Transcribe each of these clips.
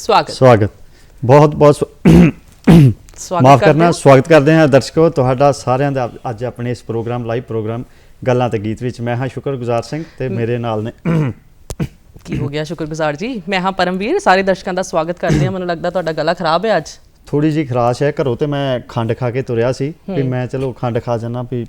स्वागत बहुत बहुत माफ़ करना स्वागत करते हैं दर्शकों तुहाडा सारिਆਂ ਦਾ ਅੱਜ ਆਪਣੇ ਇਸ ਪ੍ਰੋਗਰਾਮ ਲਾਈਵ ਪ੍ਰੋਗਰਾਮ ਗੱਲਾਂ ਤੇ ਗੀਤ ਵਿੱਚ मैं हाँ शुक्रगुजार ਸਿੰਘ ਤੇ ਮੇਰੇ ਨਾਲ ਨੇ ਕੀ ਹੋ ਗਿਆ ਸ਼ੁਕਰਗੁਜ਼ਾਰ ਜੀ मैं हाँ परमवीर ਸਾਰੇ ਦਰਸ਼ਕਾਂ ਦਾ ਸਵਾਗਤ ਕਰਦੇ ਹਾਂ ਮੈਨੂੰ ਲੱਗਦਾ ਤੁਹਾਡਾ ਗਲਾ ਖਰਾਬ ਹੈ ਅੱਜ थोड़ी जी खराश है घरों तो मैं खंड खा के तुरया सी भी मैं चलो खंड खा जाना भी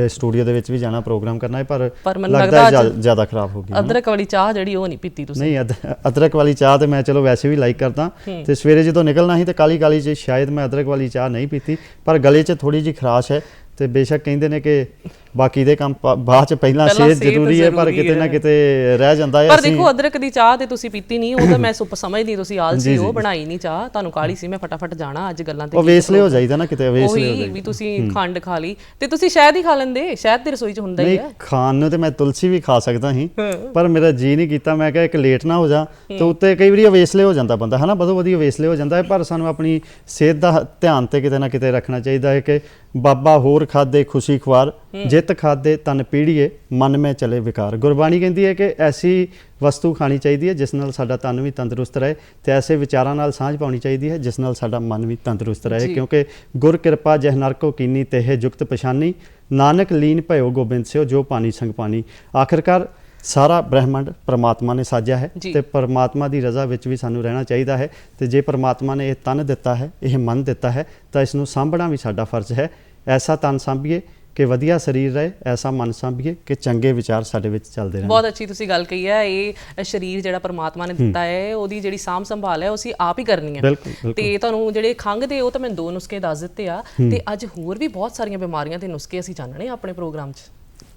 स्टूडियो दे विच भी जाना प्रोग्राम करना है पर लगता है ज़्यादा खराब हो गई अदरक वाली चाह जिहड़ी ओह नहीं पीती तुसीं नहीं अदरक वाली चाह तो मैं चलो वैसे भी लाइक करता तो सवेरे जो निकलना ही तो काली काली च शायद मैं अदरक वाली चाह नहीं पीती पर गले च थोड़ी जी खराश है तो बेशक कहते हैं कि बाकी दे काम बाद च पहला सेहत जरूरी है पर किते ना किते रह जांदा है पर देखो अदरक दी चाह ते तुसी पीती नहीं ਉਹ ਤਾਂ ਮੈਂ ਸਮਝਦੀ ਤੁਸੀਂ ਆਲਸੀ ਹੋ ਬਣਾਈ ਨਹੀਂ ਚਾਹ ਤੁਹਾਨੂੰ ਕਾਲੀ ਸੀ ਮੈਂ ਫਟਾਫਟ ਜਾਣਾ ਅੱਜ ਗੱਲਾਂ ਤੇ ਉਹ ਵੇਸਲੇ ਹੋ ਜਾਈਦਾ ਨਾ ਕਿਤੇ ਵੇਸਲੇ ਹੋ ਜਾਈਦਾ ਵੀ ਤੁਸੀਂ ਖੰਡ ਖਾ ਲਈ ਤੇ ਤੁਸੀਂ ਸ਼ਹਿਦ ਹੀ ਖਾ ਲੈਂਦੇ ਸ਼ਹਿਦ ਤੇ ਰਸੋਈ 'ਚ ਹੁੰਦਾ ਹੀ ਹੈ ਨਹੀਂ ਖਾਣ ਨੂੰ ਤੇ ਮੈਂ ਤੁਲਸੀ ਵੀ ਖਾ ਸਕਦਾ ਸੀ ਪਰ ਮੇਰਾ ਜੀ ਨਹੀਂ ਕੀਤਾ ਮੈਂ ਕਿਹਾ ਇੱਕ ਲੇਟ ਨਾ ਹੋ ਜਾ ਤੇ ਉੱਤੇ ਕਈ ਵਾਰੀ ਵੇਸਲੇ ਹੋ ਜਾਂਦਾ ਬੰਦਾ ਹਨਾ ਬਦੋ ਵਧੀਆ ਵੇਸਲੇ ਹੋ ਜਾਂਦਾ ਹੈ ਪਰ ਸਾਨੂੰ ਆਪਣੀ ਸਿਹਤ ਦਾ ਧਿਆਨ ਤੇ ਕਿਤੇ ਨਾ ਕਿਤੇ ਰੱਖਣਾ ਚਾਹੀਦਾ ਹੈ ਕਿ ਬਾਬਾ ਹੋਰ ਖਾਦੇ ਖੁਸ਼ੀ ਖੁਆਰ ਜਿੱਤ ਖਾਦੇ ਤਨ ਪੀੜੀਏ ਮਨ ਮੈਂ ਚਲੇ ਵਿਕਾਰ ਗੁਰਬਾਣੀ ਕਹਿੰਦੀ ਹੈ ਕਿ ਐਸੀ ਵਸਤੂ ਖਾਣੀ ਚਾਹੀਦੀ ਹੈ ਜਿਸ ਨਾਲ ਸਾਡਾ ਤਨ ਵੀ ਤੰਦਰੁਸਤ ਰਹੇ ਤੇ ਐਸੇ ਵਿਚਾਰਾਂ ਨਾਲ ਸਾਂਝ ਪਾਉਣੀ ਚਾਹੀਦੀ ਹੈ ਜਿਸ ਨਾਲ ਸਾਡਾ ਮਨ ਵੀ ਤੰਦਰੁਸਤ ਰਹੇ ਕਿਉਂਕਿ ਗੁਰ ਕਿਰਪਾ ਜਹ ਨਰ ਕੋ ਕੀਨੀ ਤੇਹ ਜੁਗਤ ਪਛਾਨੀ ਨਾਨਕ ਲੀਨ ਭਇਓ ਗੋਬਿੰਦ ਸਿਓ ਜੋ ਪਾਣੀ ਸੰਗ ਪਾਣੀ ਆਖਿਰਕਾਰ ਸਾਰਾ ਬ੍ਰਹਿਮੰਡ ਪਰਮਾਤਮਾ ਨੇ ਸਾਜਿਆ ਹੈ ਤੇ ਪਰਮਾਤਮਾ ਦੀ ਰਜ਼ਾ ਵਿੱਚ ਵੀ ਸਾਨੂੰ ਰਹਿਣਾ ਚਾਹੀਦਾ ਹੈ ਤੇ ਜੇ ਪਰਮਾਤਮਾ ਨੇ ਇਹ ਤਨ ਦਿੱਤਾ ਹੈ ਇਹ ਮਨ ਦਿੱਤਾ ਹੈ ਤਾਂ ਇਸ ਨੂੰ ਸਾਂਭਣਾ ਵੀ ਸਾਡਾ ਫਰਜ਼ ਹੈ ਐਸਾ ਤਨ ਸਾਂਭੀਏ ਕਿ ਵਧੀਆ ਸਰੀਰ ਰਹੇ ਐਸਾ ਮਨ ਸਾਂਭੀਏ ਕਿ ਚੰਗੇ ਵਿਚਾਰ ਸਾਡੇ ਵਿੱਚ ਚੱਲਦੇ ਰਹਿਣ ਬਹੁਤ ਅੱਛੀ ਤੁਸੀਂ ਗੱਲ ਕਹੀ ਹੈ ਇਹ ਸਰੀਰ ਜਿਹੜਾ ਪਰਮਾਤਮਾ ਨੇ ਦਿੱਤਾ ਹੈ ਉਹਦੀ ਜਿਹੜੀ ਸਾਂਭ ਸੰਭਾਲ ਹੈ ਉਹ ਅਸੀਂ ਆਪ ਹੀ ਕਰਨੀ ਹੈ ਤੇ ਤੁਹਾਨੂੰ ਜਿਹੜੇ ਖੰਘ ਦੇ ਉਹ ਤਾਂ ਮੈਂ 2 ਨੁਸਖੇ ਦੱਸ ਦਿੱਤੇ ਆ ਤੇ ਅੱਜ ਹੋਰ ਵੀ ਬਹੁਤ ਸਾਰੀਆਂ ਬਿਮਾਰੀਆਂ ਤੇ ਨੁਸਖੇ ਅਸੀਂ ਜਾਣਨੇ ਆਪਣੇ ਪ੍ਰੋਗਰਾਮ 'ਚ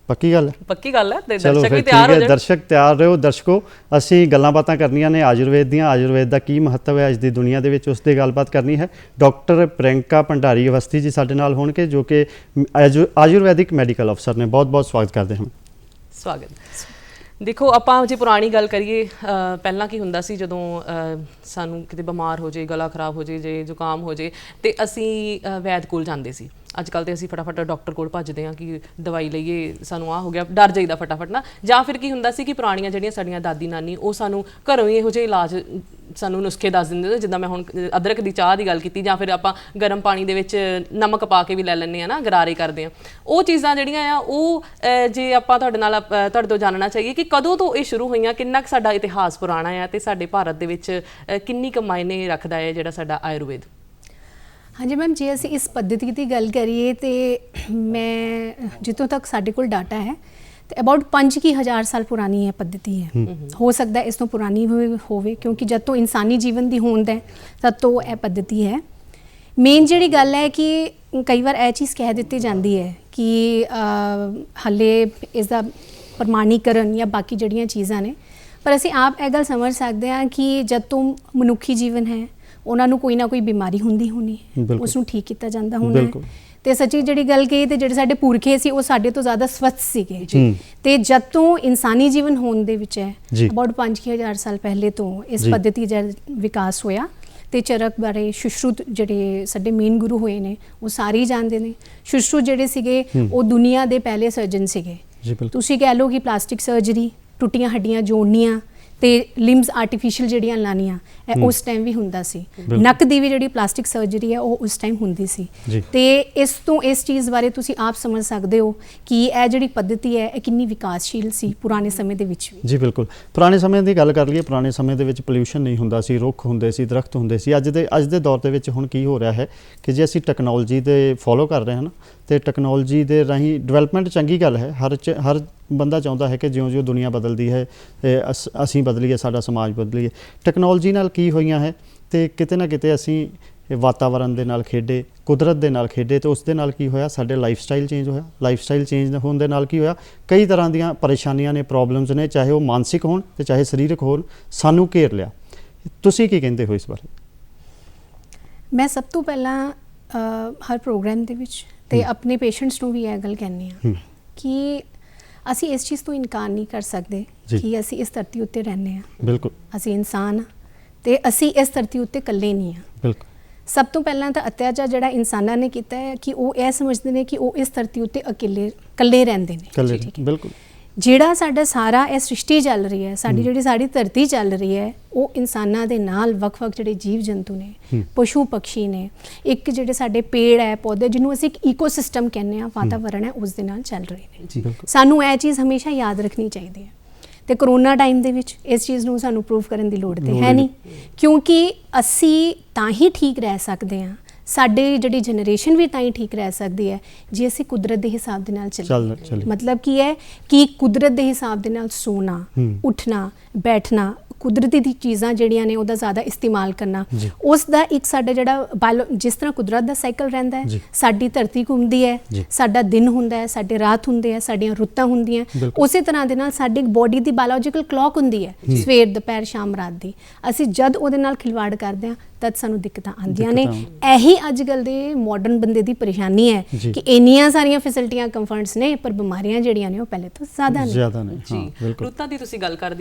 ਪੱਕੀ ਗੱਲ ਹੈ ਤੇ ਦਰਸ਼ਕ ਵੀ ਤਿਆਰ ਹੋ ਜਾਣ ਦਰਸ਼ਕ ਤਿਆਰ ਰਹੋ ਦਰਸ਼ਕੋ ਅਸੀਂ ਗੱਲਾਂ ਬਾਤਾਂ ਕਰਨੀਆਂ ਨੇ ਆਯੁਰਵੇਦ ਦੀਆਂ ਆਯੁਰਵੇਦ ਦਾ ਕੀ ਮਹੱਤਵ ਹੈ ਅੱਜ ਦੀ ਦੁਨੀਆ ਦੇ ਵਿੱਚ ਉਸ ਦੀ ਗੱਲਬਾਤ ਕਰਨੀ ਹੈ ਡਾਕਟਰ ਪ੍ਰਿਯੰਕਾ ਭੰਡਾਰੀ ਅਵਸਥੀ ਜੀ ਸਾਡੇ ਨਾਲ ਹੋਣਗੇ ਜੋ ਕਿ ਆਯੁਰਵੈਦਿਕ ਮੈਡੀਕਲ ਅਫਸਰ ਨੇ ਬਹੁਤ ਬਹੁਤ ਸਵਾਗਤ ਕਰਦੇ ਹਾਂ ਸਵਾਗਤ ਦੇਖੋ ਆਪਾਂ ਜੇ ਪੁਰਾਣੀ ਗੱਲ ਕਰੀਏ ਪਹਿਲਾਂ ਕੀ ਹੁੰਦਾ ਸੀ ਜਦੋਂ ਸਾਨੂੰ ਕਿਤੇ ਬਿਮਾਰ ਹੋ ਜੇ ਗਲਾ ਖਰਾਬ ਹੋ ਜੇ ਜੇ ਜ਼ੁਕਾਮ ਹੋ ਜੇ ਤੇ ਅਸੀਂ ਵੈਦ ਕੋਲ ਜਾਂਦੇ ਸੀ ਅੱਜ ਕੱਲ੍ਹ ਤੇ ਅਸੀਂ ਫਟਾਫਟ ਡਾਕਟਰ ਕੋਲ ਭੱਜਦੇ ਹਾਂ ਕਿ ਦਵਾਈ ਲਈਏ ਸਾਨੂੰ ਆਹ ਹੋ ਗਿਆ ਡਰ ਜਾਈਦਾ ਫਟਾਫਟ ਨਾ ਜਾਂ ਫਿਰ ਕੀ ਹੁੰਦਾ ਸੀ ਕਿ ਪੁਰਾਣੀਆਂ ਜਿਹੜੀਆਂ ਸਾਡੀਆਂ ਦਾਦੀ ਨਾਨੀ ਉਹ ਸਾਨੂੰ ਘਰੋਂ ਹੀ ਇਹੋ ਜਿਹੇ ਇਲਾਜ ਸਾਨੂੰ ਨੁਸਖੇ ਦੱਸ ਦਿੰਦੇ ਜਿੱਦਾਂ ਮੈਂ ਹੁਣ ਅਦਰਕ ਦੀ ਚਾਹ ਦੀ ਗੱਲ ਕੀਤੀ ਜਾਂ ਫਿਰ ਆਪਾਂ ਗਰਮ ਪਾਣੀ ਦੇ ਵਿੱਚ ਨਮਕ ਪਾ ਕੇ ਵੀ ਲੈ ਲੈਂਦੇ ਹਾਂ ਨਾ ਗਰਾਰੇ ਕਰਦੇ ਹਾਂ ਉਹ ਚੀਜ਼ਾਂ ਜਿਹੜੀਆਂ ਆ ਉਹ ਜੇ ਆਪਾਂ ਤੁਹਾਡੇ ਨਾਲ ਤੁਹਾਡੇ ਤੋਂ ਜਾਣਨਾ ਚਾਹੀਏ ਕਿ ਕਦੋਂ ਤੋਂ ਇਹ ਸ਼ੁਰੂ ਹੋਈਆਂ ਕਿੰਨਾ ਕੁ ਸਾਡਾ ਇਤਿਹਾਸ ਪੁਰਾਣਾ ਆ ਤੇ ਸਾਡੇ ਭਾਰਤ ਦੇ ਵਿੱਚ ਕਿੰਨੀ ਕੁ ਮਾਇਨੇ ਰੱਖਦਾ ਹੈ ਜਿਹੜਾ ਸਾਡਾ ਆਯੁਰਵੇਦ हाँ जी मैम जे असी इस पद्धति की गल करिए तो मैं जितों तक साढ़े कोल डाटा है तो अबाउट 5,000 साल पुरानी है पद्धति है हो सकता है इस तो पुरानी होवे क्योंकि जब तो इंसानी जीवन की होंद है तब तो यह पद्धति है मेन जिहड़ी गल है कि कई बार यह चीज़ कह दी जाती है कि हले इसका प्रमाणीकरण या बाकी जिहड़ियां चीज़ां ने पर असीं आप यह गल समझ सकते हैं कि जब तो मनुखी जीवन है ਉਹਨਾਂ ਨੂੰ ਕੋਈ ਨਾ ਕੋਈ ਬਿਮਾਰੀ ਹੁੰਦੀ ਹੋਣੀ ਉਸ ਨੂੰ ਠੀਕ ਕੀਤਾ ਜਾਂਦਾ ਹੋਣਾ ਤੇ ਸੱਚੀ ਜਿਹੜੀ ਗੱਲ ਕਹੀ ਤੇ ਜਿਹੜੇ ਸਾਡੇ ਪੁਰਖੇ ਸੀ ਉਹ ਸਾਡੇ ਤੋਂ ਜ਼ਿਆਦਾ ਸਵਸਥ ਸੀਗੇ ਤੇ ਜਦ ਤੋਂ ਇਨਸਾਨੀ ਜੀਵਨ ਹੋਣ ਦੇ ਵਿੱਚ ਹੈ ਅਬਾਊਟ 5,000 ਸਾਲ ਪਹਿਲੇ ਤੋਂ ਇਸ ਪੱਧਤੀ ਦਾ ਵਿਕਾਸ ਹੋਇਆ ਤੇ ਚਰਕ ਬਾਰੇ ਸੁਸ਼ਰੁਤ ਜਿਹੜੇ ਸਾਡੇ ਮੇਨ ਗੁਰੂ ਹੋਏ ਨੇ ਉਹ ਸਾਰੇ ਜਾਣਦੇ ਨੇ ਸੁਸ਼ਰੁਤ ਜਿਹੜੇ ਸੀਗੇ ਉਹ ਦੁਨੀਆ ਦੇ ਪਹਿਲੇ ਸਰਜਨ ਸੀਗੇ ਤੁਸੀਂ ਕਹਿ ਲਓ ਕਿ ਪਲਾਸਟਿਕ ਸਰਜਰੀ ਟੁੱਟੀਆਂ ਹੱਡੀਆਂ ਜੋੜਨੀਆਂ ਤੇ ਲਿੰਬਸ ਆਰਟੀਫੀਸ਼ੀਅਲ ਜਿਹੜੀਆਂ ਲਾਣੀਆਂ ਇਹ ਉਸ ਟਾਈਮ ਵੀ ਹੁੰਦਾ ਸੀ ਨੱਕ ਦੀ ਵੀ ਜਿਹੜੀ ਪਲਾਸਟਿਕ ਸਰਜਰੀ ਹੈ ਉਹ ਉਸ ਟਾਈਮ ਹੁੰਦੀ ਸੀ ਤੇ ਇਸ ਤੋਂ ਇਸ ਚੀਜ਼ ਬਾਰੇ ਤੁਸੀਂ ਆਪ ਸਮਝ ਸਕਦੇ ਹੋ ਕਿ ਇਹ ਜਿਹੜੀ ਪੱਧਤੀ ਹੈ ਇਹ ਕਿੰਨੀ ਵਿਕਾਸਸ਼ੀਲ ਸੀ ਪੁਰਾਣੇ ਸਮੇਂ ਦੇ ਵਿੱਚ ਵੀ ਜੀ ਬਿਲਕੁਲ ਪੁਰਾਣੇ ਸਮੇਂ ਦੀ ਗੱਲ ਕਰ ਲਈਏ ਪੁਰਾਣੇ ਸਮੇਂ ਦੇ ਵਿੱਚ ਪੋਲਿਊਸ਼ਨ ਨਹੀਂ ਹੁੰਦਾ ਸੀ ਰੁੱਖ ਹੁੰਦੇ ਸੀ ਦਰਖਤ ਹੁੰਦੇ ਸੀ ਅੱਜ ਦੇ ਦੌਰ ਦੇ ਵਿੱਚ ਹੁਣ ਕੀ ਹੋ ਰਿਹਾ ਹੈ ਕਿ ਜੇ ਅਸੀਂ ਟੈਕਨੋਲੋਜੀ ਦੇ ਫੋਲੋ ਕਰ ਰਹੇ ਹਾਂ ਨਾ ਤੇ ਟੈਕਨੋਲੋਜੀ ਦੇ ਰਾਹੀਂ ਡਿਵੈਲਪਮੈਂਟ ਚੰਗੀ ਗੱਲ ਹੈ ਹਰ ਬੰਦਾ ਚਾਹੁੰਦਾ ਹੈ ਕਿ ਜਿਉਂ-ਜਿਉਂ ਦੁਨੀਆ ਬਦਲਦੀ ਹੈ ਅਸੀਂ ਬਦਲੀਏ ਸਾਡਾ ਸਮਾਜ ਬਦਲੀਏ ਟੈਕਨੋਲੋਜੀ ਨਾਲ ਕੀ ਹੋਈਆਂ ਹੈ ਤੇ ਕਿਤੇ ਨਾ ਕਿਤੇ ਅਸੀਂ ਵਾਤਾਵਰਨ ਦੇ ਨਾਲ ਖੇਡੇ ਕੁਦਰਤ ਦੇ ਨਾਲ ਖੇਡੇ ਤੇ ਉਸ ਦੇ ਨਾਲ ਕੀ ਹੋਇਆ ਸਾਡੇ ਲਾਈਫ ਸਟਾਈਲ ਚੇਂਜ ਹੋਇਆ ਲਾਈਫ ਸਟਾਈਲ ਚੇਂਜ ਹੋਣ ਦੇ ਨਾਲ ਕੀ ਹੋਇਆ ਕਈ ਤਰ੍ਹਾਂ ਦੀਆਂ ਪਰੇਸ਼ਾਨੀਆਂ ਨੇ ਪ੍ਰੋਬਲਮਸ ਨੇ ਚਾਹੇ ਉਹ ਮਾਨਸਿਕ ਹੋਣ ਤੇ ਚਾਹੇ ਸਰੀਰਕ ਹੋਣ ਸਾਨੂੰ ਘੇਰ ਲਿਆ ਤੁਸੀਂ ਕੀ ਕਹਿੰਦੇ ਹੋ ਇਸ ਬਾਰੇ ਮੈਂ ਸਭ ਤੋਂ ਪਹਿਲਾਂ ਹਰ ਪ੍ਰੋਗਰਾਮ ਦੇ ਵਿੱਚ ਤੇ ਆਪਣੇ ਪੇਸ਼ੈਂਟਸ ਨੂੰ ਵੀ ਇਹ ਗੱਲ ਕਹਿੰਦੀ ਹਾਂ ਕਿ ਅਸੀਂ ਇਸ ਚੀਜ਼ ਤੋਂ ਇਨਕਾਰ ਨਹੀਂ ਕਰ ਸਕਦੇ ਕਿ ਅਸੀਂ ਇਸ ਧਰਤੀ ਉੱਤੇ ਰਹਿੰਦੇ ਹਾਂ ਬਿਲਕੁਲ ਅਸੀਂ ਇਨਸਾਨ ਤੇ ਅਸੀਂ ਇਸ ਧਰਤੀ ਉੱਤੇ ਇਕੱਲੇ ਨਹੀਂ ਹਾਂ ਬਿਲਕੁਲ ਸਭ ਤੋਂ ਪਹਿਲਾਂ ਤਾਂ ਅਤਿਆਚਾਰ ਜਿਹੜਾ ਇਨਸਾਨਾਂ ਨੇ ਕੀਤਾ ਹੈ ਕਿ ਉਹ ਇਹ ਸਮਝਦੇ ਨੇ ਕਿ ਉਹ ਇਸ ਧਰਤੀ ਉੱਤੇ ਇਕੱਲੇ ਰਹਿੰਦੇ ਨੇ ਬਿਲਕੁਲ ਜਿਹੜਾ ਸਾਡਾ ਸਾਰਾ ਇਹ ਸ੍ਰਿਸ਼ਟੀ ਚੱਲ ਰਹੀ ਹੈ, ਸਾਡੀ ਧਰਤੀ ਚੱਲ ਰਹੀ ਹੈ, ਉਹ ਇਨਸਾਨਾਂ ਦੇ ਨਾਲ ਵੱਖ-ਵੱਖ ਜਿਹੜੇ ਜੀਵ ਜੰਤੂ ਨੇ, ਪਸ਼ੂ ਪਕਸ਼ੀ ਨੇ, ਇੱਕ ਜਿਹੜੇ ਸਾਡੇ ਪੇੜ ਹੈ, ਪੌਦੇ, ਜਿਹਨੂੰ ਅਸੀਂ ਇੱਕ ਈਕੋਸਿਸਟਮ ਕਹਿੰਦੇ ਆ, ਵਾਤਾਵਰਣ ਹੈ, ਉਸ ਦੇ ਨਾਲ ਚੱਲ ਰਹੇ ਨੇ। ਸਾਨੂੰ ਇਹ ਚੀਜ਼ ਹਮੇਸ਼ਾ ਯਾਦ ਰੱਖਣੀ ਚਾਹੀਦੀ ਹੈ। ਤੇ ਕਰੋਨਾ ਟਾਈਮ ਦੇ ਵਿੱਚ ਇਸ ਚੀਜ਼ ਨੂੰ ਸਾਨੂੰ ਪ੍ਰੂਵ ਕਰਨ ਦੀ ਲੋੜ ਤੇ ਹੈ ਨਹੀਂ, ਕਿਉਂਕਿ ਅਸੀਂ ਤਾਂ ਹੀ ਠੀਕ ਰਹਿ ਸਕਦੇ ਹਾਂ, ਸਾਡੀ ਜਿਹੜੀ ਜਨਰੇਸ਼ਨ ਵੀ ਤਾਂ ਹੀ ਠੀਕ ਰਹਿ ਸਕਦੀ ਹੈ ਜੇ ਅਸੀਂ ਕੁਦਰਤ ਦੇ ਹਿਸਾਬ ਦੇ ਨਾਲ ਚੱਲੀਏ। ਮਤਲਬ ਕੀ ਹੈ ਕਿ ਕੁਦਰਤ ਦੇ ਹਿਸਾਬ ਦੇ ਨਾਲ ਸੋਣਾ, ਉੱਠਣਾ, ਬੈਠਣਾ, ਕੁਦਰਤੀ ਦੀ ਚੀਜ਼ਾਂ ਜਿਹੜੀਆਂ ਨੇ ਉਹਦਾ ਜ਼ਿਆਦਾ ਇਸਤੇਮਾਲ ਕਰਨਾ, ਉਸ ਦਾ ਇੱਕ ਸਾਡਾ ਜਿਹੜਾ ਜਿਸ ਤਰ੍ਹਾਂ ਕੁਦਰਤ ਦਾ ਸਾਈਕਲ ਰਹਿੰਦਾ ਹੈ, ਸਾਡੀ ਧਰਤੀ ਘੁੰਮਦੀ ਹੈ, ਸਾਡਾ ਦਿਨ ਹੁੰਦਾ ਹੈ, ਸਾਡੇ ਰਾਤ ਹੁੰਦੇ ਆ, ਸਾਡੀਆਂ ਰੁੱਤਾਂ ਹੁੰਦੀਆਂ, ਉਸੇ ਤਰ੍ਹਾਂ ਦੇ ਨਾਲ ਸਾਡੀ ਬੋਡੀ ਦੀ ਬਾਇਓਲੋਜੀਕਲ ਕਲੌਕ ਹੁੰਦੀ ਹੈ, ਸਵੇਰ, ਦੁਪਹਿਰ, ਸ਼ਾਮ, ਰਾਤ ਦੀ। ਅਸੀਂ ਜਦ ਉਹਦੇ ਨਾਲ ਖਿਲਵਾੜ ਕਰਦੇ ਹਾਂ ਤਦ ਸਾਨੂੰ ਦਿੱਕਤਾਂ ਆਉਂਦੀਆਂ ਨੇ। ਇਹੀ ਅੱਜ ਕੱਲ੍ਹ ਦੇ ਮਾਡਰਨ ਬੰਦੇ ਦੀ ਪਰੇਸ਼ਾਨੀ ਹੈ ਕਿ ਇੰਨੀਆਂ ਸਾਰੀਆਂ ਫੈਸਿਲਿਟੀਆਂ, ਕੰਫਰਟਸ ਨੇ, ਪਰ ਬਿਮਾਰੀਆਂ ਜਿਹੜੀਆਂ ਨੇ ਉਹ ਪਹਿਲੇ ਤੋਂ ਜ਼ਿਆਦਾ ਨੇ। ਜੀ, ਰੁੱਤਾਂ ਦੀ ਤੁਸੀਂ ਗੱਲ ਕਰ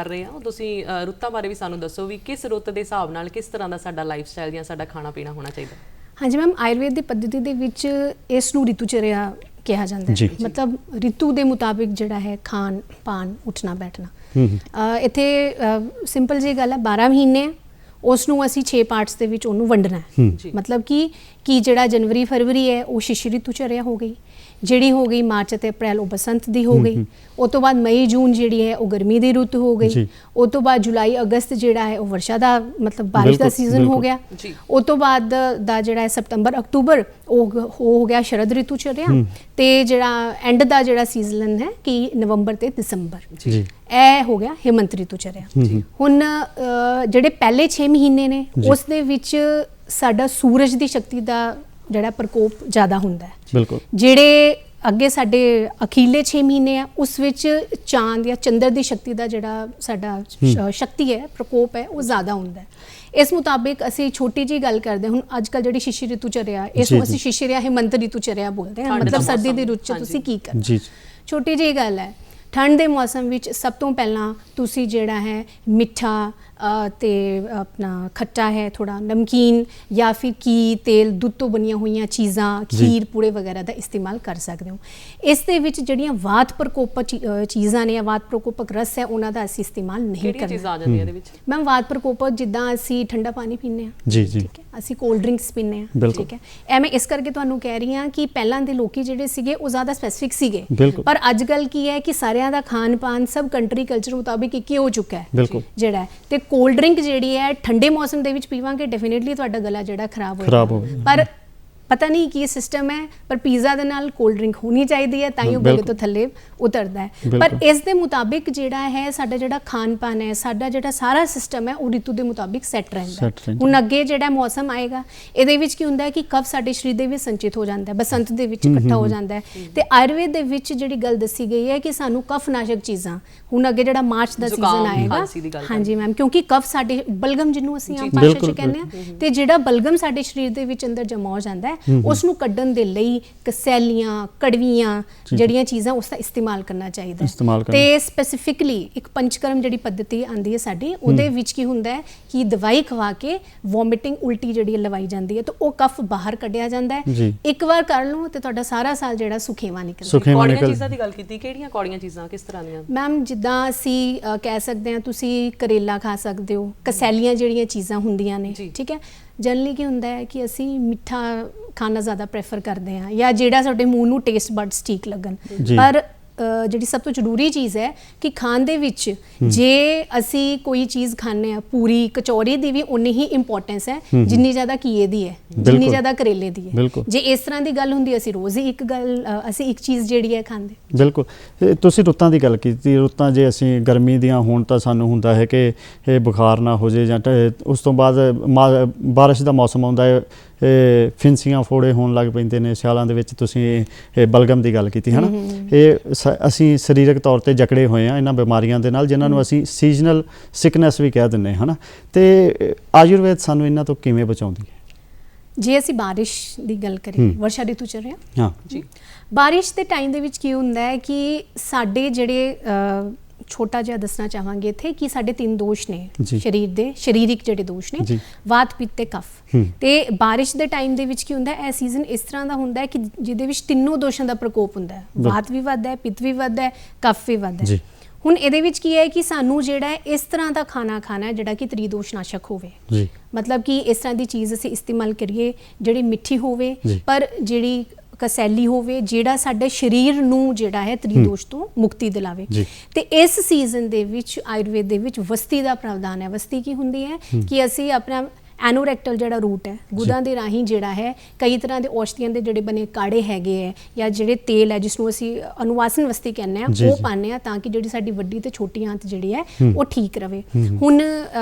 ਰਹੇ ਆ, ਤੁਸੀਂ ਰੁੱਤਾਂ ਬਾਰੇ ਵੀ ਸਾਨੂੰ ਦੱਸੋ ਵੀ ਕਿਸ ਰੁੱਤ ਦੇ ਹਿਸਾਬ ਨਾਲ ਕਿਸ ਤਰ੍ਹਾਂ ਦਾ ਸਾਡਾ ਲਾਈਫ ਸਟਾਈਲ ਜਾਂ ਸਾਡਾ ਖਾਣਾ ਪੀਣਾ ਹੋਣਾ ਚਾਹੀਦਾ? ਹਾਂਜੀ ਮੈਮ, ਆਯੁਰਵੇਦ ਦੀ ਪੱਧਤੀ ਦੇ ਵਿੱਚ ਇਸ ਨੂੰ ਰਿਤੂ ਚਰਿਆ ਕਿਹਾ ਜਾਂਦਾ ਹੈ। ਮਤਲਬ ਰਿਤੂ ਦੇ ਮੁਤਾਬਿਕ ਜਿਹੜਾ ਹੈ ਖਾਣ ਪਾਣ, ਉੱਠਣਾ ਬੈਠਣਾ। ਇੱਥੇ ਸਿੰਪਲ ਜਿਹੀ ਗੱਲ ਹੈ, 12 ਮਹੀਨੇ ਉਸ ਨੂੰ ਅਸੀਂ 6 ਪਾਰਟਸ ਦੇ ਵਿੱਚ ਉਹਨੂੰ ਵੰਡਣਾ ਹੈ। ਮਤਲਬ ਕਿ ਜਿਹੜਾ ਜਨਵਰੀ ਫਰਵਰੀ ਹੈ ਉਹ ਸ਼ਿਸ਼ਿਰ ਰਿਤੂ ਚਰਿਆ ਹੋ ਗਈ, ਜਿਹੜੀ ਹੋ ਗਈ ਮਾਰਚ ਅਤੇ ਅਪ੍ਰੈਲ ਉਹ ਬਸੰਤ ਦੀ ਹੋ ਗਈ, ਉਸ ਤੋਂ ਬਾਅਦ ਮਈ ਜੂਨ ਜਿਹੜੀ ਹੈ ਉਹ ਗਰਮੀ ਦੀ ਰੁੱਤ ਹੋ ਗਈ, ਉਸ ਤੋਂ ਬਾਅਦ ਜੁਲਾਈ ਅਗਸਤ ਜਿਹੜਾ ਹੈ ਉਹ ਵਰਸ਼ਾ ਦਾ ਮਤਲਬ ਬਾਰਿਸ਼ ਦਾ ਸੀਜ਼ਨ ਹੋ ਗਿਆ, ਉਸ ਤੋਂ ਬਾਅਦ ਦਾ ਜਿਹੜਾ ਹੈ ਸਤੰਬਰ ਅਕਤੂਬਰ ਉਹ ਹੋ ਗਿਆ ਸ਼ਰਦ ਰਿਤੂ ਚਰਿਆ, ਤੇ ਜਿਹੜਾ ਐਂਡ ਦਾ ਜਿਹੜਾ ਸੀਜ਼ਨ ਹੈ ਕਿ ਨਵੰਬਰ ਤੇ ਦਸੰਬਰ, ਇਹ ਹੋ ਗਿਆ ਹੇਮੰਤ ਰਿਤੂ ਚਰਿਆ। ਹੁਣ ਜਿਹੜੇ ਪਹਿਲੇ 6 ਮਹੀਨੇ ਨੇ ਉਸ ਦੇ ਵਿੱਚ ਸਾਡਾ ਸੂਰਜ ਦੀ ਸ਼ਕਤੀ ਦਾ ਜਿਹੜਾ ਪ੍ਰਕੋਪ ਜ਼ਿਆਦਾ ਹੁੰਦਾ ਹੈ। ਬਿਲਕੁਲ। ਜਿਹੜੇ ਅੱਗੇ ਸਾਡੇ ਅਖੀਰਲੇ 6 ਮਹੀਨੇ ਆ ਉਸ ਵਿੱਚ ਚਾਂਦ ਜਾਂ ਚੰਦਰ ਦੀ ਸ਼ਕਤੀ ਦਾ ਜਿਹੜਾ ਸਾਡਾ ਸ਼ਕਤੀ ਹੈ, ਪ੍ਰਕੋਪ ਹੈ, ਉਹ ਜ਼ਿਆਦਾ ਹੁੰਦਾ ਹੈ। ਇਸ ਮੁਤਾਬਿਕ ਅਸੀਂ ਛੋਟੀ ਜਿਹੀ ਗੱਲ ਕਰਦੇ ਹਾਂ, ਹੁਣ ਅੱਜ ਕੱਲ੍ਹ ਜਿਹੜੀ ਸ਼ਿਸ਼ਿਰ ਰਿਤੂ ਚਰਿਆ, ਇਸ ਨੂੰ ਅਸੀਂ ਸ਼ਿਸ਼ਿਰ ਜਾਂ ਹੇਮੰਤ ਰਿਤੂ ਚਰਿਆ ਬੋਲਦੇ ਹਾਂ। ਮਤਲਬ ਸਰਦੀ ਦੀ ਰੁੱਤ 'ਚ ਤੁਸੀਂ ਕੀ ਕਰਨਾ। ਛੋਟੀ ਜਿਹੀ ਗੱਲ ਹੈ, ਠੰਡ ਦੇ ਮੌਸਮ ਵਿੱਚ ਸਭ ਤੋਂ ਪਹਿਲਾਂ ਤੁਸੀਂ ਜਿਹੜਾ ਹੈ ਮਿੱਠਾ ਤੇ ਆਪਣਾ ਖੱਟਾ ਹੈ, ਥੋੜਾ ਨਮਕੀਨ ਜਾਂ ਫਿਰ ਘੀ, ਤੇਲ, ਦੁੱਧ ਤੋਂ ਬਣੀਆਂ ਹੋਈਆਂ ਚੀਜ਼ਾਂ, ਖੀਰ, ਪੂੜੇ ਵਗੈਰਾ ਦਾ ਇਸਤੇਮਾਲ ਕਰ ਸਕਦੇ ਹੋ। ਇਸ ਦੇ ਵਿੱਚ ਜਿਹੜੀਆਂ ਵਾਤ ਪ੍ਰਕੋਪਕ ਚੀਜ਼ਾਂ ਨੇ ਜਾਂ ਵਾਤ ਪ੍ਰਕੋਪਕ ਰਸ ਹੈ ਉਹਨਾਂ ਦਾ ਅਸੀਂ ਇਸਤੇਮਾਲ ਨਹੀਂ ਕਰਨਾ। ਕਿਹੜੀਆਂ ਚੀਜ਼ਾਂ ਆ ਜਾਂਦੀਆਂ ਇਹਦੇ ਵਿੱਚ? ਮੈਮ, ਵਾਤ ਪ੍ਰਕੋਪਕ ਜਿੱਦਾਂ ਅਸੀਂ ਠੰਡਾ ਪਾਣੀ ਪੀਂਦੇ ਹਾਂ, ਠੀਕ ਹੈ, ਅਸੀਂ ਕੋਲਡ ਡਰਿੰਕਸ ਪੀਂਦੇ ਹਾਂ, ਠੀਕ ਹੈ। ਇਹ ਮੈਂ ਇਸ ਕਰਕੇ ਤੁਹਾਨੂੰ ਕਹਿ ਰਹੀ ਹਾਂ ਕਿ ਪਹਿਲਾਂ ਦੇ ਲੋਕੀ ਜਿਹੜੇ ਸੀਗੇ ਉਹ ਜ਼ਿਆਦਾ ਸਪੈਸੀਫਿਕ ਸੀਗੇ, ਪਰ ਅੱਜ ਕੱਲ੍ਹ ਕੀ ਹੈ ਕਿ ਸਾਰਿਆਂ ਦਾ ਖਾਣ ਪਾਨ ਸਭ ਕੰਟਰੀ ਕਲਚਰ ਮੁਤਾਬਿਕ ਇੱਕ ਹੀ ਹੋ ਚੁੱਕਾ ਹੈ ਜਿਹੜਾ, ਤੇ ਕੋਲਡ ਡਰਿੰਕ ਜਿਹੜੀ ਹੈ ਠੰਡੇ ਮੌਸਮ ਦੇ ਵਿੱਚ ਪੀਵਾਂਗੇ ਡੈਫੀਨੇਟਲੀ ਤੁਹਾਡਾ ਗਲਾ ਜਿਹੜਾ ਖਰਾਬ ਹੋਏਗਾ। ਪਰ ਪਤਾ ਨਹੀਂ ਕੀ ਸਿਸਟਮ ਹੈ, ਪਰ ਪੀਜ਼ਾ ਦੇ ਨਾਲ ਕੋਲਡ ਡਰਿੰਕ ਹੋਣੀ ਚਾਹੀਦੀ ਹੈ ਤਾਂ ਹੀ ਉਹ ਗਲੇ ਤੋਂ ਥੱਲੇ ਉਤਰਦਾ ਹੈ। ਪਰ ਇਸ ਦੇ ਮੁਤਾਬਿਕ ਜਿਹੜਾ ਹੈ ਸਾਡਾ ਜਿਹੜਾ ਖਾਣ ਪਾਨ ਹੈ, ਸਾਡਾ ਜਿਹੜਾ ਸਾਰਾ ਸਿਸਟਮ ਹੈ ਉਹ ਰਿਤੂ ਦੇ ਮੁਤਾਬਿਕ ਸੈੱਟ ਰਹਿੰਦਾ। ਹੁਣ ਅੱਗੇ ਜਿਹੜਾ ਮੌਸਮ ਆਏਗਾ ਇਹਦੇ ਵਿੱਚ ਕੀ ਹੁੰਦਾ ਹੈ ਕਿ ਕਫ ਸਾਡੇ ਸਰੀਰ ਦੇ ਵਿੱਚ ਸੰਚਿਤ ਹੋ ਜਾਂਦਾ ਹੈ, ਬਸੰਤ ਦੇ ਵਿੱਚ ਇਕੱਠਾ ਹੋ ਜਾਂਦਾ ਹੈ। ਤੇ ਆਯੁਰਵੇਦ ਦੇ ਵਿੱਚ ਜਿਹੜੀ ਗੱਲ ਦੱਸੀ ਗਈ ਹੈ ਕਿ ਸਾਨੂੰ ਕਫ ਨਾਸ਼ਕ ਚੀਜ਼ਾਂ, ਹੁਣ ਅੱਗੇ ਜਿਹੜਾ ਮਾਰਚ ਦਾ ਸੀਜ਼ਨ ਆਏਗਾ, ਹਾਂਜੀ ਮੈਮ, ਕਿਉਂਕਿ ਕਫ ਸਾਡੇ ਬਲਗਮ ਜਿਹਨੂੰ ਅਸੀਂ ਆਮ ਭਾਸ਼ਾ 'ਚ ਕਹਿੰਦੇ ਹਾਂ, ਤੇ ਜਿਹੜਾ ਬਲਗਮ ਸਾਡੇ ਸਰੀਰ ਦੇ ਵਿੱਚ ਅੰਦਰ ਜਮਾ ਹੋ ਜਾਂਦਾ ਹੈ ਉਸ ਨੂੰ ਕੱਢਣ ਦੇ ਲਈ ਕਸੈਲੀਆਂ, ਕੜਵੀਆਂ ਜਿਹੜੀਆਂ ਚੀਜ਼ਾਂ ਉਸ ਦਾ ਇਸਤੇਮਾਲ ਕਰਨਾ ਚਾਹੀਦਾ ਹੈ। ਤੇ ਸਪੈਸੀਫਿਕਲੀ ਇੱਕ ਪੰਚਕਰਮ ਜਿਹੜੀ ਪੱਧਤੀ ਆਉਂਦੀ ਹੈ ਸਾਡੀ, ਉਹਦੇ ਵਿੱਚ ਕੀ ਹੁੰਦਾ ਹੈ ਕਿ ਦਵਾਈ ਖਵਾ ਕੇ ਵੋਮਿਟਿੰਗ, ਉਲਟੀ ਜਿਹੜੀ ਲਵਾਈ ਜਾਂਦੀ ਹੈ, ਤੇ ਉਹ ਕਫ ਬਾਹਰ ਕੱਢਿਆ ਜਾਂਦਾ ਹੈ। ਇੱਕ ਵਾਰ ਕਰ ਲਓ ਤੇ ਤੁਹਾਡਾ ਸਾਰਾ ਸਾਲ ਜਿਹੜਾ ਸੁਖੇਵਾ ਨਿਕਲਦਾ। ਕੌੜੀਆਂ ਚੀਜ਼ਾਂ ਦੀ ਗੱਲ ਕੀਤੀ, ਕਿਹੜੀਆਂ ਕੌੜੀਆਂ ਚੀਜ਼ਾਂ, ਕਿਸ ਤਰ੍ਹਾਂ ਦੀਆਂ? ਮੈਮ, ਜਿੱਦਾਂ ਅਸੀਂ ਕਹਿ ਸਕਦੇ ਹਾਂ ਤੁਸੀਂ ਕਰੇਲਾ ਖਾ ਸਕਦੇ ਹੋ, ਕਸੈਲੀਆਂ ਜਿਹੜੀਆਂ ਚੀਜ਼ਾਂ ਹੁੰਦੀਆਂ ਨੇ, ਠੀਕ ਹੈ। ਜਨਰਲੀ ਕੀ ਹੁੰਦਾ ਹੈ ਕਿ ਅਸੀਂ ਮਿੱਠਾ ਖਾਣਾ ਜ਼ਿਆਦਾ ਪ੍ਰੈਫਰ ਕਰਦੇ ਹਾਂ ਜਾਂ ਜਿਹੜਾ ਸਾਡੇ ਮੂੰਹ ਨੂੰ ਟੇਸਟ ਬਡਸ ਠੀਕ ਲੱਗਣ, ਪਰ ਜਿਹੜੀ ਸਭ ਤੋਂ ਜ਼ਰੂਰੀ ਚੀਜ਼ ਹੈ ਕਿ ਖਾਣ ਦੇ ਵਿੱਚ ਜੇ ਅਸੀਂ ਕੋਈ ਚੀਜ਼ ਖਾਂਦੇ ਹਾਂ, ਪੂਰੀ ਕਚੌਰੀ ਦੀ ਵੀ ਉਨੀ ਹੀ ਇੰਪੋਰਟੈਂਸ ਹੈ ਜਿੰਨੀ ਜ਼ਿਆਦਾ ਘੀਏ ਦੀ ਹੈ, ਜਿੰਨੀ ਜ਼ਿਆਦਾ ਕਰੇਲੇ ਦੀ ਹੈ। ਜੇ ਇਸ ਤਰ੍ਹਾਂ ਦੀ ਗੱਲ ਹੁੰਦੀ ਅਸੀਂ ਰੋਜ਼ ਹੀ ਅਸੀਂ ਇੱਕ ਚੀਜ਼ ਜਿਹੜੀ ਹੈ ਖਾਂਦੇ। ਬਿਲਕੁਲ। ਤੁਸੀਂ ਰੁੱਤਾਂ ਦੀ ਗੱਲ ਕੀਤੀ, ਰੁੱਤਾਂ ਜੇ ਅਸੀਂ ਗਰਮੀ ਦੀਆਂ ਹੋਣ ਤਾਂ ਸਾਨੂੰ ਹੁੰਦਾ ਹੈ ਕਿ ਇਹ ਬੁਖਾਰ ਨਾ ਹੋ ਜੇ, ਜਾਂ ਉਸ ਤੋਂ ਬਾਅਦ ਬਾਰਿਸ਼ ਦਾ ਮੌਸਮ ਆਉਂਦਾ ਹੈ, ਫਿੰਸੀਆਂ ਫੋੜੇ ਹੋਣ ਲੱਗ ਪੈਂਦੇ ਨੇ ਸਿਆਲਾਂ ਦੇ ਵਿੱਚ। ਤੁਸੀਂ ਇਹ ਬਲਗਮ ਦੀ ਗੱਲ ਕੀਤੀ ਹੈ ਨਾ, ਇਹ ਅਸੀਂ ਸਰੀਰਕ ਤੌਰ 'ਤੇ ਜਕੜੇ ਹੋਏ ਹਾਂ ਇਹਨਾਂ ਬਿਮਾਰੀਆਂ ਦੇ ਨਾਲ, ਜਿਨ੍ਹਾਂ ਨੂੰ ਅਸੀਂ ਸੀਜ਼ਨਲ ਸਿਕਨੈਸ ਵੀ ਕਹਿ ਦਿੰਦੇ ਹਾਂ ਨਾ। ਤੇ ਆਯੁਰਵੇਦ ਸਾਨੂੰ ਇਹਨਾਂ ਤੋਂ ਕਿਵੇਂ ਬਚਾਉਂਦੀ ਹੈ? ਜੇ ਅਸੀਂ ਬਾਰਿਸ਼ ਦੀ ਗੱਲ ਕਰੀਏ, ਵਰਸ਼ਾ ਰਿਤੂ ਚੱਲ ਰਿਹਾ, ਹਾਂ ਜੀ, ਬਾਰਿਸ਼ ਦੇ ਟਾਈਮ ਦੇ ਵਿੱਚ ਕੀ ਹੁੰਦਾ ਹੈ ਕਿ ਸਾਡੇ ਜਿਹੜੇ ਛੋਟਾ ਜਿਹਾ ਦੱਸਣਾ ਚਾਹਾਂਗੇ ਇੱਥੇ ਕਿ ਸਾਡੇ 3 ਦੋਸ਼ ਨੇ ਜੀ। ਸਰੀਰ ਦੇ, ਸਰੀਰਿਕ ਜਿਹੜੇ ਦੋਸ਼ ਨੇ, ਜੀ। ਵਾਤ, ਪਿੱਤ ਤੇ ਕਫ। ਤੇ ਬਾਰਿਸ਼ ਦੇ ਟਾਈਮ ਦੇ ਵਿੱਚ ਕੀ ਹੁੰਦਾ ਹੈ, ਇਹ ਸੀਜ਼ਨ ਇਸ ਤਰ੍ਹਾਂ ਦਾ ਹੁੰਦਾ ਹੈ ਕਿ ਜਿਹਦੇ ਵਿੱਚ ਤਿੰਨੋਂ ਦੋਸ਼ਾਂ ਦਾ ਪ੍ਰਕੋਪ ਹੁੰਦਾ ਹੈ, ਵਾਤ ਵੀ ਵੱਧਦਾ ਹੈ, ਪਿੱਤ ਵੀ ਵੱਧਦਾ ਹੈ, ਕਫ ਵੀ ਵੱਧਦਾ ਹੈ। ਜੀ। ਹੁਣ ਇਹਦੇ ਵਿੱਚ ਕੀ ਹੈ ਕਿ ਸਾਨੂੰ ਜਿਹੜਾ ਹੈ ਇਸ ਤਰ੍ਹਾਂ ਦਾ ਖਾਣਾ ਖਾਣਾ ਹੈ ਜਿਹੜਾ ਕਿ ਤ੍ਰਿਦੋਸ਼ ਨਾਸ਼ਕ ਹੋਵੇ। ਜੀ। ਮਤਲਬ ਕਿ ਇਸ ਤਰ੍ਹਾਂ ਦੀ ਚੀਜ਼ ਅਸੀਂ ਇਸਤੇਮਾਲ ਕਰੀਏ ਜਿਹੜੀ ਮਿੱਠੀ ਹੋਵੇ ਜੀ। ਪਰ ਜਿਹੜੀ ਕਸੈਲੀ ਹੋਵੇ, ਜਿਹੜਾ ਸਾਡੇ ਸਰੀਰ ਨੂੰ ਜਿਹੜਾ ਹੈ ਤ੍ਰਿਦੋਸ਼ ਤੋਂ ਮੁਕਤੀ ਦਿਲਾਵੇ। ਜੀ। ਤੇ ਇਸ ਸੀਜ਼ਨ ਦੇ ਵਿੱਚ ਆਯੁਰਵੇਦ ਦੇ ਵਿੱਚ ਵਸਤੀ ਦਾ ਪ੍ਰਾਵਧਾਨ ਹੈ। ਵਸਤੀ ਕੀ ਹੁੰਦੀ ਹੈ ਕਿ ਅਸੀਂ ਆਪਣਾ ਐਨੋਰੈਕਟਲ ਜਿਹੜਾ ਰੂਟ ਹੈ, ਗੁਦਾ ਦੇ ਰਾਹੀਂ ਜਿਹੜਾ ਹੈ ਕਈ ਤਰ੍ਹਾਂ ਦੇ ਔਸ਼ਧੀਆਂ ਦੇ ਜਿਹੜੇ ਬਣੇ ਕਾੜੇ ਹੈਗੇ ਹੈ ਜਾਂ ਜਿਹੜੇ ਤੇਲ ਹੈ ਜਿਸ ਨੂੰ ਅਸੀਂ ਅਨੁਵਾਸਨ ਵਸਤੀ ਕਹਿੰਦੇ ਆ, ਉਹ ਪਾਉਂਦੇ ਆ ਤਾਂ ਕਿ ਜਿਹੜੀ ਸਾਡੀ ਵੱਡੀ ਤੇ ਛੋਟੀ ਆਂਤ ਜਿਹੜੀ ਹੈ ਉਹ ਠੀਕ ਰਵੇ। ਹੁਣ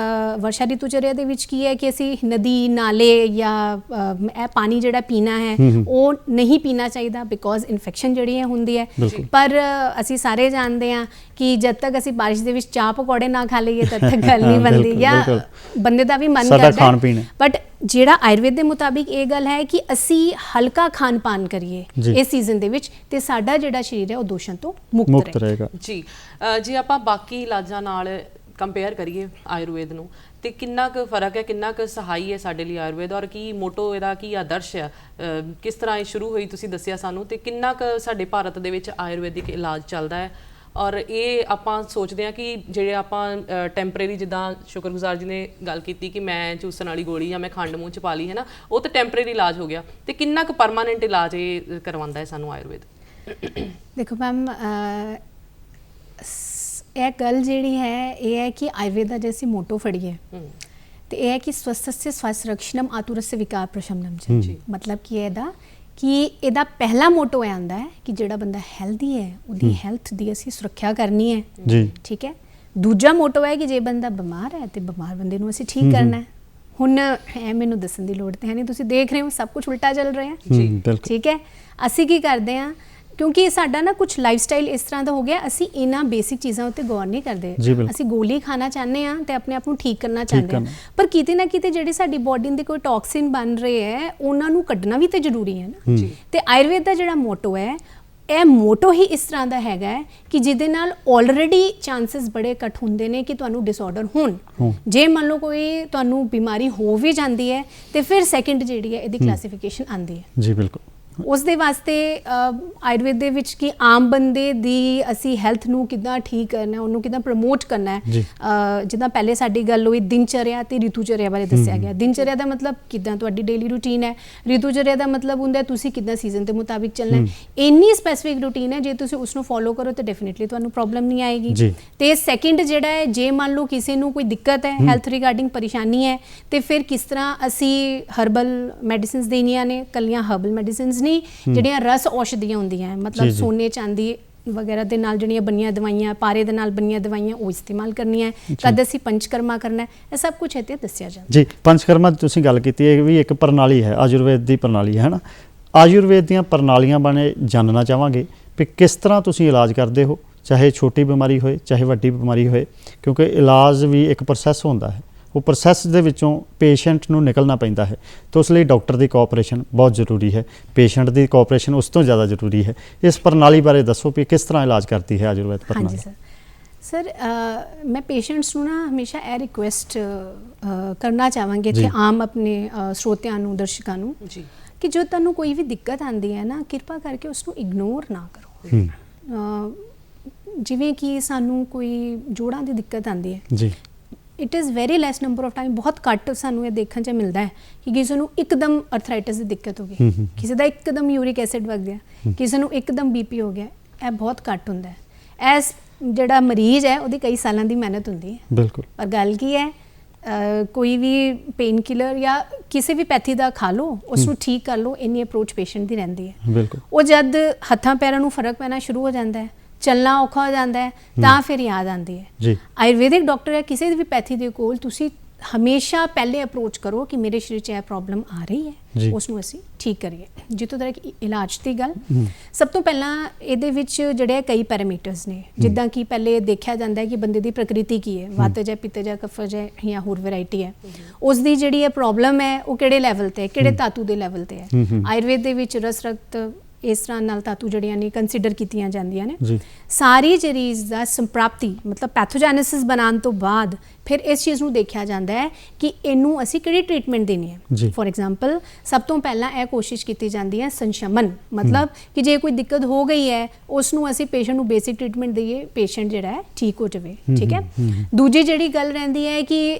ਵਰਸ਼ਾ ਰਿਤੂ ਚਰਿਆ ਦੇ ਵਿੱਚ ਕੀ ਹੈ ਕਿ ਅਸੀਂ ਨਦੀ, ਨਾਲੇ ਜਾਂ ਇਹ ਪਾਣੀ ਜਿਹੜਾ ਪੀਣਾ ਹੈ ਉਹ ਨਹੀਂ ਪੀਣਾ ਚਾਹੀਦਾ, ਬਿਕੋਜ਼ ਇਨਫੈਕਸ਼ਨ ਜਿਹੜੀ ਹੈ ਹੁੰਦੀ ਹੈ। ਪਰ ਅਸੀਂ ਸਾਰੇ ਜਾਣਦੇ ਹਾਂ ਕਿ ਜਦ ਤੱਕ ਅਸੀਂ ਬਾਰਿਸ਼ ਦੇ ਵਿੱਚ ਚਾਹ ਪਕੌੜੇ ਨਾ ਖਾ ਲਈਏ ਤਦ ਤੱਕ ਗੱਲ ਨਹੀਂ ਬਣਦੀ, ਜਾਂ ਬੰਦੇ ਦਾ ਵੀ ਮਨ ਕਰਦਾ ਹੈ। ਬਟ ਜਿਹੜਾ ਆਯੁਰਵੇਦ ਦੇ ਮੁਤਾਬਿਕ ਇਹ ਗੱਲ ਹੈ ਕਿ ਅਸੀਂ ਹਲਕਾ ਖਾਣ ਪਾਨ ਕਰੀਏ ਇਸ ਸੀਜ਼ਨ ਦੇ ਵਿੱਚ ਤੇ ਸਾਡਾ ਜਿਹੜਾ ਸਰੀਰ ਹੈ ਉਹ ਦੋਸ਼ਾਂ ਤੋਂ ਮੁਕਤ ਰਹੇਗਾ। ਜੀ। ਜੇ ਆਪਾਂ ਬਾਕੀ ਇਲਾਜਾਂ ਨਾਲ ਕੰਪੇਅਰ ਕਰੀਏ ਆਯੁਰਵੇਦ ਨੂੰ ਤੇ ਕਿੰਨਾ ਕੁ ਫਰਕ ਹੈ, ਕਿੰਨਾ ਕੁ ਸਹਾਈ ਹੈ ਸਾਡੇ ਲਈ ਆਯੁਰਵੇਦ, ਔਰ ਕੀ ਮੋਟੋ ਇਹਦਾ ਕੀ ਆਦਰਸ਼ ਹੈ, ਕਿਸ ਤਰ੍ਹਾਂ ਇਹ ਸ਼ੁਰੂ ਹੋਈ ਤੁਸੀਂ ਦੱਸਿਆ ਸਾਨੂੰ, ਤੇ ਕਿੰਨਾ ਕੁ ਸਾਡੇ ਭਾਰਤ ਦੇ ਵਿੱਚ ਆਯੁਰਵੈਦਿਕ ਇਲਾਜ ਚੱਲਦਾ ਹੈ। ਔਰ ਇਹ ਆਪਾਂ ਸੋਚਦੇ ਹਾਂ ਕਿ ਜਿਹੜੇ ਆਪਾਂ ਟੈਂਪਰੇਰੀ, ਜਿੱਦਾਂ ਸ਼ੁਕਰਗੁਜ਼ਾਰ ਜੀ ਨੇ ਗੱਲ ਕੀਤੀ ਕਿ ਮੈਂ ਚੂਸਣ ਵਾਲੀ ਗੋਲੀ ਜਾਂ ਮੈਂ ਖੰਡ ਮੂੰਹ ਚ ਪਾ ਲਈ ਹੈ ਨਾ, ਉਹ ਤਾਂ ਟੈਂਪਰੇਰੀ ਇਲਾਜ ਹੋ ਗਿਆ, ਤੇ ਕਿੰਨਾ ਕੁ ਪਰਮਾਨੈਂਟ ਇਲਾਜ ਇਹ ਕਰਵਾਉਂਦਾ ਹੈ ਸਾਨੂੰ ਆਯੁਰਵੇਦ? ਦੇਖੋ ਮੈਮ, ਇਹ ਗੱਲ ਜਿਹੜੀ ਹੈ ਇਹ ਹੈ ਕਿ ਆਯੁਰਵੇਦ ਦਾ ਜੇ ਅਸੀਂ ਮੋਟੋ ਫੜੀਏ ਤੇ ਇਹ ਹੈ ਕਿ ਸਵਸਥस्य स्वास्थ्य रक्षणम आतुरस्य विकार प्रशमनम। ਮਤਲਬ ਕੀ ਹੈ ਇਹਦਾ ਕਿ ਇਹਦਾ ਪਹਿਲਾ ਮੋਟੋ ਇਹ ਆਉਂਦਾ ਹੈ ਕਿ ਜਿਹੜਾ ਬੰਦਾ ਹੈਲਦੀ ਹੈ ਉਹਦੀ ਹੈਲਥ ਦੀ ਅਸੀਂ ਸੁਰੱਖਿਆ ਕਰਨੀ ਹੈ। ਜੀ। ਠੀਕ ਹੈ। ਦੂਜਾ ਮੋਟੋ ਹੈ ਕਿ ਜੇ ਬੰਦਾ ਬਿਮਾਰ ਹੈ ਤੇ ਬਿਮਾਰ ਬੰਦੇ ਨੂੰ ਅਸੀਂ ਠੀਕ ਕਰਨਾ ਹੈ। ਹੁਣ ਇਹ ਮੈਨੂੰ ਦੱਸਣ ਦੀ ਲੋੜ ਤੇ ਹੈ ਨਹੀਂ, ਤੁਸੀਂ ਦੇਖ ਰਹੇ ਹੋ ਸਭ ਕੁਝ ਉਲਟਾ ਚੱਲ ਰਿਹਾ ਹੈ। ਠੀਕ ਹੈ। ਅਸੀਂ ਕੀ ਕਰਦੇ ਹਾਂ, ਕਿਉਂਕਿ ਸਾਡਾ ਨਾ ਕੁਝ ਲਾਈਫ ਸਟਾਈਲ ਇਸ ਤਰ੍ਹਾਂ ਦਾ ਹੋ ਗਿਆ, ਅਸੀਂ ਇਹਨਾਂ ਬੇਸਿਕ ਚੀਜ਼ਾਂ ਉੱਤੇ ਗੌਰ ਨਹੀਂ ਕਰਦੇ। ਅਸੀਂ ਗੋਲੀ ਖਾਣਾ ਚਾਹੁੰਦੇ ਹਾਂ ਤੇ ਆਪਣੇ ਆਪ ਨੂੰ ਠੀਕ ਕਰਨਾ ਚਾਹੁੰਦੇ ਹਾਂ, ਪਰ ਕਿਤੇ ਨਾ ਕਿਤੇ ਜਿਹੜੇ ਸਾਡੀ ਬੋਡੀ ਦੇ ਕੋਈ ਟੌਕਸਿਨ ਬਣ ਰਹੇ ਹੈ ਉਹਨਾਂ ਨੂੰ ਕੱਢਣਾ ਵੀ ਤੇ ਜ਼ਰੂਰੀ ਹੈ ਨਾ। ਤੇ ਆਯੁਰਵੇਦ ਦਾ ਜਿਹੜਾ ਮੋਟੋ ਹੈ, ਇਹ ਮੋਟੋ ਹੀ ਇਸ ਤਰ੍ਹਾਂ ਦਾ ਹੈਗਾ ਹੈ ਕਿ ਜਿਹਦੇ ਨਾਲ ਆਲਰੇਡੀ ਚਾਂਸਸ ਬੜੇ ਘੱਟ ਹੁੰਦੇ ਨੇ ਕਿ ਤੁਹਾਨੂੰ ਡਿਸਆਰਡਰ ਹੋਣ। ਜੇ ਮੰਨ ਲਓ ਕੋਈ ਤੁਹਾਨੂੰ ਬਿਮਾਰੀ ਹੋ ਵੀ ਜਾਂਦੀ ਹੈ ਤੇ ਫਿਰ ਸੈਕਿੰਡ ਜਿਹੜੀ ਹੈ ਇਹਦੀ ਕਲਾਸੀਫਿਕੇਸ਼ਨ ਆਉਂਦੀ ਹੈ। ਜੀ ਬਿਲਕੁਲ। ਉਸ ਦੇ ਵਾਸਤੇ ਆਯੁਰਵੇਦ ਦੇ ਵਿੱਚ ਕਿ ਆਮ ਬੰਦੇ ਦੀ ਅਸੀਂ ਹੈਲਥ ਨੂੰ ਕਿੱਦਾਂ ਠੀਕ ਕਰਨਾ, ਉਹਨੂੰ ਕਿੱਦਾਂ ਪ੍ਰਮੋਟ ਕਰਨਾ ਹੈ। ਜਿੱਦਾਂ ਪਹਿਲੇ ਸਾਡੀ ਗੱਲ ਹੋਈ ਦਿਨਚਰਿਆ ਤੇ ਰਿਤੂਚਰਿਆ ਬਾਰੇ ਦੱਸਿਆ ਗਿਆ। ਦਿਨਚਰਿਆ ਦਾ ਮਤਲਬ ਕਿੱਦਾਂ ਤੁਹਾਡੀ ਡੇਲੀ ਰੂਟੀਨ ਹੈ, ਰਿਤੂਚਰਿਆ ਦਾ ਮਤਲਬ ਹੁੰਦਾ ਤੁਸੀਂ ਕਿੱਦਾਂ ਸੀਜ਼ਨ ਦੇ ਮੁਤਾਬਿਕ ਚੱਲਣਾ ਹੈ। ਇੰਨੀ ਸਪੈਸੀਫਿਕ ਰੂਟੀਨ ਹੈ, ਜੇ ਤੁਸੀਂ ਉਸ ਨੂੰ ਫੋਲੋ ਕਰੋ ਤਾਂ ਡੈਫੀਨਿਟਲੀ ਤੁਹਾਨੂੰ ਪ੍ਰੋਬਲਮ ਨਹੀਂ ਆਏਗੀ। ਤੇ ਸੈਕਿੰਡ ਜਿਹੜਾ ਹੈ, ਜੇ ਮੰਨ ਲਓ ਕਿਸੇ ਨੂੰ ਕੋਈ ਦਿੱਕਤ ਹੈ, ਹੈਲਥ ਰਿਗਾਰਡਿੰਗ ਪਰੇਸ਼ਾਨੀ ਹੈ, ਤੇ ਫਿਰ ਕਿਸ ਤਰ੍ਹਾਂ ਅਸੀਂ ਹਰਬਲ ਮੈਡੀਸਿਨਸ ਦੇਣੀਆਂ ਨੇ, ਕੱਲੀਆਂ ਹਰਬਲ ਮੈਡੀਸਿਨਸ ਜਿਹੜੀਆਂ ਰਸ ਔਸ਼ਧੀਆਂ ਹੁੰਦੀਆਂ, ਮਤਲਬ ਸੋਨੇ ਚਾਂਦੀ ਵਗੈਰਾ ਦੇ ਨਾਲ ਜਿਹੜੀਆਂ ਬਣੀਆਂ ਦਵਾਈਆਂ, ਪਾਰੇ ਦੇ ਨਾਲ ਬਣੀਆਂ ਦਵਾਈਆਂ, ਉਹ ਇਸਤੇਮਾਲ ਕਰਨੀਆਂ। ਕਦ ਅਸੀਂ ਪੰਚਕਰਮਾ ਕਰਨਾ, ਇਹ ਸਭ ਕੁਝ ਇੱਥੇ ਦੱਸਿਆ ਜਾਂਦਾ। ਜੀ, ਪੰਚਕਰਮਾ ਦੀ ਤੁਸੀਂ ਗੱਲ ਕੀਤੀ ਹੈ ਵੀ ਇੱਕ ਪ੍ਰਣਾਲੀ ਹੈ, ਆਯੁਰਵੇਦ ਦੀ ਪ੍ਰਣਾਲੀ ਹੈ ਨਾ। ਆਯੁਰਵੇਦ ਦੀਆਂ ਪ੍ਰਣਾਲੀਆਂ ਬਾਰੇ ਜਾਣਨਾ ਚਾਹਾਂਗੇ ਵੀ ਕਿਸ ਤਰ੍ਹਾਂ ਤੁਸੀਂ ਇਲਾਜ ਕਰਦੇ ਹੋ, ਚਾਹੇ ਛੋਟੀ ਬਿਮਾਰੀ ਹੋਏ ਚਾਹੇ ਵੱਡੀ ਬਿਮਾਰੀ ਹੋਏ, ਕਿਉਂਕਿ ਇਲਾਜ ਵੀ ਇੱਕ ਪ੍ਰੋਸੈਸ ਹੁੰਦਾ ਹੈ। ਉਹ ਪ੍ਰੋਸੈਸ ਦੇ ਵਿੱਚੋਂ ਪੇਸ਼ੈਂਟ ਨੂੰ ਨਿਕਲਣਾ ਪੈਂਦਾ ਹੈ, ਤਾਂ ਉਸ ਲਈ ਡਾਕਟਰ ਦੀ ਕੋਆਪਰੇਸ਼ਨ ਬਹੁਤ ਜ਼ਰੂਰੀ ਹੈ, ਪੇਸ਼ੈਂਟ ਦੀ ਕੋਆਪਰੇਸ਼ਨ ਉਸ ਤੋਂ ਜ਼ਿਆਦਾ ਜ਼ਰੂਰੀ ਹੈ। ਇਸ ਪ੍ਰਣਾਲੀ ਬਾਰੇ ਦੱਸੋ ਵੀ ਕਿਸ ਤਰ੍ਹਾਂ ਇਲਾਜ ਕਰਦੀ ਹੈ ਆਯੁਰਵੇਦ ਪ੍ਰਣਾਲੀ? ਹਾਂਜੀ ਸਰ, ਮੈਂ ਪੇਸ਼ੈਂਟਸ ਨੂੰ ਨਾ ਹਮੇਸ਼ਾ ਇਹ ਰਿਕੁਐਸਟ ਕਰਨਾ ਚਾਹਾਂਗੀ ਇੱਥੇ ਆਮ ਆਪਣੇ ਸਰੋਤਿਆਂ ਨੂੰ, ਦਰਸ਼ਕਾਂ ਨੂੰ, ਕਿ ਜੋ ਤੁਹਾਨੂੰ ਕੋਈ ਵੀ ਦਿੱਕਤ ਆਉਂਦੀ ਹੈ ਨਾ, ਕਿਰਪਾ ਕਰਕੇ ਉਸ ਨੂੰ ਇਗਨੋਰ ਨਾ ਕਰੋ। ਜਿਵੇਂ ਕਿ ਸਾਨੂੰ ਕੋਈ ਜੋੜਾਂ ਦੀ ਦਿੱਕਤ ਆਉਂਦੀ ਹੈ ਜੀ, it is very lace number of time, ਬਹੁਤ ਘੱਟ ਸਾਨੂੰ ਇਹ ਦੇਖਣ 'ਚ ਮਿਲਦਾ ਹੈ ਕਿ ਕਿਸੇ ਨੂੰ ਇੱਕਦਮ ਅਰਥਰਾਈਟਿਸ ਦੀ ਦਿੱਕਤ ਹੋ ਗਈ, ਕਿਸੇ ਦਾ ਇੱਕਦਮ ਯੂਰਿਕ ਐਸਿਡ ਵੱਧ ਗਿਆ, ਕਿਸੇ ਨੂੰ ਇੱਕਦਮ BP ਹੋ ਗਿਆ। ਇਹ ਬਹੁਤ ਘੱਟ ਹੁੰਦਾ ਹੈ। ਇਸ ਜਿਹੜਾ ਮਰੀਜ਼ ਹੈ ਉਹਦੀ ਕਈ ਸਾਲਾਂ ਦੀ ਮਿਹਨਤ ਹੁੰਦੀ ਹੈ। ਬਿਲਕੁਲ। ਪਰ ਗੱਲ ਕੀ ਹੈ, ਕੋਈ ਵੀ ਪੇਨ ਕਿਲਰ ਜਾਂ ਕਿਸੇ ਵੀ ਪੈਥੀ ਦਾ ਖਾ ਲਓ, ਉਸ ਨੂੰ ਠੀਕ ਕਰ ਲਓ, ਇੰਨੀ ਅਪਰੋਚ ਪੇਸ਼ੈਂਟ ਦੀ ਰਹਿੰਦੀ ਹੈ। ਬਿਲਕੁਲ। ਉਹ ਜਦ ਹੱਥਾਂ ਪੈਰਾਂ ਨੂੰ ਫਰਕ ਪੈਣਾ ਸ਼ੁਰੂ ਹੋ ਜਾਂਦਾ ਹੈ, ਚੱਲਣਾ ਔਖਾ ਹੋ ਜਾਂਦਾ ਹੈ, ਤਾਂ ਫਿਰ ਯਾਦ ਆਉਂਦੀ ਹੈ। ਆਯੁਰਵੈਦਿਕ ਡਾਕਟਰ ਹੈ, ਕਿਸੇ ਵੀ ਪੈਥੀ ਦੇ ਕੋਲ ਤੁਸੀਂ ਹਮੇਸ਼ਾ ਪਹਿਲੇ ਅਪਰੋਚ ਕਰੋ ਕਿ ਮੇਰੇ ਸਰੀਰ 'ਚ ਇਹ ਪ੍ਰੋਬਲਮ ਆ ਰਹੀ ਹੈ, ਉਸ ਨੂੰ ਅਸੀਂ ਠੀਕ ਕਰੀਏ। ਜਿੱਥੋਂ ਤੱਕ ਇਲਾਜ ਦੀ ਗੱਲ, ਸਭ ਤੋਂ ਪਹਿਲਾਂ ਇਹਦੇ ਵਿੱਚ ਜਿਹੜੇ ਕਈ ਪੈਰਾਮੀਟਰਸ ਨੇ, ਜਿੱਦਾਂ ਕਿ ਪਹਿਲੇ ਦੇਖਿਆ ਜਾਂਦਾ ਹੈ ਕਿ ਬੰਦੇ ਦੀ ਪ੍ਰਕਿਰਤੀ ਕੀ ਹੈ, ਵਾਤਜ ਹੈ, ਪਿੱਤਜ ਹੈ, ਕਫਜ ਹੈ ਜਾਂ ਹੋਰ ਵੈਰਾਈਟੀ ਹੈ, ਉਸ ਦੀ ਜਿਹੜੀ ਇਹ ਪ੍ਰੋਬਲਮ ਹੈ ਉਹ ਕਿਹੜੇ ਲੈਵਲ ਤੇ, ਕਿਹੜੇ ਧਾਤੂ ਦੇ ਲੈਵਲ ਤੇ ਹੈ। ਆਯੁਰਵੇਦ ਦੇ ਵਿੱਚ ਰਸ, ਰਕਤ, ਇਸ ਤਰ੍ਹਾਂ ਨਾਲ ਧਾਤੂ ਜਿਹੜੀਆਂ ਨੇ ਕੰਸੀਡਰ ਕੀਤੀਆਂ ਜਾਂਦੀਆਂ ਨੇ। ਜੀ। ਸਾਰੀ ਮਰੀਜ਼ ਦਾ ਸੰਪ੍ਰਾਪਤੀ ਮਤਲਬ ਪੈਥੋਜੈਨੇਸਿਸ ਬਣਾਉਣ ਤੋਂ ਬਾਅਦ ਫਿਰ ਇਸ ਚੀਜ਼ ਨੂੰ ਦੇਖਿਆ ਜਾਂਦਾ ਹੈ ਕਿ ਇਹਨੂੰ ਅਸੀਂ ਕਿਹੜੀ ਟ੍ਰੀਟਮੈਂਟ ਦੇਣੀ ਜੀ। ਹੈ। ਫੋਰ ਐਗਜ਼ਾਮਪਲ ਸਭ ਤੋਂ ਪਹਿਲਾਂ ਇਹ ਕੋਸ਼ਿਸ਼ ਕੀਤੀ ਜਾਂਦੀ ਹੈ ਸੰਸ਼ਮਨ, ਮਤਲਬ ਕਿ ਜੇ ਕੋਈ ਦਿੱਕਤ ਹੋ ਗਈ ਹੈ ਉਸ ਨੂੰ ਅਸੀਂ ਪੇਸ਼ੈਂਟ ਨੂੰ ਬੇਸਿਕ ਟ੍ਰੀਟਮੈਂਟ ਦਈਏ, ਪੇਸ਼ੈਂਟ ਜਿਹੜਾ ਹੈ ਠੀਕ ਹੋ ਜਾਵੇ। ਠੀਕ ਹੈ। ਦੂਜੀ ਜਿਹੜੀ ਗੱਲ ਰਹਿੰਦੀ ਹੈ ਕਿ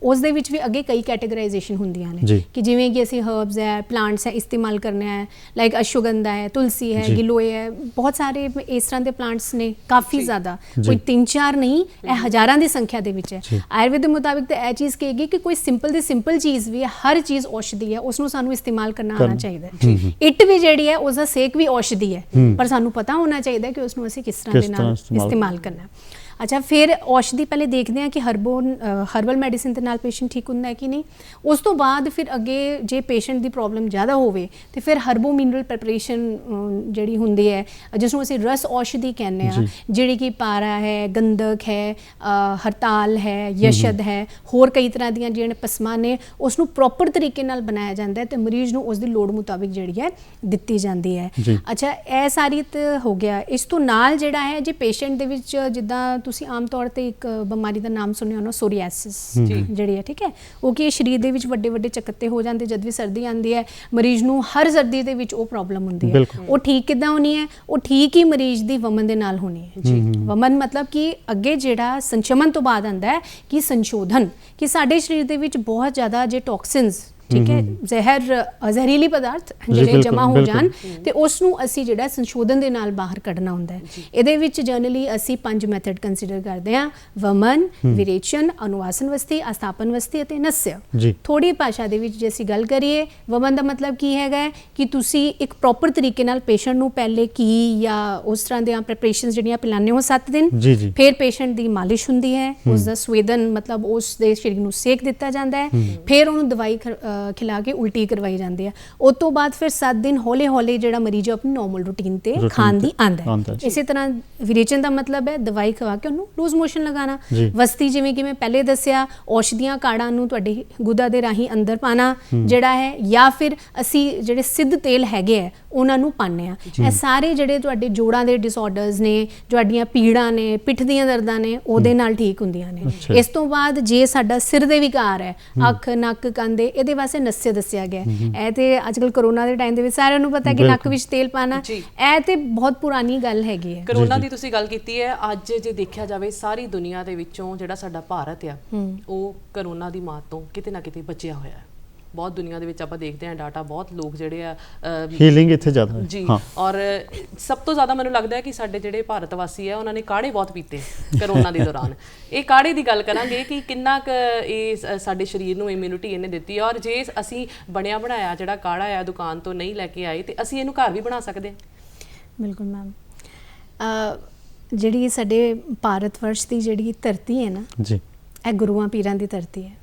ਉਸ ਦੇ ਵਿੱਚ ਵੀ ਅੱਗੇ ਕਈ ਕੈਟੇਗਰਾਈਜੇਸ਼ਨ ਹੁੰਦੀਆਂ ਨੇ ਕਿ ਜਿਵੇਂ ਕਿ ਅਸੀਂ ਹਰਬਸ ਹੈ, ਪਲਾਂਟਸ ਹੈ ਇਸਤੇਮਾਲ ਕਰਨਾ ਹੈ, ਲਾਈਕ ਅਸ਼ਵਗੰਧਾ ਹੈ, ਤੁਲਸੀ ਹੈ, ਗਿਲੋਏ ਹੈ, ਬਹੁਤ ਸਾਰੇ ਇਸ ਤਰ੍ਹਾਂ ਦੇ ਪਲਾਂਟਸ ਨੇ, ਕਾਫੀ ਜ਼ਿਆਦਾ, ਕੋਈ 3-4 ਨਹੀਂ, ਇਹ ਹਜ਼ਾਰਾਂ ਦੀ ਸੰਖਿਆ ਦੇ ਵਿੱਚ ਹੈ। ਆਯੁਰਵੇਦ ਦੇ ਮੁਤਾਬਿਕ ਤਾਂ ਇਹ ਚੀਜ਼ ਕਹੇਗੀ ਕਿ ਕੋਈ ਸਿੰਪਲ ਦੀ ਸਿੰਪਲ ਚੀਜ਼ ਵੀ ਹੈ, ਹਰ ਚੀਜ਼ ਔਸ਼ਧੀ ਹੈ, ਉਸ ਨੂੰ ਸਾਨੂੰ ਇਸਤੇਮਾਲ ਕਰਨਾ ਆਉਣਾ ਚਾਹੀਦਾ ਹੈ। ਇੱਟ ਵੀ ਜਿਹੜੀ ਹੈ ਉਸ ਦਾ ਸੇਕ ਵੀ ਔਸ਼ਧੀ ਹੈ, ਪਰ ਸਾਨੂੰ ਪਤਾ ਹੋਣਾ ਚਾਹੀਦਾ ਕਿ ਉਸ ਨੂੰ ਅਸੀਂ ਕਿਸ ਤਰ੍ਹਾਂ ਦੇ ਨਾਲ ਇਸਤੇਮਾਲ ਕਰਨਾ ਹੈ। ਅੱਛਾ, ਫਿਰ ਔਸ਼ਧੀ ਪਹਿਲੇ ਦੇਖਦੇ ਹਾਂ ਕਿ ਹਰਬਲ ਮੈਡੀਸਿਨ ਦੇ ਨਾਲ ਪੇਸ਼ੈਂਟ ਠੀਕ ਹੁੰਦਾ ਹੈ ਕਿ ਨਹੀਂ। ਉਸ ਤੋਂ ਬਾਅਦ ਫਿਰ ਅੱਗੇ ਜੇ ਪੇਸ਼ੈਂਟ ਦੀ ਪ੍ਰੋਬਲਮ ਜ਼ਿਆਦਾ ਹੋਵੇ ਤੇ ਫਿਰ ਹਰਬੋ ਮਿਨਰਲ ਪ੍ਰੈਪਰੇਸ਼ਨ ਜਿਹੜੀ ਹੁੰਦੀ ਹੈ, ਜਿਸ ਨੂੰ ਅਸੀਂ ਰਸ ਔਸ਼ਧੀ ਕਹਿੰਦੇ ਹਾਂ, ਜਿਹੜੀ ਕਿ ਪਾਰਾ ਹੈ, ਗੰਧਕ ਹੈ, ਹਰਤਾਲ ਹੈ, ਯਸ਼ਦ ਹੈ, ਹੋਰ ਕਈ ਤਰ੍ਹਾਂ ਦੀਆਂ ਜਿਹੜੀਆਂ ਪਸਮਾਂ ਨੇ, ਉਸ ਨੂੰ ਪ੍ਰੋਪਰ ਤਰੀਕੇ ਨਾਲ ਬਣਾਇਆ ਜਾਂਦਾ ਹੈ ਤੇ ਮਰੀਜ਼ ਨੂੰ ਉਸ ਦੀ ਲੋੜ ਮੁਤਾਬਿਕ ਜਿਹੜੀ ਹੈ ਦਿੱਤੀ ਜਾਂਦੀ ਹੈ। ਅੱਛਾ, ਇਹ ਸਾਰੀ ਤਾਂ ਹੋ ਗਿਆ। ਇਸ ਤੋਂ ਨਾਲ ਜਿਹੜਾ ਹੈ ਜੇ ਪੇਸ਼ੈਂਟ ਦੇ ਵਿੱਚ ਜਿੱਦਾਂ ਤੁਸੀਂ ਆਮ ਤੌਰ ਤੇ ਇੱਕ ਬਿਮਾਰੀ ਦਾ ਨਾਮ ਸੁਣਿਆ ਹੋਣਾ, ਸੋਰੀਐਸਿਸ ਜਿਹੜੀ ਹੈ, ਠੀਕ ਹੈ, ਉਹ ਕਿ ਸਰੀਰ ਦੇ ਵਿੱਚ ਵੱਡੇ ਵੱਡੇ ਚਕੱਤੇ ਹੋ ਜਾਂਦੇ ਜਦ ਵੀ ਸਰਦੀ ਆਉਂਦੀ ਹੈ। ਮਰੀਜ਼ ਨੂੰ ਹਰ ਸਰਦੀ ਦੇ ਵਿੱਚ ਉਹ ਪ੍ਰੋਬਲਮ ਹੁੰਦੀ ਹੈ। ਉਹ ਠੀਕ ਕਿੱਦਾਂ ਹੋਣੀ ਹੈ? ਉਹ ਠੀਕ ਹੀ ਮਰੀਜ਼ ਦੀ ਵਮਨ ਦੇ ਨਾਲ ਹੋਣੀ ਹੈ। ਵਮਨ ਮਤਲਬ ਕਿ ਅੱਗੇ ਜਿਹੜਾ ਸੰਸ਼ਮਨ ਤੋਂ ਬਾਅਦ ਆਉਂਦਾ ਹੈ ਕਿ ਸੰਸ਼ੋਧਨ, ਕਿ ਸਾਡੇ ਸਰੀਰ ਦੇ ਵਿੱਚ ਬਹੁਤ ਜ਼ਿਆਦਾ ਜੇ ਟੌਕਸਿਨਸ, ਠੀਕ ਹੈ, ਜ਼ਹਿਰੀਲੀ ਪਦਾਰਥ ਜਿਹੜੇ ਜਮ੍ਹਾਂ ਹੋ ਜਾਣ ਤੇ ਉਸ ਨੂੰ ਅਸੀਂ ਜਿਹੜਾ ਸੰਸ਼ੋਧਨ ਦੇ ਨਾਲ ਬਾਹਰ ਕੱਢਣਾ ਹੁੰਦਾ ਹੈ। ਇਹਦੇ ਵਿੱਚ ਜਨਰਲੀ ਅਸੀਂ 5 ਮੈਥਡ ਕੰਸੀਡਰ ਕਰਦੇ ਹਾਂ: ਵਮਨ, ਵਿਰੇਚਨ, ਅਨੁਵਾਸਨ ਵਸਤੀ, ਅਸਥਾਪਨ ਵਸਤੀ ਅਤੇ ਨਸਯ। ਥੋੜੀ ਭਾਸ਼ਾ ਦੇ ਵਿੱਚ ਜੇ ਅਸੀਂ ਗੱਲ ਕਰੀਏ, ਵਮਨ ਦਾ ਮਤਲਬ ਕੀ ਹੈਗਾ ਕਿ ਤੁਸੀਂ ਇੱਕ ਪ੍ਰੋਪਰ ਤਰੀਕੇ ਨਾਲ ਪੇਸ਼ੈਂਟ ਨੂੰ ਪਹਿਲੇ ਘੀ ਜਾਂ ਉਸ ਤਰ੍ਹਾਂ ਦੀਆਂ ਪ੍ਰੈਪਰੇਸ਼ਨਸ ਜਿਹੜੀਆਂ ਪਿਲਾਉਂਦੇ ਹੋ 7 ਦਿਨ, ਫਿਰ ਪੇਸ਼ੈਂਟ ਦੀ ਮਾਲਿਸ਼ ਹੁੰਦੀ ਹੈ, ਉਸ ਦਾ ਸਵੇਦਨ ਮਤਲਬ ਉਸ ਦੇ ਸਰੀਰ ਨੂੰ ਸੇਕ ਦਿੱਤਾ ਜਾਂਦਾ ਹੈ, ਫਿਰ ਉਹਨੂੰ ਦਵਾਈ ਖਿਲਾ ਕੇ ਉਲਟੀ ਕਰਵਾਈ ਜਾਂਦੀ ਹੈ। ਉਸ ਤੋਂ ਬਾਅਦ ਫਿਰ 7 ਦਿਨ ਹੌਲੇ ਹੌਲੇ ਜਿਹੜਾ ਮਰੀਜ਼ ਆਪਣੀ ਨੋਰਮਲ ਰੂਟੀਨ ਤੇ ਖਾਣ ਦੀ ਆਂਦਾ ਹੈ। ਇਸੇ ਤਰ੍ਹਾਂ ਵਿਰੇਚਨ ਦਾ ਮਤਲਬ ਹੈ ਦਵਾਈ ਖਵਾ ਕੇ ਉਹਨੂੰ ਲੂਜ਼ ਮੋਸ਼ਨ ਲਗਾਉਣਾ। ਵਸਤੀ ਜਿਵੇਂ ਕਿ ਮੈਂ ਪਹਿਲੇ ਦੱਸਿਆ, ਔਸ਼ਧੀਆਂ ਕਾੜਾਂ ਨੂੰ ਤੁਹਾਡੇ ਗੁਦਾ ਦੇ ਰਾਹੀਂ ਅੰਦਰ ਪਾਣਾ ਜਿਹੜਾ ਹੈ, ਜਾਂ ਫਿਰ ਅਸੀਂ ਜਿਹੜੇ ਸਿੱਧ ਤੇਲ ਹੈਗੇ ਆ ਉਹਨਾਂ ਨੂੰ ਪਾਉਂਦੇ ਹਾਂ। ਇਹ ਸਾਰੇ ਜਿਹੜੇ ਤੁਹਾਡੇ ਜੋੜਾਂ ਦੇ ਡਿਸਆਰਡਰਸ ਨੇ, ਤੁਹਾਡੀਆਂ ਪੀੜਾਂ ਨੇ, ਪਿੱਠ ਦੀਆਂ ਦਰਦਾਂ ਨੇ, ਉਹਦੇ ਨਾਲ ਠੀਕ ਹੁੰਦੀਆਂ ਨੇ। ਇਸ ਤੋਂ ਬਾਅਦ ਜੇ ਸਾਡਾ ਸਿਰ ਦੇ ਵਿਕਾਰ ਹੈ, ਅੱਖ, ਨੱਕ, ਕੰਨ ਦੇ, ਇਹਦੇ ਵਾਸਤੇ ਨਸੇ ਦੱਸਿਆ ਗਿਆ। ਇਹ ਤੇ ਅੱਜ ਕੱਲ ਕਰੋਨਾ ਦੇ ਟਾਈਮ ਦੇ ਵਿੱਚ ਸਾਰਿਆਂ ਨੂੰ ਪਤਾ ਕਿ ਨੱਕ ਵਿੱਚ ਤੇਲ ਪਾਣਾ, ਇਹ ਤੇ ਬਹੁਤ ਪੁਰਾਣੀ ਗੱਲ ਹੈਗੀ ਹੈ। ਕਰੋਨਾ ਦੀ ਤੁਸੀਂ ਗੱਲ ਕੀਤੀ ਹੈ, ਅੱਜ ਜੇ ਦੇਖਿਆ ਜਾਵੇ ਸਾਰੀ ਦੁਨੀਆ ਦੇ ਵਿੱਚੋਂ ਜਿਹੜਾ ਸਾਡਾ ਭਾਰਤ ਆ ਉਹ ਕਰੋਨਾ ਦੀ ਮਾਰ ਤੋਂ ਕਿਤੇ ਨਾ ਕਿਤੇ ਬਚਿਆ ਹੋਇਆ ਹੈ। ਬਹੁਤ ਦੁਨੀਆ ਦੇ ਵਿੱਚ ਆਪਾਂ ਦੇਖਦੇ ਹਾਂ ਡਾਟਾ, ਬਹੁਤ ਲੋਕ ਜਿਹੜੇ ਆ ਹੀਲਿੰਗ ਇੱਥੇ ਜ਼ਿਆਦਾ ਹੈ ਜੀ। ਔਰ ਸਭ ਤੋਂ ਜ਼ਿਆਦਾ ਮੈਨੂੰ ਲੱਗਦਾ ਹੈ ਕਿ ਸਾਡੇ ਜਿਹੜੇ ਭਾਰਤ ਵਾਸੀ ਆ ਉਹਨਾਂ ਨੇ ਕਾੜੇ ਬਹੁਤ ਪੀਤੇ ਕਰੋਨਾ ਦੇ ਦੌਰਾਨ। ਇਹ ਕਾੜੇ ਦੀ ਗੱਲ ਕਰਾਂਗੇ ਕਿ ਕਿੰਨਾ ਕੁ ਇਹ ਸਾਡੇ ਸਰੀਰ ਨੂੰ ਇਮਿਊਨਿਟੀ ਇਹਨੇ ਦਿੱਤੀ, ਔਰ ਜੇ ਅਸੀਂ ਬਣਿਆ ਬਣਾਇਆ ਜਿਹੜਾ ਕਾੜਾ ਆ ਦੁਕਾਨ ਤੋਂ ਨਹੀਂ ਲੈ ਕੇ ਆਏ ਤੇ ਅਸੀਂ ਇਹਨੂੰ ਘਰ ਵੀ ਬਣਾ ਸਕਦੇ ਹਾਂ। ਬਿਲਕੁਲ ਮੈਮ, ਜਿਹੜੀ ਸਾਡੇ ਭਾਰਤ ਵਰਸ਼ ਦੀ ਜਿਹੜੀ ਧਰਤੀ ਹੈ ਨਾ ਜੀ, ਇਹ ਗੁਰੂਆਂ ਪੀਰਾਂ ਦੀ ਧਰਤੀ ਹੈ।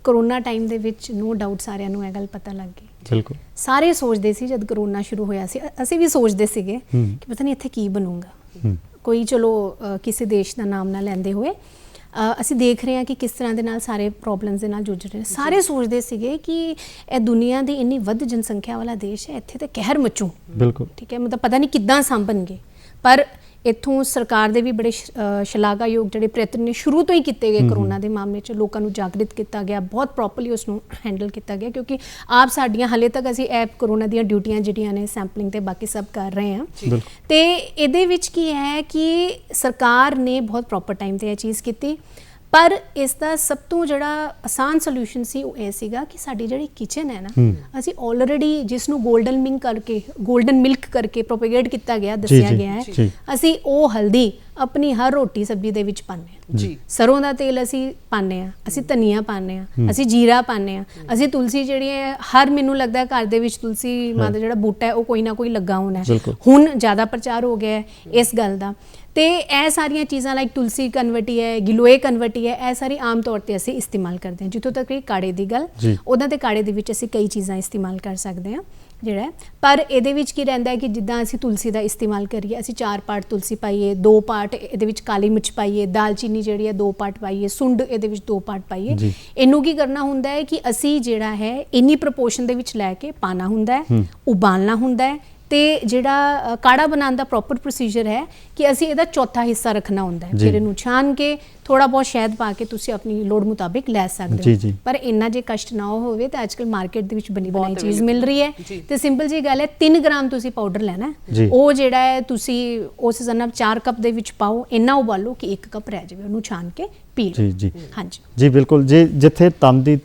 ਕਰੋਨਾ ਟਾਈਮ ਦੇ ਵਿੱਚ ਨੋ ਡਾਊਟ ਸਾਰਿਆਂ ਨੂੰ ਇਹ ਗੱਲ ਪਤਾ ਲੱਗ ਗਈ। ਬਿਲਕੁਲ ਸਾਰੇ ਸੋਚਦੇ ਸੀ ਜਦ ਕਰੋਨਾ ਸ਼ੁਰੂ ਹੋਇਆ ਸੀ, ਅਸੀਂ ਵੀ ਸੋਚਦੇ ਸੀਗੇ ਕਿ ਪਤਾ ਨਹੀਂ ਇੱਥੇ ਕੀ ਬਣੂਗਾ। ਕੋਈ ਚਲੋ ਕਿਸੇ ਦੇਸ਼ ਦਾ ਨਾਮ ਨਾ ਲੈਂਦੇ ਹੋਏ ਅਸੀਂ ਦੇਖ ਰਹੇ ਹਾਂ ਕਿ ਕਿਸ ਤਰ੍ਹਾਂ ਦੇ ਨਾਲ ਸਾਰੇ ਪ੍ਰੋਬਲਮਸ ਦੇ ਨਾਲ ਜੂਝ ਰਹੇ ਨੇ। ਸਾਰੇ ਸੋਚਦੇ ਸੀਗੇ ਕਿ ਇਹ ਦੁਨੀਆ ਦੀ ਇੰਨੀ ਵੱਧ ਜਨਸੰਖਿਆ ਵਾਲਾ ਦੇਸ਼ ਹੈ, ਇੱਥੇ ਤੇ ਕਹਿਰ ਮਚੂ। ਬਿਲਕੁਲ ਠੀਕ ਹੈ, ਮਤਲਬ ਪਤਾ ਨਹੀਂ ਕਿੱਦਾਂ ਸਾਂਭਣਗੇ। ਪਰ ਇੱਥੋਂ ਸਰਕਾਰ ਦੇ ਵੀ ਬੜੇ ਸ਼ਲਾਘਾਯੋਗ ਜਿਹੜੇ ਪ੍ਰਯਤਨ ਨੇ ਸ਼ੁਰੂ ਤੋਂ ਹੀ ਕੀਤੇ ਗਏ। ਕਰੋਨਾ ਦੇ ਮਾਮਲੇ 'ਚ ਲੋਕਾਂ ਨੂੰ ਜਾਗਰਿਤ ਕੀਤਾ ਗਿਆ, ਬਹੁਤ ਪ੍ਰੋਪਰਲੀ ਉਸ ਨੂੰ ਹੈਂਡਲ ਕੀਤਾ ਗਿਆ, ਕਿਉਂਕਿ ਆਪ ਸਾਡੀਆਂ ਹਾਲੇ ਤੱਕ ਅਸੀਂ ਐਪ ਕਰੋਨਾ ਦੀਆਂ ਡਿਊਟੀਆਂ ਜਿਹੜੀਆਂ ਨੇ ਸੈਂਪਲਿੰਗ ਤੇ ਬਾਕੀ ਸਭ ਕਰ ਰਹੇ ਹਾਂ। ਤੇ ਇਹਦੇ ਵਿੱਚ ਕੀ ਹੈ ਕਿ ਸਰਕਾਰ ਨੇ ਬਹੁਤ ਪ੍ਰੋਪਰ ਟਾਈਮ ਤੇ ਇਹ ਚੀਜ਼ ਕੀਤੀ। ਪਰ ਇਸ ਦਾ ਸਭ ਤੋਂ ਜਿਹੜਾ ਆਸਾਨ ਸੋਲੂਸ਼ਨ ਸੀ ਉਹ ਇਹ ਸੀਗਾ ਕਿ ਸਾਡੀ ਜਿਹੜੀ ਕਿਚਨ ਹੈ ਨਾ, ਅਸੀਂ ਆਲਰੇਡੀ ਜਿਸ ਨੂੰ ਗੋਲਡਨ ਮਿਲਕ ਕਰਕੇ ਪ੍ਰੋਪੇਗੇਟ ਕੀਤਾ ਗਿਆ, ਦੱਸਿਆ ਗਿਆ ਹੈ, ਅਸੀਂ ਉਹ ਹਲਦੀ ਆਪਣੀ ਹਰ ਰੋਟੀ ਸਬਜ਼ੀ ਦੇ ਵਿੱਚ ਪਾਉਂਦੇ ਹਾਂ ਜੀ। ਸਰੋਂ ਦਾ ਤੇਲ ਅਸੀਂ ਪਾਉਂਦੇ ਹਾਂ, ਅਸੀਂ ਧਨੀਆ ਪਾਉਂਦੇ ਹਾਂ, ਅਸੀਂ ਜੀਰਾ ਪਾਉਂਦੇ ਹਾਂ, ਅਸੀਂ ਤੁਲਸੀ ਜਿਹੜੀ ਹੈ, ਹਰ ਮੈਨੂੰ ਲੱਗਦਾ ਘਰ ਦੇ ਵਿੱਚ ਤੁਲਸੀ ਮਾਂ ਦਾ ਜਿਹੜਾ ਬੂਟਾ ਹੈ ਉਹ ਕੋਈ ਨਾ ਕੋਈ ਲੱਗਾ ਹੋਣਾ ਹੈ। ਹੁਣ ਜ਼ਿਆਦਾ ਪ੍ਰਚਾਰ ਹੋ ਗਿਆ ਹੈ ਇਸ ਗੱਲ ਦਾ। ਤੇ ਇਹ ਸਾਰੀਆਂ ਚੀਜ਼ਾਂ ਲਾਈਕ ਤੁਲਸੀ ਕਨਵਰਟੀ ਹੈ, ਗਿਲੋਏ ਕਨਵਰਟੀ ਹੈ, ਇਹ ਸਾਰੀ ਆਮ ਤੌਰ ਤੇ ਅਸੀਂ ਇਸਤੇਮਾਲ ਕਰਦੇ ਹਾਂ। ਜਿੱਥੋਂ ਤੱਕ ਇਹ ਕਾੜੇ ਦੀ ਗੱਲ, ਉਹਨਾਂ ਦੇ ਕਾੜੇ ਦੇ ਵਿੱਚ ਅਸੀਂ ਕਈ ਚੀਜ਼ਾਂ ਇਸਤੇਮਾਲ ਕਰ ਸਕਦੇ ਹਾਂ ਜਿਹੜਾ। ਪਰ ਇਹਦੇ ਵਿੱਚ ਕੀ ਰਹਿੰਦਾ ਹੈ ਕਿ ਜਿੱਦਾਂ ਅਸੀਂ ਤੁਲਸੀ ਦਾ ਇਸਤੇਮਾਲ ਕਰੀਏ, ਅਸੀਂ 4 ਪਾਰਟ ਤੁਲਸੀ ਪਾਈਏ, 2 ਪਾਰਟ ਇਹਦੇ ਵਿੱਚ ਕਾਲੀ ਮਿਰਚ ਪਾਈਏ, ਦਾਲਚੀਨੀ ਜਿਹੜੀ ਹੈ 2 ਪਾਰਟ ਪਾਈਏ, ਸੁੰਡ ਇਹਦੇ ਵਿੱਚ 2 ਪਾਰਟ ਪਾਈਏ। ਇਹਨੂੰ ਕੀ ਕਰਨਾ ਹੁੰਦਾ ਹੈ ਕਿ ਅਸੀਂ ਜਿਹੜਾ ਹੈ ਇੰਨੀ ਪ੍ਰਪੋਰਸ਼ਨ ਦੇ ਵਿੱਚ ਲੈ ਕੇ ਪਾਣਾ ਹੁੰਦਾ ਹੈ, ਉਬਾਲਣਾ ਹੁੰਦਾ ਹੈ, ਤੇ ਜਿਹੜਾ ਕਾੜਾ ਬਣਾਉਣ ਦਾ ਪ੍ਰੋਪਰ ਪ੍ਰੋਸੀਜਰ ਹੈ ਕਿ ਅਸੀਂ ਇਹਦਾ ਚੌਥਾ ਹਿੱਸਾ ਰੱਖਣਾ ਹੁੰਦਾ ਹੈ, ਜੀ। ਫਿਰ ਇਹਨੂੰ ਛਾਣ ਕੇ ਥੋੜਾ ਬਹੁਤ ਸ਼ਹਿਦ ਪਾ ਕੇ ਤੁਸੀਂ ਆਪਣੀ ਲੋੜ ਮੁਤਾਬਿਕ ਲੈ ਸਕਦੇ ਜੀ, ਹੋ। ਜੀ। ਪਰ ਇੰਨਾ ਜੇ ਕਸ਼ਟ ਨਾ ਹੋਵੇ ਤਾਂ ਅੱਜਕੱਲ ਮਾਰਕੀਟ ਦੇ ਵਿੱਚ ਬਣੀ ਬਹੁਤ ਬਣਾਈ ਚੀਜ਼ ਮਿਲ ਰਹੀ ਹੈ ਜੀ। ਤੇ ਸਿੰਪਲ ਜੀ ਗੱਲ ਹੈ 3 ਗ੍ਰਾਮ ਤੁਸੀਂ ਪਾਊਡਰ ਲੈਣਾ ਹੈ। ਜੀ। ਉਹ ਜਿਹੜਾ ਹੈ ਤੁਸੀਂ ਉਸ ਨਾਲ 4 ਕੱਪ ਦੇ ਵਿੱਚ ਪਾਓ, ਇੰਨਾ ਉਬਾਲੋ ਕਿ 1 ਕੱਪ ਰਹਿ ਜਾਵੇ, ਉਹਨੂੰ ਛਾਣ ਕੇ ਪੀ ਲਓ। ਜੀ ਜੀ ਹਾਂਜੀ ਜੀ ਬਿਲਕੁਲ। ਜੇ ਜਿੱਥੇ ਤਨ ਦੀ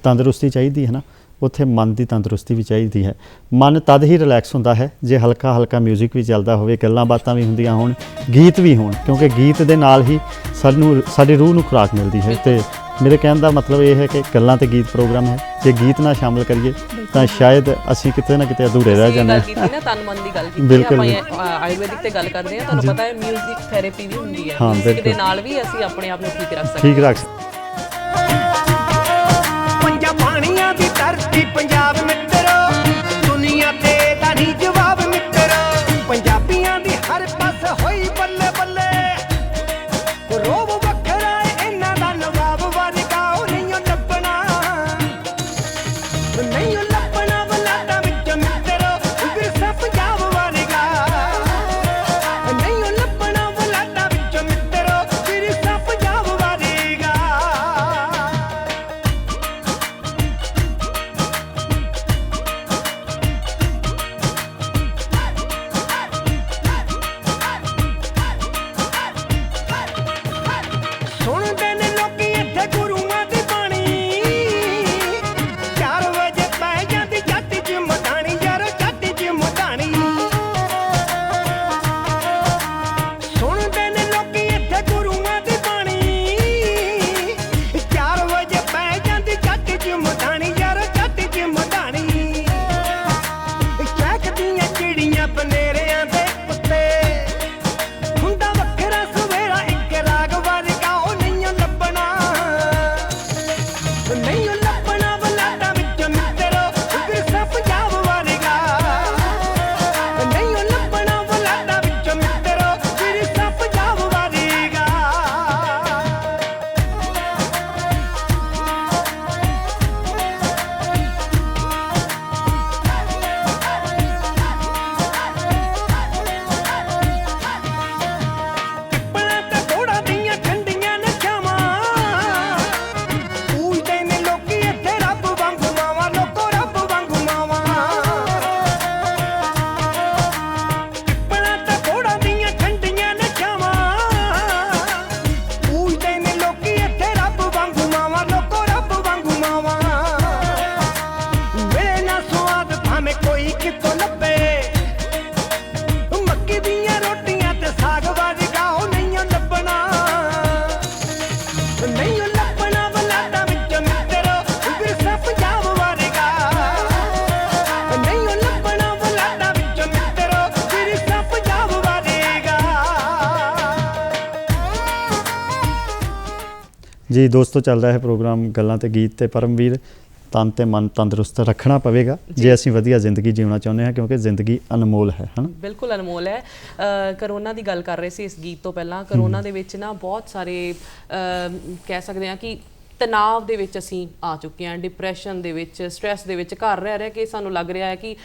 ਤੰਦਰੁਸਤੀ ਚਾਹੀਦੀ ਹੈ ਨਾ, ਉੱਥੇ ਮਨ ਦੀ ਤੰਦਰੁਸਤੀ ਵੀ ਚਾਹੀਦੀ ਹੈ। ਮਨ ਤਦ ਹੀ ਰਿਲੈਕਸ ਹੁੰਦਾ ਹੈ ਜੇ ਹਲਕਾ ਹਲਕਾ ਮਿਊਜ਼ਿਕ ਵੀ ਚੱਲਦਾ ਹੋਵੇ, ਗੱਲਾਂ ਬਾਤਾਂ ਵੀ ਹੁੰਦੀਆਂ ਹੋਣ, ਗੀਤ ਵੀ ਹੋਣ, ਕਿਉਂਕਿ ਗੀਤ ਦੇ ਨਾਲ ਹੀ ਸਾਨੂੰ ਸਾਡੀ ਰੂਹ ਨੂੰ ਖੁਰਾਕ ਮਿਲਦੀ ਹੈ। ਤੇ ਮੇਰੇ ਕਹਿਣ ਦਾ ਮਤਲਬ ਇਹ ਹੈ ਕਿ ਗੱਲਾਂ ਤੇ ਗੀਤ ਪ੍ਰੋਗਰਾਮ ਹੈ, ਜੇ ਗੀਤ ਨਾ ਸ਼ਾਮਲ ਕਰੀਏ ਤਾਂ ਸ਼ਾਇਦ ਅਸੀਂ ਕਿਤੇ ਨਾ ਕਿਤੇ ਅਧੂਰੇ ਰਹਿ ਜਾਂਦੇ ਗੱਲ ਕੀਤੀ ਨਾ ਤਨ ਮਨ ਦੀ ਗੱਲ ਕੀਤੀ ਬਿਲਕੁਲ। ਆਪਾਂ ਆਯੁਰਵੈਦਿਕ ਤੇ ਗੱਲ ਕਰਦੇ ਹਾਂ, ਤੁਹਾਨੂੰ ਪਤਾ ਹੈ ਮਿਊਜ਼ਿਕ ਥੈਰੇਪੀ ਵੀ ਹੁੰਦੀ ਹੈ, ਹਾਂ, ਮਿਊਜ਼ਿਕ ਦੇ ਬਿਲਕੁਲ। ਨਾਲ ਵੀ ਅਸੀਂ ਆਪਣੇ ਆਪ ਨੂੰ ਠੀਕ ਰੱਖ ਸਕਦੇ ਠੀਕ ਰੱਖ ਪੰਜਾਂ ਪਾਣੀਆਂ ਦੀ ਧਰਤੀ ਪੰਜਾਬ ਮਿੱਤਰੋ, ਦੁਨੀਆ ਤੇ ਦਾ ਨਹੀਂ ਜਵਾਬ ਮਿੱਤਰੋ। ਪੰਜਾਬੀਆਂ ਦੀ ਹਰ ਪਾਸ ਹੋਈ ਬੱਲੇ ਬੱਲੇ, ਰੋਬ ਵੱਖਰਾ ਏ ਇਹਨਾਂ ਦਾ ਨਵਾਬ ਵਰਗਾ ਉਹ ਨਹੀਂ ਓ ਲੱਭਣਾ, ਨਹੀਂ ਓ ਲੱਭਣਾ ਬਲਾਟਾਂ ਵਿੱਚ ਮਿੱਤਰੋ ਵਿਰਸਾ ਪੰਜਾਬ ਵਰਗਾ, ਨਹੀਂ ਓ ਲੱਭਣਾ ਬਲਾਟਾਂ ਵਿੱਚ ਮਿੱਤਰੋ ਵਿਰਸਾ ਪੰਜਾਬ ਵਰਗਾ। ਸੁਣਦੇ ਨੇ ਲੋਕੀ ਇੱਥੇ ਗੁਰੂਆਂ ਦੀ ਬਾਣੀ, 4 ਵਜੇ ਪੈ ਜਾਂਦੀ ਜੱਟ ਚ ਮਧਾਣੀ, ਯਾਰੋ ਜੱਟ ਚ ਮਧਾਣੀ। ਸੁਣਦੇ ਨੇ ਲੋਕੀ ਇੱਥੇ ਗੁਰੂਆਂ ਦੀ ਬਾਣੀ, 4 ਵਜੇ ਪੈ ਜਾਂਦੀ ਜੱਟ ਚ ਮਧਾਣੀ, ਯਾਰੋ ਜੱਟ ਚ ਮਧਾਣੀ। ਚਹਿਕਦੀਆਂ ਚਿੜੀਆਂ ਬਨੇਰਿਆਂ ਦੇ ਉੱਤੇ, ਹੁੰਦਾ ਵੱਖਰਾ ਸਵੇਰਾ ਇੱਕ ਰਾਗ ਵਰਗਾ ਉਹ ਨਹੀਂ ਓ ਲੱਭਣਾ, ਨਹੀਂ ਓ ਲੱਭਣਾ ਬਲਾਟਾਂ ਵਿੱਚ ਮਿੱਤਰੋ ਵਿਰਸਾ ਪੰਜਾਬ ਵਰਗਾ, ਨਹੀਂ ਓ ਲੱਭਣਾ ਬਲਾਟਾਂ ਵਿੱਚ ਮਿੱਤਰੋ ਵਿਰਸਾ ਪੰਜਾਬ ਵਰਗਾ। ਪਿੱਪਲਾਂ ਤੇ ਘੋੜਾਂ ਦੀਆਂ ਠੰਡੀਆਂ ਨੇ ਛਾਵਾਂ, ਪੂਜਦੇ ਨੇ ਲੋਕੀ ਇੱਥੇ ਰੱਬ ਵਾਂਗੂ ਮਾਵਾਂ, ਲੋਕੋ ਰੱਬ ਵਾਂਗੂ ਮਾਵਾਂ। ਪਿੱਪਲਾਂ ਤੇ ਘੋੜਾਂ ਦੀਆਂ ਠੰਡੀਆਂ ਨੇ ਛਾਵਾਂ, ਪੂਜਦੇ ਨੇ ਲੋਕੀ ਇੱਥੇ ਰੱਬ ਵਾਂਗੂ ਮਾਵਾਂ, ਲੋਕੋ ਰੱਬ ਵਾਂਗੂ ਮਾਵਾਂ। ਮਿਲੇ ਨਾ ਸੁਆਦ ਭਾਵੇਂ ਕੋਈ ਕਿਤੋਂ ਲੱਭੇ, ਮੱਕੀ ਦੀਆਂ ਰੋਟੀਆਂ ਤੇ ਸਾਗ ਵਰਗਾ ਉਹ ਨਹੀਂ ਓ ਲੱਭਣਾ, ਨਹੀਂ ਓ ਲੱਭਣਾ ਬਲਾਟਾਂ ਵਿੱਚ ਮਿੱਤਰੋ ਵਿਰਸਾ ਪੰਜਾਬ ਵਰਗਾ, ਨਹੀਂ ਓ ਲੱਭਣਾ ਬਲਾਟਾਂ ਵਿੱਚ ਮਿੱਤਰੋ ਵਿਰਸਾ ਪੰਜਾਬ ਵਰਗਾ। ਜੀ ਦੋਸਤੋ, ਚੱਲਦਾ ਹੈ ਪ੍ਰੋਗਰਾਮ ਗੱਲਾਂ ਤੇ ਗੀਤ ਤੇ ਪਰਮਵੀਰ। ਤਨ ਤੇ ਮਨ ਤੰਦਰੁਸਤ ਰੱਖਣਾ ਪਵੇਗਾ ਜੇ ਅਸੀਂ ਵਧੀਆ ਜ਼ਿੰਦਗੀ ਜਿਉਣਾ ਚਾਹੁੰਦੇ ਹਾਂ, ਕਿਉਂਕਿ ਜ਼ਿੰਦਗੀ ਅਨਮੋਲ ਹੈ ਹਨਾ। ਬਿਲਕੁਲ ਅਨਮੋਲ ਹੈ। ਕਰੋਨਾ ਦੀ ਗੱਲ ਕਰ ਰਹੇ ਸੀ ਇਸ ਗੀਤ ਤੋਂ ਪਹਿਲਾਂ। ਕਰੋਨਾ ਦੇ ਵਿੱਚ ਨਾ ਬਹੁਤ ਸਾਰੇ ਕਹਿ ਸਕਦੇ ਹਾਂ ਕਿ ਤਣਾਅ ਦੇ ਵਿੱਚ ਅਸੀਂ ਆ ਚੁੱਕੇ ਹਾਂ, ਡਿਪਰੈਸ਼ਨ ਦੇ ਵਿੱਚ, ਸਟ੍ਰੈਸ ਦੇ ਵਿੱਚ ਘਰ ਰਹਿ ਕੇ ਸਾਨੂੰ ਲੱਗ ਰਿਹਾ ਹੈ ਕਿ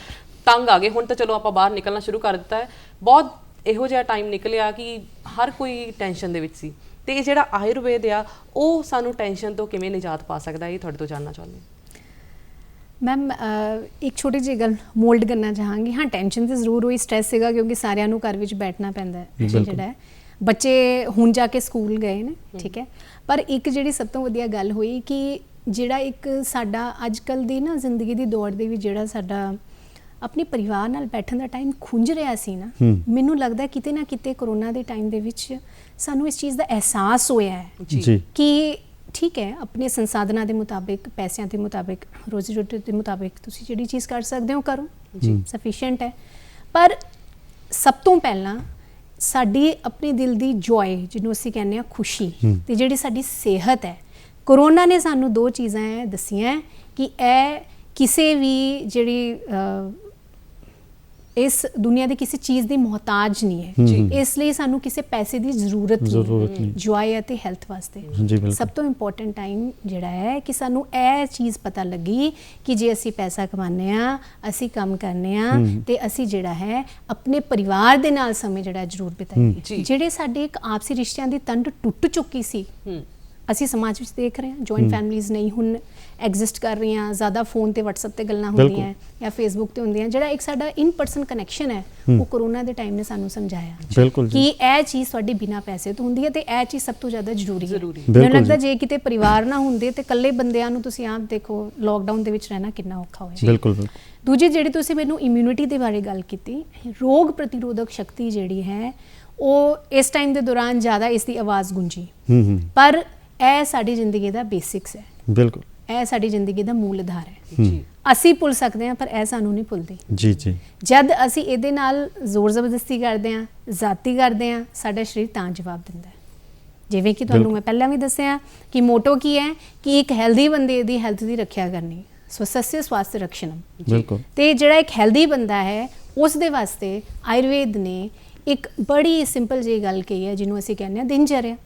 ਤੰਗ ਆ ਗਏ। ਹੁਣ ਤਾਂ ਚਲੋ ਆਪਾਂ ਬਾਹਰ ਨਿਕਲਣਾ ਸ਼ੁਰੂ ਕਰ ਦਿੱਤਾ ਹੈ। ਬਹੁਤ ਇਹੋ ਜਿਹਾ ਟਾਈਮ ਨਿਕਲਿਆ ਕਿ ਹਰ ਕੋਈ ਟੈਨਸ਼ਨ ਦੇ ਵਿੱਚ ਸੀ, ਤੇ ਇਹ ਜਿਹੜਾ ਆਯੁਰਵੇਦ ਆ ਉਹ ਸਾਨੂੰ ਟੈਨਸ਼ਨ ਤੋਂ ਕਿਵੇਂ ਨਿਜਾਤ ਪਾ ਸਕਦਾ, ਇਹ ਤੁਹਾਡੇ ਤੋਂ ਜਾਣਨਾ ਚਾਹੁੰਦੇ ਹਾਂ। ਮੈਮ ਇੱਕ ਛੋਟੀ ਜਿਹੀ ਗੱਲ ਮੋਲਡ ਕਰਨਾ ਚਾਹਾਂਗੀ। ਹਾਂ, ਟੈਨਸ਼ਨ ਤਾਂ ਜ਼ਰੂਰ ਹੋਈ, ਸਟ੍ਰੈਸ ਸੀਗਾ ਕਿਉਂਕਿ ਸਾਰਿਆਂ ਨੂੰ ਘਰ ਵਿੱਚ ਬੈਠਣਾ ਪੈਂਦਾ ਹੈ। ਬਿਲਕੁਲ। ਜਿਹੜਾ ਹੈ ਬੱਚੇ ਹੁਣ ਜਾ ਕੇ ਸਕੂਲ ਗਏ ਨੇ, ਠੀਕ ਹੈ, ਪਰ ਇੱਕ ਜਿਹੜੀ ਸਭ ਤੋਂ ਵਧੀਆ ਗੱਲ ਹੋਈ ਕਿ ਜਿਹੜਾ ਇੱਕ ਸਾਡਾ ਅੱਜ ਕੱਲ੍ਹ ਦੀ ਨਾ ਜ਼ਿੰਦਗੀ ਦੀ ਦੌੜ ਦੇ ਵਿੱਚ ਜਿਹੜਾ ਸਾਡਾ ਆਪਣੇ ਪਰਿਵਾਰ ਨਾਲ ਬੈਠਣ ਦਾ ਟਾਈਮ ਖੁੰਝ ਰਿਹਾ ਸੀ ਨਾ, ਮੈਨੂੰ ਲੱਗਦਾ ਕਿਤੇ ਨਾ ਕਿਤੇ ਕਰੋਨਾ ਦੇ ਟਾਈਮ ਦੇ ਵਿੱਚ ਸਾਨੂੰ ਇਸ ਚੀਜ਼ ਦਾ ਅਹਿਸਾਸ ਹੋਇਆ ਹੈ ਜੀ ਕਿ ਠੀਕ ਹੈ, ਆਪਣੇ ਸੰਸਾਧਨਾਂ ਦੇ ਮੁਤਾਬਿਕ, ਪੈਸਿਆਂ ਦੇ ਮੁਤਾਬਿਕ, ਰੋਜ਼ੀ ਰੋਟੀ ਦੇ ਮੁਤਾਬਿਕ ਤੁਸੀਂ ਜਿਹੜੀ ਚੀਜ਼ ਕਰ ਸਕਦੇ ਹੋ ਕਰੋ ਜੀ, ਸਫੀਸ਼ੀਐਂਟ ਹੈ। ਪਰ ਸਭ ਤੋਂ ਪਹਿਲਾਂ ਸਾਡੀ ਆਪਣੇ ਦਿਲ ਦੀ ਜੋਏ, ਜਿਹਨੂੰ ਅਸੀਂ ਕਹਿੰਦੇ ਹਾਂ ਖੁਸ਼ੀ, ਤੇ ਜਿਹੜੀ ਸਾਡੀ ਸਿਹਤ ਹੈ, ਕਰੋਨਾ ਨੇ ਸਾਨੂੰ 2 ਚੀਜ਼ਾਂ ਦੱਸੀਆਂ ਕਿ ਇਹ ਕਿਸੇ ਵੀ ਜਿਹੜੀ ਇਸ ਦੁਨੀਆ ਦੇ ਕਿਸੇ ਚੀਜ਼ ਦੀ ਮੁਹਤਾਜ ਨਹੀਂ ਹੈ, ਇਸ ਲਈ ਸਾਨੂੰ ਕਿਸੇ ਪੈਸੇ ਦੀ ਜ਼ਰੂਰਤ ਨਹੀਂ ਜੋਏ ਅਤੇ ਹੈਲਥ ਵਾਸਤੇ। ਸਭ ਤੋਂ ਇੰਪੋਰਟੈਂਟ ਟਾਈਮ ਜਿਹੜਾ ਹੈ ਕਿ ਸਾਨੂੰ ਇਹ ਚੀਜ਼ ਪਤਾ ਲੱਗੀ ਕਿ ਜੇ ਅਸੀਂ ਪੈਸਾ ਕਮਾਉਂਦੇ ਹਾਂ, ਅਸੀਂ ਕੰਮ ਕਰਨੇ ਆ, ਤੇ ਅਸੀਂ ਜਿਹੜਾ ਹੈ ਆਪਣੇ ਪਰਿਵਾਰ ਦੇ ਨਾਲ ਸਮੇਂ ਜਿਹੜਾ ਜ਼ਰੂਰ ਬਿਤਾਈਏ। ਜਿਹੜੇ ਸਾਡੇ ਇੱਕ ਆਪਸੀ ਰਿਸ਼ਤਿਆਂ ਦੀ ਤੰਡ ਟੁੱਟ ਚੁੱਕੀ ਸੀ, ਅਸੀਂ ਸਮਾਜ ਵਿੱਚ ਦੇਖ ਰਹੇ ਹਾਂ ਜੁਆਇੰਟ ਫੈਮਿਲੀਜ਼ ਨਹੀਂ ਹੁਣ ਐਗਜ਼ਿਸਟ ਕਰ ਰਹੀਆਂ, ਜ਼ਿਆਦਾ ਫੋਨ ਤੇ WhatsApp ਤੇ ਗੱਲਾਂ ਹੁੰਦੀਆਂ ਜਾਂ Facebook ਤੇ ਹੁੰਦੀਆਂ। ਜਿਹੜਾ ਇੱਕ ਸਾਡਾ ਇਨ ਪਰਸਨ ਕਨੈਕਸ਼ਨ ਹੈ, ਉਹ ਕੋਰੋਨਾ ਦੇ ਟਾਈਮ ਨੇ ਸਾਨੂੰ ਸਮਝਾਇਆ ਕਿ ਇਹ ਚੀਜ਼ ਤੁਹਾਡੀ ਬਿਨਾਂ ਪੈਸੇ ਤੋਂ ਹੁੰਦੀ ਹੈ ਤੇ ਇਹ ਚੀਜ਼ ਸਭ ਤੋਂ ਜ਼ਿਆਦਾ ਜ਼ਰੂਰੀ ਹੈ। ਮੈਨੂੰ ਲੱਗਦਾ ਜੇ ਕਿਤੇ ਪਰਿਵਾਰ ਨਾ ਹੁੰਦੇ ਤੇ ਇਕੱਲੇ ਬੰਦਿਆਂ ਨੂੰ ਤੁਸੀਂ ਆਪ ਦੇਖੋ ਲੋਕਡਾਊਨ ਦੇ ਵਿੱਚ ਰਹਿਣਾ ਕਿੰਨਾ ਔਖਾ ਹੋਇਆ। ਬਿਲਕੁਲ। ਦੂਜੀ ਜਿਹੜੀ ਤੁਸੀਂ ਮੈਨੂੰ ਇਮਿਊਨਿਟੀ ਦੇ ਬਾਰੇ ਗੱਲ ਕੀਤੀ, ਰੋਗ ਪ੍ਰਤੀਰੋਧਕ ਸ਼ਕਤੀ ਜਿਹੜੀ ਹੈ ਉਹ ਇਸ ਟਾਈਮ ਦੇ ਦੌਰਾਨ ਜ਼ਿਆਦਾ ਇਸ ਦੀ ਆਵਾਜ਼ ਗੂੰਜੀ, ਪਰ ਇਹ ਸਾਡੀ ਜ਼ਿੰਦਗੀ ਦਾ ਬੇਸਿਕਸ ਹੈ। ਬਿਲਕੁਲ, ਇਹ ਸਾਡੀ ਜ਼ਿੰਦਗੀ ਦਾ ਮੂਲ ਆਧਾਰ ਹੈ। ਅਸੀਂ ਭੁੱਲ ਸਕਦੇ ਹਾਂ ਪਰ ਇਹ ਸਾਨੂੰ ਨਹੀਂ ਭੁੱਲਦੀ। ਜੀ ਜੀ, ਜਦ ਅਸੀਂ ਇਹਦੇ ਨਾਲ ਜ਼ੋਰ ਜ਼ਬਰਦਸਤੀ ਕਰਦੇ ਹਾਂ, ਜ਼ਾਤੀ ਕਰਦੇ ਹਾਂ, ਸਾਡਾ ਸਰੀਰ ਤਾਂ ਜਵਾਬ ਦਿੰਦਾ ਹੈ। ਜਿਵੇਂ ਕਿ ਤੁਹਾਨੂੰ ਮੈਂ ਪਹਿਲਾਂ ਵੀ ਦੱਸਿਆ ਕਿ ਮੋਟੋ ਕੀ ਹੈ ਕਿ ਇੱਕ ਹੈਲਦੀ ਬੰਦੇ ਦੀ ਹੈਲਥ ਦੀ ਰੱਖਿਆ ਕਰਨੀ, ਸਵਸਥ ਸਵਾਸਥ ਰਕਸ਼ਣਮ। ਬਿਲਕੁਲ। ਤੇ ਜਿਹੜਾ ਇੱਕ ਹੈਲਦੀ ਬੰਦਾ ਹੈ ਉਸ ਦੇ ਵਾਸਤੇ ਆਯੁਰਵੇਦ ਨੇ ਇੱਕ ਬੜੀ ਸਿੰਪਲ ਜਿਹੀ ਗੱਲ ਕਹੀ ਹੈ ਜਿਹਨੂੰ ਅਸੀਂ ਕਹਿੰਦੇ ਹਾਂ ਦਿਨਚਰਿਆ।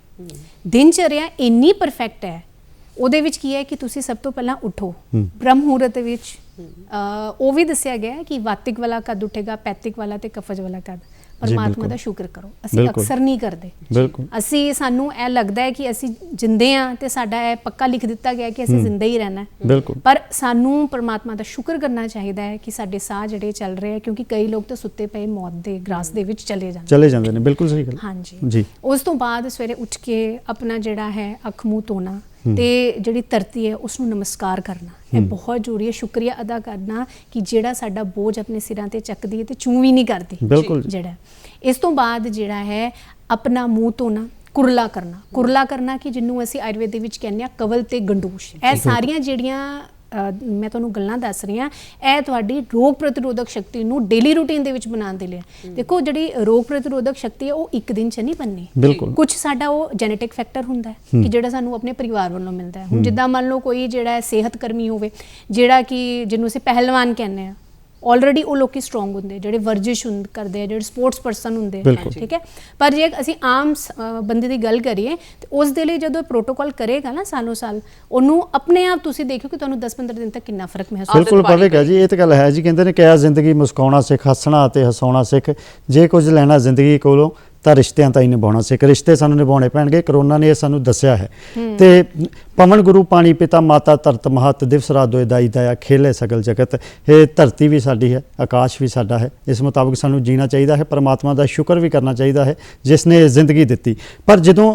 ਦਿਨਚਰਿਆ ਇੰਨੀ ਪਰਫੈਕਟ ਹੈ, ਉਹਦੇ ਵਿੱਚ ਕੀ ਹੈ ਕਿ ਤੁਸੀਂ ਸਭ ਤੋਂ ਪਹਿਲਾਂ ਉੱਠੋ ਬ੍ਰਹਮ ਮੁਹੂਰਤ ਵਿੱਚ। ਉਹ ਵੀ ਦੱਸਿਆ ਗਿਆ ਹੈ ਕਿ ਵਾਤਿਕ ਵਾਲਾ ਕਦ ਉੱਠੇਗਾ, ਪੈਤਿਕ ਵਾਲਾ ਤੇ ਕਫਜ ਵਾਲਾ ਕਦ। ਪਰਮਾਤਮਾ ਦਾ ਸ਼ੁਕਰ ਕਰੋ, ਅਸੀਂ ਅਕਸਰ ਨਹੀਂ ਕਰਦੇ। ਅਸੀਂ ਸਾਨੂੰ ਇਹ ਲੱਗਦਾ ਹੈ ਕਿ ਅਸੀਂ ਜਿੰਦੇ ਹਾਂ ਤੇ ਸਾਡਾ ਇਹ ਪੱਕਾ ਲਿਖ ਦਿੱਤਾ ਗਿਆ ਕਿ ਅਸੀਂ ਜ਼ਿੰਦਾ ਹੀ ਰਹਿਣਾ, ਪਰ ਸਾਨੂੰ ਪਰਮਾਤਮਾ ਦਾ ਸ਼ੁਕਰ ਕਰਨਾ ਚਾਹੀਦਾ ਹੈ ਕਿ ਸਾਡੇ ਸਾਹ ਜਿਹੜੇ ਚੱਲ ਰਹੇ ਆ, ਕਿਉਂਕਿ ਕਈ ਲੋਕ ਤਾਂ ਸੁੱਤੇ ਪਏ ਮੌਤ ਦੇ ਗ੍ਰਾਸ ਦੇ ਵਿੱਚ ਚਲੇ ਜਾਂਦੇ ਨੇ। ਬਿਲਕੁਲ ਸਹੀ ਗੱਲ। ਹਾਂਜੀ ਜੀ। ਉਸ ਤੋਂ ਬਾਅਦ ਸਵੇਰੇ ਉੱਠ ਕੇ ਆਪਣਾ ਜਿਹੜਾ ਹੈ ਅੱਖ ਮੂੰਹ ਧੋਣਾ ਤੇ ਜਿਹੜੀ ਧਰਤੀ ਹੈ ਉਸ ਨੂੰ ਨਮਸਕਾਰ ਕਰਨਾ, ਇਹ ਬਹੁਤ ਜ਼ਰੂਰੀ ਹੈ। ਸ਼ੁਕਰੀਆ ਅਦਾ ਕਰਨਾ ਕਿ ਜਿਹੜਾ ਸਾਡਾ ਬੋਝ ਆਪਣੇ ਸਿਰਾਂ ਤੇ ਚੱਕਦੀ ਹੈ ਤੇ ਚੂੰ ਵੀ ਨਹੀਂ ਕਰਦੀ। ਬਿਲਕੁਲ। ਜਿਹੜਾ ਇਸ ਤੋਂ ਬਾਅਦ ਜਿਹੜਾ ਹੈ ਆਪਣਾ ਮੂੰਹ ਧੋਣਾ, ਕੁਰਲਾ ਕਰਨਾ। ਕੁਰਲਾ ਕਰਨਾ ਕਿ ਜਿਹਨੂੰ ਅਸੀਂ ਆਯੁਰਵੇਦ ਦੇ ਵਿੱਚ ਕਹਿੰਦੇ ਹਾਂ ਕਵਲ ਤੇ ਗੰਡੂਸ਼। ਇਹ ਸਾਰੀਆਂ ਜਿਹੜੀਆਂ ਮੈਂ ਤੁਹਾਨੂੰ ਗੱਲਾਂ ਦੱਸ ਰਹੀ ਹਾਂ, ਇਹ ਤੁਹਾਡੀ ਰੋਗ ਪ੍ਰਤੀਰੋਧਕ ਸ਼ਕਤੀ ਨੂੰ ਡੇਲੀ ਰੂਟੀਨ ਦੇ ਵਿੱਚ ਬਣਾਉਣ ਦੇ ਲਈ। ਦੇਖੋ ਜਿਹੜੀ ਰੋਗ ਪ੍ਰਤੀਰੋਧਕ ਸ਼ਕਤੀ ਹੈ ਉਹ ਇੱਕ ਦਿਨ 'ਚ ਨਹੀਂ ਬਣਨੀ। ਕੁਝ ਸਾਡਾ ਉਹ ਜੈਨੇਟਿਕ ਫੈਕਟਰ ਹੁੰਦਾ ਹੈ ਕਿ ਜਿਹੜਾ ਸਾਨੂੰ ਆਪਣੇ ਪਰਿਵਾਰ ਵੱਲੋਂ ਮਿਲਦਾ ਹੈ। ਹੁਣ ਜਿੱਦਾਂ ਮੰਨ ਲਓ ਕੋਈ ਜਿਹੜਾ ਸਿਹਤ ਕਰਮੀ ਹੋਵੇ, ਜਿਹੜਾ ਕਿ ਜਿਹਨੂੰ ਅਸੀਂ ਪਹਿਲਵਾਨ ਕਹਿੰਦੇ ਹਾਂ, ਆਲਰੇਡੀ ਉਹ ਲੋਕੀ ਸਟਰੋਂਗ ਹੁੰਦੇ, ਜਿਹੜੇ ਵਰਜਿਸ਼ ਕਰਦੇ ਆ, ਜਿਹੜੇ ਸਪੋਰਟਸ ਪਰਸਨ ਹੁੰਦੇ, ਠੀਕ ਹੈ। ਪਰ ਜੇ ਅਸੀਂ ਆਮ ਬੰਦੇ ਦੀ ਗੱਲ ਕਰੀਏ ਤੇ ਉਸ ਦੇ ਲਈ ਜਦੋਂ ਪ੍ਰੋਟੋਕਾਲ ਕਰੇਗਾ ਨਾ ਸਾਲੋਂ ਸਾਲ, ਉਹਨੂੰ ਆਪਣੇ ਆਪ ਤੁਸੀਂ ਦੇਖੋ ਕਿ ਤੁਹਾਨੂੰ 10-15 ਦਿਨ ਤੱਕ ਕਿੰਨਾ ਫਰਕ ਮਹਿਸੂਸ ਹੋਵੇਗਾ। ਬਿਲਕੁਲ ਪਵੇਗਾ ਜੀ। ਇਹ ਤਾਂ ਗੱਲ ਹੈ ਜੀ, ਕਹਿੰਦੇ ਨੇ ਕਿਹਾ ਜ਼ਿੰਦਗੀ ਮੁਸਕਾਉਣਾ ਸਿੱਖ, ਹੱਸਣਾ ਅਤੇ ਹਸਾਉਣਾ ਸਿੱਖ। ਜੇ ਕੁਝ ਲੈਣਾ ਜ਼ਿੰਦਗੀ ਕੋਲੋਂ ਤਾਂ ਰਿਸ਼ਤਿਆਂ ਤਾਂ ਹੀ ਨਿਭਾਉਣਾ ਸਿੱਖ। ਰਿਸ਼ਤੇ ਸਾਨੂੰ ਨਿਭਾਉਣੇ ਪੈਣਗੇ, ਕਰੋਨਾ ਨੇ ਇਹ ਸਾਨੂੰ ਦੱਸਿਆ ਹੈ। ਤੇ ਪਵਨ ਗੁਰੂ ਪਾਣੀ ਪਿਤਾ ਮਾਤਾ ਧਰਤ ਮਹਤ, ਦਿਵਸ ਰਾਤ ਦੋਇ ਦਾਈ ਦਇਆ, ਖੇਲੇ ਸਗਲ ਜਗਤ। ਇਹ ਧਰਤੀ ਵੀ ਸਾਡੀ ਹੈ, ਆਕਾਸ਼ ਵੀ ਸਾਡਾ ਹੈ। ਇਸ ਮੁਤਾਬਕ ਸਾਨੂੰ ਜੀਣਾ ਚਾਹੀਦਾ ਹੈ, ਪਰਮਾਤਮਾ ਦਾ ਸ਼ੁਕਰ ਵੀ ਕਰਨਾ ਚਾਹੀਦਾ ਹੈ ਜਿਸ ਨੇ ਜ਼ਿੰਦਗੀ ਦਿੱਤੀ। ਪਰ ਜਦੋਂ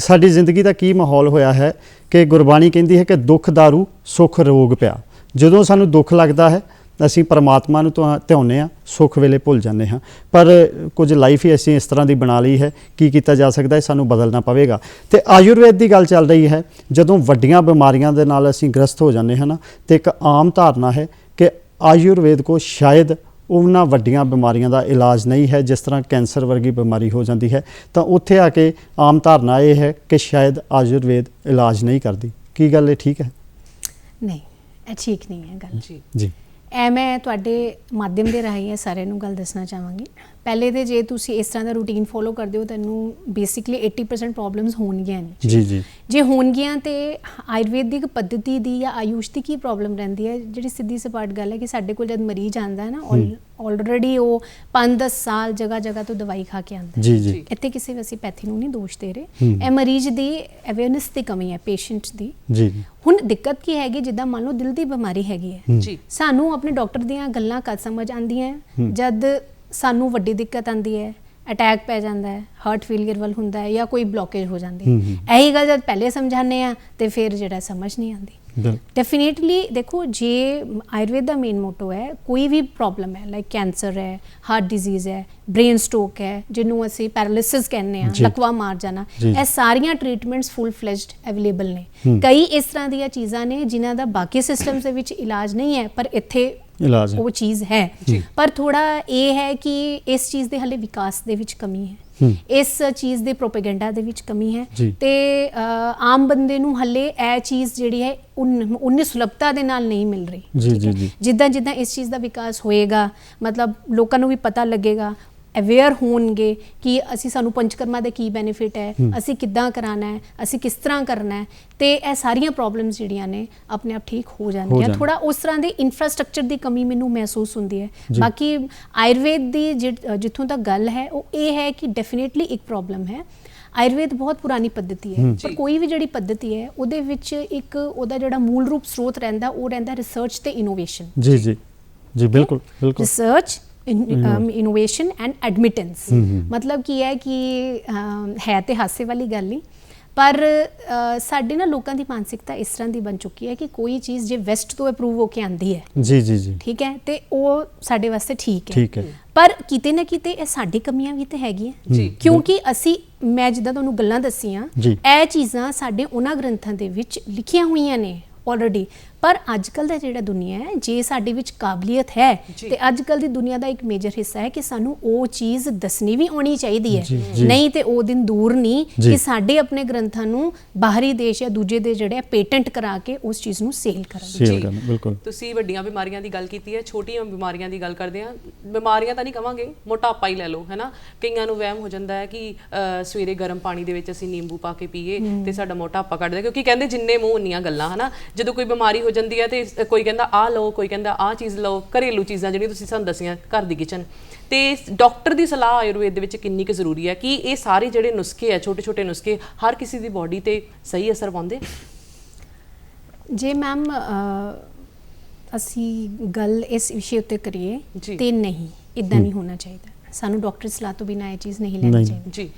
ਸਾਡੀ ਜ਼ਿੰਦਗੀ ਦਾ ਕੀ ਮਾਹੌਲ ਹੋਇਆ ਹੈ ਕਿ ਗੁਰਬਾਣੀ ਕਹਿੰਦੀ ਹੈ ਕਿ ਦੁੱਖ ਦਾਰੂ ਸੁੱਖ ਰੋਗ ਪਿਆ। ਜਦੋਂ ਸਾਨੂੰ ਦੁੱਖ ਲੱਗਦਾ ਹੈ ਅਸੀਂ ਪਰਮਾਤਮਾ ਨੂੰ ਧਿਆਉਂਦੇ ਹਾਂ, ਸੁੱਖ ਵੇਲੇ ਭੁੱਲ ਜਾਂਦੇ ਹਾਂ। ਪਰ ਕੁਝ ਲਾਈਫ ਹੀ ਅਸੀਂ ਇਸ ਤਰ੍ਹਾਂ ਦੀ ਬਣਾ ਲਈ ਹੈ, ਕੀ ਕੀਤਾ ਜਾ ਸਕਦਾ ਹੈ, ਸਾਨੂੰ ਬਦਲਣਾ ਪਵੇਗਾ। ਤੇ ਆਯੁਰਵੇਦ ਦੀ ਗੱਲ ਚੱਲ ਰਹੀ ਹੈ, ਜਦੋਂ ਵੱਡੀਆਂ ਬਿਮਾਰੀਆਂ ਦੇ ਨਾਲ ਅਸੀਂ ਗ੍ਰਸਤ ਹੋ ਜਾਂਦੇ ਹਾਂ ਨਾ, ਤੇ ਇੱਕ ਆਮ ਧਾਰਨਾ ਹੈ ਕਿ ਆਯੁਰਵੇਦ ਕੋ ਸ਼ਾਇਦ ਉਹਨਾਂ ਵੱਡੀਆਂ ਬਿਮਾਰੀਆਂ ਦਾ ਇਲਾਜ ਨਹੀਂ ਹੈ, ਜਿਸ ਤਰ੍ਹਾਂ ਕੈਂਸਰ ਵਰਗੀ ਬਿਮਾਰੀ ਹੋ ਜਾਂਦੀ ਹੈ। ਤਾਂ ਉੱਥੇ ਆ ਕੇ ਆਮ ਧਾਰਨਾ ਇਹ ਹੈ ਕਿ ਸ਼ਾਇਦ ਆਯੁਰਵੇਦ ਇਲਾਜ ਨਹੀਂ ਕਰਦੀ। ਕੀ ਗੱਲ ਇਹ ਠੀਕ ਹੈ? ਨਹੀਂ, ਇਹ ਠੀਕ ਨਹੀਂ ਹੈ ਗੱਲ ਜੀ ਜੀ। ਐ ਮੈਂ ਤੁਹਾਡੇ ਮਾਧਿਅਮ ਦੇ ਰਾਹੀਂ ਇਹ ਸਾਰਿਆਂ ਨੂੰ ਗੱਲ ਦੱਸਣਾ ਚਾਹਾਂਗੀ। ਪਹਿਲੇ ਤੇ ਜੇ ਤੁਸੀਂ ਇਸ ਤਰ੍ਹਾਂ ਦਾ ਰੂਟੀਨ ਫੋਲੋ ਕਰਦੇ ਹੋ, ਤੈਨੂੰ ਬੇਸਿਕਲੀ 80% ਪ੍ਰੋਬਲਮਸ ਹੋਣਗੀਆਂ ਨਹੀਂ। ਜੀ ਜੀ। ਜੇ ਹੋਣਗੀਆਂ ਤੇ ਆਯੁਰਵੈਦਿਕ ਪੱਧਤੀ ਦੀ ਜਾਂ ਆਯੂਸ਼ ਦੀ ਕੀ ਪ੍ਰੋਬਲਮ ਰਹਿੰਦੀ ਹੈ? ਜਿਹੜੀ ਸਿੱਧੀ ਸਪਾਟ ਗੱਲ ਹੈ ਕਿ ਸਾਡੇ ਕੋਲ ਜਦ ਮਰੀਜ਼ ਆਉਂਦਾ ਹੈ ਨਾ, ਆਲਰੇਡੀ ਉਹ 5-10 ਸਾਲ ਜਗ੍ਹਾ ਤੋਂ ਦਵਾਈ ਖਾ ਕੇ ਆਉਂਦਾ। ਜੀ ਜੀ। ਇੱਥੇ ਕਿਸੇ ਵੀ ਅਸੀਂ ਪੈਥੀ ਨੂੰ ਨਹੀਂ ਦੋਸ਼ ਦੇ ਰਹੇ, ਇਹ ਮਰੀਜ਼ ਦੀ ਅਵੇਅਰਨੈਸ ਦੀ ਕਮੀ ਹੈ, ਪੇਸ਼ੈਂਟ ਦੀ। ਜੀ। ਹੁਣ ਦਿੱਕਤ ਕੀ ਹੈਗੀ, ਜਿੱਦਾਂ ਮੰਨ ਲਓ ਦਿਲ ਦੀ ਬਿਮਾਰੀ ਹੈਗੀ ਹੈ, ਸਾਨੂੰ ਆਪਣੇ ਡਾਕਟਰ ਦੀਆਂ ਗੱਲਾਂ ਕਦ ਸਮਝ ਆਉਂਦੀਆਂ? ਜਦ ਸਾਨੂੰ ਵੱਡੀ ਦਿੱਕਤ ਆਉਂਦੀ ਹੈ, ਅਟੈਕ ਪੈ ਜਾਂਦਾ ਹੈ, ਹਾਰਟ ਫੇਲੀਅਰ ਵੱਲ ਹੁੰਦਾ ਹੈ, ਜਾਂ ਕੋਈ ਬਲੋਕੇਜ ਹੋ ਜਾਂਦੀ ਹੈ। ਇਹੀ ਗੱਲ ਜਦ ਪਹਿਲੇ ਸਮਝਾਉਂਦੇ ਆ ਤੇ ਫਿਰ ਜਿਹੜਾ ਸਮਝ ਨਹੀਂ ਆਉਂਦੀ। ਡੈਫੀਨੇਟਲੀ ਦੇਖੋ, ਜੇ ਆਯੁਰਵੇਦ ਦਾ ਮੇਨ ਮੋਟੋ ਹੈ ਕੋਈ ਵੀ ਪ੍ਰੋਬਲਮ ਹੈ, ਲਾਈਕ ਕੈਂਸਰ ਹੈ, ਹਾਰਟ ਡਿਜ਼ੀਜ਼ ਹੈ, ਬ੍ਰੇਨ ਸਟ੍ਰੋਕ ਹੈ, ਜਿਹਨੂੰ ਅਸੀਂ ਪੈਰਾਲਿਸਿਸ ਕਹਿੰਦੇ ਹਾਂ, ਲਕਵਾ ਮਾਰ ਜਾਣਾ, ਇਹ ਸਾਰੀਆਂ ਟ੍ਰੀਟਮੈਂਟਸ ਫੁੱਲ ਫਲੈਜਡ ਅਵੇਲੇਬਲ ਨੇ। ਕਈ ਇਸ ਤਰ੍ਹਾਂ ਦੀਆਂ ਚੀਜ਼ਾਂ ਨੇ ਜਿਨ੍ਹਾਂ ਦਾ ਬਾਕੀ ਸਿਸਟਮਸ ਦੇ ਵਿੱਚ ਇਲਾਜ ਨਹੀਂ ਹੈ, ਪਰ ਇੱਥੇ ਇਲਾਜ ਉਹ ਚੀਜ਼ ਹੈ। ਪਰ ਥੋੜਾ ਇਹ ਹੈ ਕਿ ਇਸ ਚੀਜ਼ ਦੇ ਹਲੇ ਵਿਕਾਸ ਦੇ ਵਿੱਚ ਕਮੀ ਹੈ। ਇਸ ਚੀਜ਼ ਦੇ ਪ੍ਰੋਪੇਗੈਂਡਾ ਦੇ ਵਿੱਚ ਕਮੀ ਹੈ ਜੀ। ਤੇ ਆਮ ਬੰਦੇ ਨੂੰ ਹੱਲੇ ਇਹ ਚੀਜ਼ ਜਿਹੜੀ ਹੈ ਉਨੀ ਸੁਲਭਤਾ ਦੇ ਨਾਲ ਨਹੀਂ ਮਿਲ ਰਹੀ। ਜੀ, ਠੀਕ ਹੈ? ਜੀ, ਜੀ। ਜਿੱਦਾਂ ਜਿੱਦਾਂ ਇਸ ਚੀਜ਼ ਦਾ ਵਿਕਾਸ ਹੋਏਗਾ, ਮਤਲਬ ਲੋਕਾਂ ਨੂੰ ਵੀ ਪਤਾ ਲੱਗੇਗਾ, ਅਵੇਅਰ ਹੋਣਗੇ ਕਿ ਸਾਨੂੰ ਪੰਚਕਰਮਾ ਦੇ ਕੀ ਬੈਨੀਫਿਟ ਹੈ, ਅਸੀਂ ਕਿੱਦਾਂ ਕਰਾਣਾ ਹੈ, ਅਸੀਂ ਕਿਸ ਤਰ੍ਹਾਂ ਕਰਨਾ ਹੈ, ਤੇ ਇਹ ਸਾਰੀਆਂ ਪ੍ਰੋਬਲਮਸ ਜਿਹੜੀਆਂ ਨੇ ਆਪਣੇ ਆਪ ਠੀਕ ਹੋ ਜਾਣਗੀਆਂ। ਥੋੜਾ ਉਸ ਤਰ੍ਹਾਂ ਦੇ ਇਨਫਰਾਸਟ੍ਰਕਚਰ ਦੀ ਕਮੀ ਮੈਨੂੰ ਮਹਿਸੂਸ ਹੁੰਦੀ ਹੈ। ਬਾਕੀ ਆਯੁਰਵੇਦ ਦੀ ਜਿੱਥੋਂ ਤੱਕ ਗੱਲ ਹੈ ਉਹ ਇਹ ਹੈ ਕਿ ਡੈਫੀਨੇਟਲੀ ਇੱਕ ਪ੍ਰੋਬਲਮ ਹੈ। ਆਯੁਰਵੇਦ ਬਹੁਤ ਪੁਰਾਣੀ ਪੱਧਤੀ ਹੈ, ਪਰ ਕੋਈ ਵੀ ਜਿਹੜੀ ਪੱਧਤੀ ਹੈ ਉਹਦੇ ਵਿੱਚ ਇੱਕ ਉਹਦਾ ਜਿਹੜਾ ਮੂਲ ਰੂਪ ਸਰੋਤ ਰਹਿੰਦਾ ਉਹ ਰਹਿੰਦਾ ਰਿਸਰਚ ਤੇ ਇਨੋਵੇਸ਼ਨ। ਜੀ ਜੀ ਜੀ, ਬਿਲਕੁਲ ਬਿਲਕੁਲ। Research, innovation and admittance. ਮਤਲਬ ਕੀ ਹੈ ਕਿ ਹੈ ਤੇ ਹਾਸੇ ਵਾਲੀ ਗੱਲ ਨਹੀਂ, ਪਰ ਸਾਡੇ ਨਾ ਲੋਕਾਂ ਦੀ ਮਾਨਸਿਕਤਾ ਇਸ ਤਰ੍ਹਾਂ ਦੀ ਬਣ ਚੁੱਕੀ ਹੈ ਕਿ ਕੋਈ ਚੀਜ਼ ਜੇ ਵੈਸਟ ਤੋਂ ਅਪਰੂਵ ਹੋ ਕੇ ਆਂਦੀ ਹੈ, ਜੀ ਜੀ ਜੀ, ਠੀਕ ਹੈ, ਤੇ ਉਹ ਸਾਡੇ ਵਾਸਤੇ ਠੀਕ ਹੈ। ਠੀਕ ਹੈ। ਪਰ ਕਿਤੇ ਨਾ ਕਿਤੇ ਇਹ ਸਾਡੀ ਕਮੀਆਂ ਵੀ ਤੇ ਹੈਗੀਆਂ, ਕਿਉਂਕਿ ਮੈਂ ਜਿੱਦਾਂ ਤੁਹਾਨੂੰ ਗੱਲਾਂ ਦੱਸੀਆਂ, ਇਹ ਚੀਜ਼ਾਂ ਸਾਡੇ ਉਹਨਾਂ ਗ੍ਰੰਥਾਂ ਦੇ ਵਿੱਚ ਲਿਖੀਆਂ ਹੋਈਆਂ ਨੇ ਆਲਰੇਡੀ। ਪਰ ਅੱਜ ਕੱਲ੍ਹ ਦਾ ਜਿਹੜਾ ਦੁਨੀਆ ਹੈ, ਜੇ ਸਾਡੇ ਵਿੱਚ ਕਾਬਲੀਅਤ ਹੈ ਤੇ ਅੱਜ ਕੱਲ੍ਹ ਦੀ ਦੁਨੀਆ ਦਾ ਇੱਕ ਮੇਜਰ ਹਿੱਸਾ ਹੈ ਕਿ ਸਾਨੂੰ ਉਹ ਚੀਜ਼ ਦੱਸਣੀ ਵੀ ਆਉਣੀ ਚਾਹੀਦੀ ਹੈ। ਨਹੀਂ ਤੇ ਉਹ ਦਿਨ ਦੂਰ ਨਹੀਂ ਕਿ ਸਾਡੇ ਆਪਣੇ ਗ੍ਰੰਥਾਂ ਨੂੰ ਬਾਹਰੀ ਦੇਸ਼ ਜਾਂ ਦੂਜੇ ਦੇ ਜਿਹੜੇ ਪੇਟੈਂਟ ਕਰਾ ਕੇ ਉਸ ਚੀਜ਼ ਨੂੰ ਸੇਲ ਕਰਨ। ਬਿਲਕੁਲ। ਤੁਸੀਂ ਵੱਡੀਆਂ ਬਿਮਾਰੀਆਂ ਦੀ ਗੱਲ ਕੀਤੀ ਹੈ, ਛੋਟੀਆਂ ਬਿਮਾਰੀਆਂ ਦੀ ਗੱਲ ਕਰਦੇ ਹਾਂ। ਬਿਮਾਰੀਆਂ ਤਾਂ ਨਹੀਂ ਕਵਾਂਗੇ, ਮੋਟਾਪਾ ਹੀ ਲੈ ਲਓ, ਹੈ ਨਾ। ਕਈਆਂ ਨੂੰ ਵਹਿਮ ਹੋ ਜਾਂਦਾ ਹੈ ਕਿ ਸਵੇਰੇ ਗਰਮ ਪਾਣੀ ਦੇ ਵਿੱਚ ਅਸੀਂ ਨਿੰਬੂ ਪਾ ਕੇ ਪੀਏ ਤੇ ਸਾਡਾ ਮੋਟਾਪਾ ਕੱਢਦਾ, ਕਿਉਂਕਿ ਕਹਿੰਦੇ ਜਿੰਨੇ ਮੂੰਹ ਉਨੀਆਂ ਗੱਲਾਂ, ਹੈ ਨਾ। ਜਦੋਂ ਕੋਈ ਬਿਮਾਰੀ ਹੋ ਜਾਂਦੀ ਹੈ ਤੇ ਕੋਈ ਕਹਿੰਦਾ ਆਹ ਲਓ, ਕੋਈ ਕਹਿੰਦਾ ਆਹ ਚੀਜ਼ ਲਓ। ਘਰੇਲੂ ਚੀਜ਼ਾਂ ਜਿਹੜੀਆਂ ਤੁਸੀਂ ਸਾਨੂੰ ਦੱਸੀਆਂ, ਘਰ ਦੀ ਕਿਚਨ, ਤੇ ਡਾਕਟਰ ਦੀ ਸਲਾਹ ਆਯੁਰਵੇਦ ਦੇ ਵਿੱਚ ਕਿੰਨੀ ਕੁ ਜ਼ਰੂਰੀ ਹੈ? ਕਿ ਇਹ ਸਾਰੇ ਜਿਹੜੇ ਨੁਸਖੇ ਆ, ਛੋਟੇ ਛੋਟੇ ਨੁਸਖੇ, ਹਰ ਕਿਸੇ ਦੀ ਬੋਡੀ ਤੇ ਸਹੀ ਅਸਰ ਪਾਉਂਦੇ? ਜੇ ਮੈਮ ਅਸੀਂ ਗੱਲ ਇਸ ਵਿਸ਼ੇ ਉੱਤੇ ਕਰੀਏ ਤੇ ਨਹੀਂ, ਇੱਦਾਂ ਨਹੀਂ ਹੋਣਾ ਚਾਹੀਦਾ। ਸਾਨੂੰ ਡਾਕਟਰ ਸਲਾਹ ਤੋਂ ਬਿਨਾਂ ਇਹ ਚੀਜ਼ ਨਹੀਂ ਲੈਣੀ ਚਾਹੀਦੀ ਜੀ,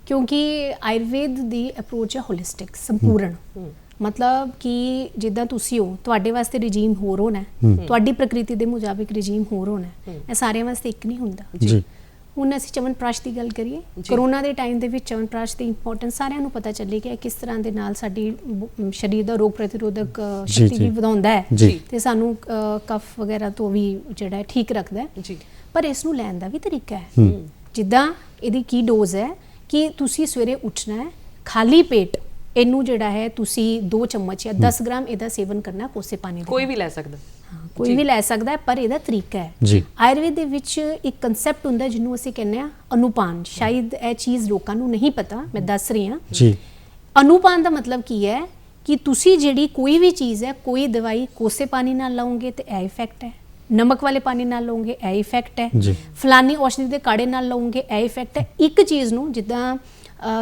ਕਿਉਂਕਿ ਆਯੁਰਵੇਦ ਦੀ ਅਪਰੋਚ ਹੈ ਹੋਲਿਸਟਿਕ, ਸੰਪੂਰਨ। ਮਤਲਬ ਕਿ ਜਿੱਦਾਂ ਤੁਸੀਂ ਹੋ, ਤੁਹਾਡੇ ਵਾਸਤੇ ਰਜੀਮ ਹੋਰ ਹੋਣਾ, ਤੁਹਾਡੀ ਪ੍ਰਕਿਰਤੀ ਦੇ ਮੁਤਾਬਿਕ ਰਜੀਮ ਹੋਰ ਹੋਣਾ, ਇਹ ਸਾਰਿਆਂ ਵਾਸਤੇ ਇੱਕ ਨਹੀਂ ਹੁੰਦਾ ਜੀ। ਹੁਣ ਅਸੀਂ ਚਵਨਪ੍ਰਾਸ਼ ਦੀ ਗੱਲ ਕਰੀਏ, ਕਰੋਨਾ ਦੇ ਟਾਈਮ ਦੇ ਵਿੱਚ ਚਵਨਪ੍ਰਾਸ਼ ਦੀ ਇੰਪੋਰਟੈਂਸ ਸਾਰਿਆਂ ਨੂੰ ਪਤਾ ਚੱਲੀ ਕਿ ਕਿਸ ਤਰ੍ਹਾਂ ਦੇ ਨਾਲ ਸਾਡੀ ਸਰੀਰ ਦਾ ਰੋਗ ਪ੍ਰਤੀਰੋਧਕ ਸ਼ਕਤੀ ਵੀ ਵਧਾਉਂਦਾ ਹੈ ਤੇ ਸਾਨੂੰ ਕਫ ਵਗੈਰਾ ਤੋਂ ਵੀ ਜਿਹੜਾ ਠੀਕ ਰੱਖਦਾ ਹੈ। ਪਰ ਇਸ ਨੂੰ ਲੈਣ ਦਾ ਵੀ ਤਰੀਕਾ ਹੈ। ਜਿੱਦਾਂ ਇਹਦੀ ਕੀ ਡੋਜ਼ ਹੈ ਕਿ ਤੁਸੀਂ ਸਵੇਰੇ ਉੱਠਣਾ ਹੈ, ਖਾਲੀ ਪੇਟ ਇਹਨੂੰ ਜਿਹੜਾ ਹੈ ਤੁਸੀਂ 2 ਚਮਚ ਜਾਂ 10 ਗ੍ਰਾਮ ਇਹਦਾ ਸੇਵਨ ਕਰਨਾ ਕੋਸੇ ਪਾਣੀ ਦਾ। ਕੋਈ ਵੀ ਲੈ ਸਕਦਾ, ਕੋਈ ਵੀ ਲੈ ਸਕਦਾ ਹੈ, ਪਰ ਇਹਦਾ ਤਰੀਕਾ ਹੈ। ਆਯੁਰਵੇਦ ਦੇ ਵਿੱਚ ਇੱਕ ਕਨਸੈਪਟ ਹੁੰਦਾ ਜਿਹਨੂੰ ਅਸੀਂ ਕਹਿੰਦੇ ਆ ਅਨੁਪਾਨ। ਸ਼ਾਇਦ ਇਹ ਚੀਜ਼ ਲੋਕਾਂ ਨੂੰ ਨਹੀਂ ਪਤਾ, ਮੈਂ ਦੱਸ ਰਹੀ ਹਾਂ ਜੀ। ਅਨੁਪਾਨ ਦਾ ਮਤਲਬ ਕੀ ਹੈ ਕਿ ਤੁਸੀਂ ਜਿਹੜੀ ਕੋਈ ਵੀ ਚੀਜ਼ ਹੈ, ਕੋਈ ਦਵਾਈ ਕੋਸੇ ਪਾਣੀ ਨਾਲ ਲਓਗੇ ਤੇ ਇਹ ਇਫੈਕਟ ਹੈ, ਨਮਕ ਵਾਲੇ ਪਾਣੀ ਨਾਲ ਲਓਗੇ ਇਹ ਇਫੈਕਟ ਹੈ, ਫਲਾਨੀ ਔਸ਼ਧੀ ਦੇ ਕਾੜੇ ਨਾਲ ਲਓਗੇ ਇਹ ਇਫੈਕਟ ਹੈ। ਇੱਕ ਚੀਜ਼ ਨੂੰ ਜਿੱਦਾਂ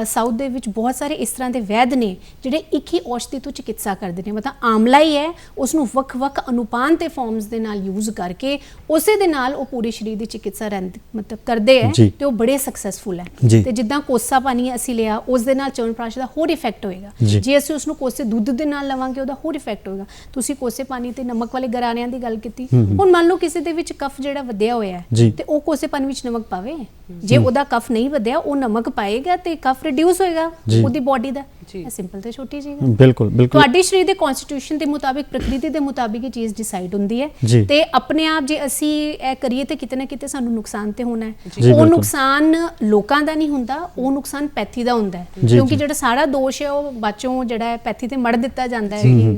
ਸਾਊਥ ਦੇ ਵਿੱਚ ਬਹੁਤ ਸਾਰੇ ਇਸ ਤਰ੍ਹਾਂ ਦੇ ਵੈਦ ਨੇ ਜਿਹੜੇ ਇੱਕ ਹੀ ਔਸ਼ਧੀ ਤੋਂ ਚਿਕਿਤਸਾ ਕਰਦੇ ਨੇ। ਮਤਲਬ ਆਮਲਾ ਹੀ ਹੈ, ਉਸ ਨੂੰ ਵੱਖ-ਵੱਖ ਅਨੁਪਾਨ ਤੇ ਫਾਰਮਸ ਦੇ ਨਾਲ ਯੂਜ਼ ਕਰਕੇ ਉਸੇ ਦੇ ਨਾਲ ਉਹ ਪੂਰੇ ਸਰੀਰ ਦੀ ਚਿਕਿਤਸਾ ਮਤਲਬ ਕਰਦੇ ਹੈ ਤੇ ਉਹ ਬੜੇ ਸਕਸੈਸਫੁਲ ਹੈ। ਤੇ ਜਿੱਦਾਂ ਕੋਸਾ ਪਾਣੀ ਅਸੀਂ ਲਿਆ, ਉਸ ਦੇ ਨਾਲ ਚਵਨਪ੍ਰਾਸ਼ ਦਾ ਹੋਰ ਇਫੈਕਟ ਹੋਏਗਾ। ਜੇ ਅਸੀਂ ਉਸ ਨੂੰ ਕੋਸੇ ਦੁੱਧ ਦੇ ਨਾਲ ਲਵਾਂਗੇ ਉਹਦਾ ਹੋਰ ਇਫੈਕਟ ਹੋਏਗਾ। ਤੁਸੀਂ ਕੋਸੇ ਪਾਣੀ ਤੇ ਨਮਕ ਵਾਲੇ ਗਰਾਰਿਆਂ ਦੀ ਗੱਲ ਕੀਤੀ, ਹੁਣ ਮੰਨ ਲਓ ਕਿਸੇ ਦੇ ਵਿੱਚ ਕਫ ਜਿਹੜਾ ਵਧਿਆ ਹੋਇਆ ਹੈ ਤੇ ਉਹ ਕੋਸੇ ਪਾਣੀ ਵਿੱਚ ਨਮਕ ਪਾਵੇ, ਜੇ ਉਹਦਾ ਕਫ ਨਹੀਂ ਵਧਿਆ ਉਹ ਨਮਕ ਪਾਏਗਾ ਤੇ ਕਫ ਰਿਡਿਊਸ ਹੋਏਗਾ ਉਹਦੀ ਬਾਡੀ ਦਾ। ਇਹ ਸਿੰਪਲ ਤੇ ਛੋਟੀ ਚੀਜ਼ ਹੈ। ਬਿਲਕੁਲ ਬਿਲਕੁਲ। ਤੁਹਾਡੇ ਸਰੀਰ ਦੇ ਕਨਸਟੀਟਿਊਸ਼ਨ ਦੇ ਮੁਤਾਬਿਕ, ਪ੍ਰਕਿਰਤੀ ਦੇ ਮੁਤਾਬਿਕ ਇਹ ਚੀਜ਼ ਡਿਸਾਈਡ ਹੁੰਦੀ ਹੈ ਤੇ ਆਪਣੇ ਆਪ ਜੇ ਅਸੀਂ ਇਹ ਕਰੀਏ ਤੇ ਕਿਤੇ ਨਾ ਕਿਤੇ ਸਾਨੂੰ ਨੁਕਸਾਨ ਤੇ ਹੋਣਾ ਹੈ। ਉਹ ਨੁਕਸਾਨ ਲੋਕਾਂ ਦਾ ਨਹੀਂ ਹੁੰਦਾ, ਉਹ ਨੁਕਸਾਨ ਪੈਥੀ ਦਾ ਹੁੰਦਾ ਹੈ, ਕਿਉਂਕਿ ਜਿਹੜਾ ਸਾਰਾ ਦੋਸ਼ ਹੈ ਉਹ ਬਾਚੋਂ ਜਿਹੜਾ ਹੈ ਪੈਥੀ ਤੇ ਮੜ ਦਿੱਤਾ ਜਾਂਦਾ ਹੈ।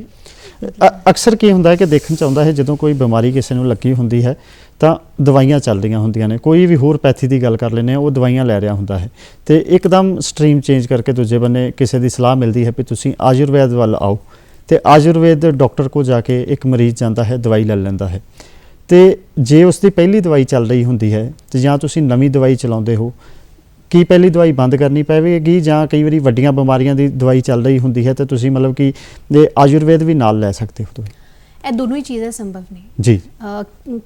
ਅਕਸਰ ਕੀ ਹੁੰਦਾ ਹੈ ਕਿ ਦੇਖਣ ਚ ਆਉਂਦਾ ਹੈ ਜਦੋਂ ਕੋਈ ਬਿਮਾਰੀ ਕਿਸੇ ਨੂੰ ਲੱਗੀ ਹੁੰਦੀ ਹੈ ਤਾਂ ਦਵਾਈਆਂ ਚੱਲ ਰਹੀਆਂ ਹੁੰਦੀਆਂ ਨੇ, ਕੋਈ ਵੀ ਹੋਰ ਪੈਥੀ ਦੀ ਗੱਲ ਕਰ ਲੈਂਦੇ ਹਾਂ, ਉਹ ਦਵਾਈਆਂ ਲੈ ਰਿਹਾ ਹੁੰਦਾ ਹੈ ਤੇ ਇੱਕਦਮ ਸਟਰੀਮ ਚੇਂਜ ਕਰਕੇ ਦੂਜੇ ਬੰਨੇ ਕਿਸੇ ਦੀ ਸਲਾਹ ਮਿਲਦੀ ਹੈ ਵੀ ਤੁਸੀਂ ਆਯੁਰਵੇਦ ਵੱਲ ਆਓ, ਤੇ ਆਯੁਰਵੇਦ ਡਾਕਟਰ ਕੋਲ ਜਾ ਕੇ ਇੱਕ ਮਰੀਜ਼ ਜਾਂਦਾ ਹੈ, ਦਵਾਈ ਲੈ ਲੈਂਦਾ ਹੈ। ਤੇ ਜੇ ਉਸ ਦੀ ਪਹਿਲੀ ਦਵਾਈ ਚੱਲ ਰਹੀ ਹੁੰਦੀ ਹੈ ਤੇ ਜਾਂ ਤੁਸੀਂ ਨਵੀਂ ਦਵਾਈ ਚਲਾਉਂਦੇ ਹੋ, ਕੀ ਪਹਿਲੀ ਦਵਾਈ ਬੰਦ ਕਰਨੀ ਪਵੇਗੀ ਜਾਂ ਕਈ ਵਾਰੀ ਵੱਡੀਆਂ ਬਿਮਾਰੀਆਂ ਦੀ ਦਵਾਈ ਚੱਲ ਰਹੀ ਹੁੰਦੀ ਹੈ ਤੇ ਤੁਸੀਂ ਮਤਲਬ ਕਿ ਆਯੁਰਵੇਦ ਵੀ ਨਾਲ ਲੈ ਸਕਦੇ ਹੋ? ਇਹ ਦੋਨੋਂ ਹੀ ਚੀਜ਼ਾਂ ਸੰਭਵ ਨੇ ਜੀ।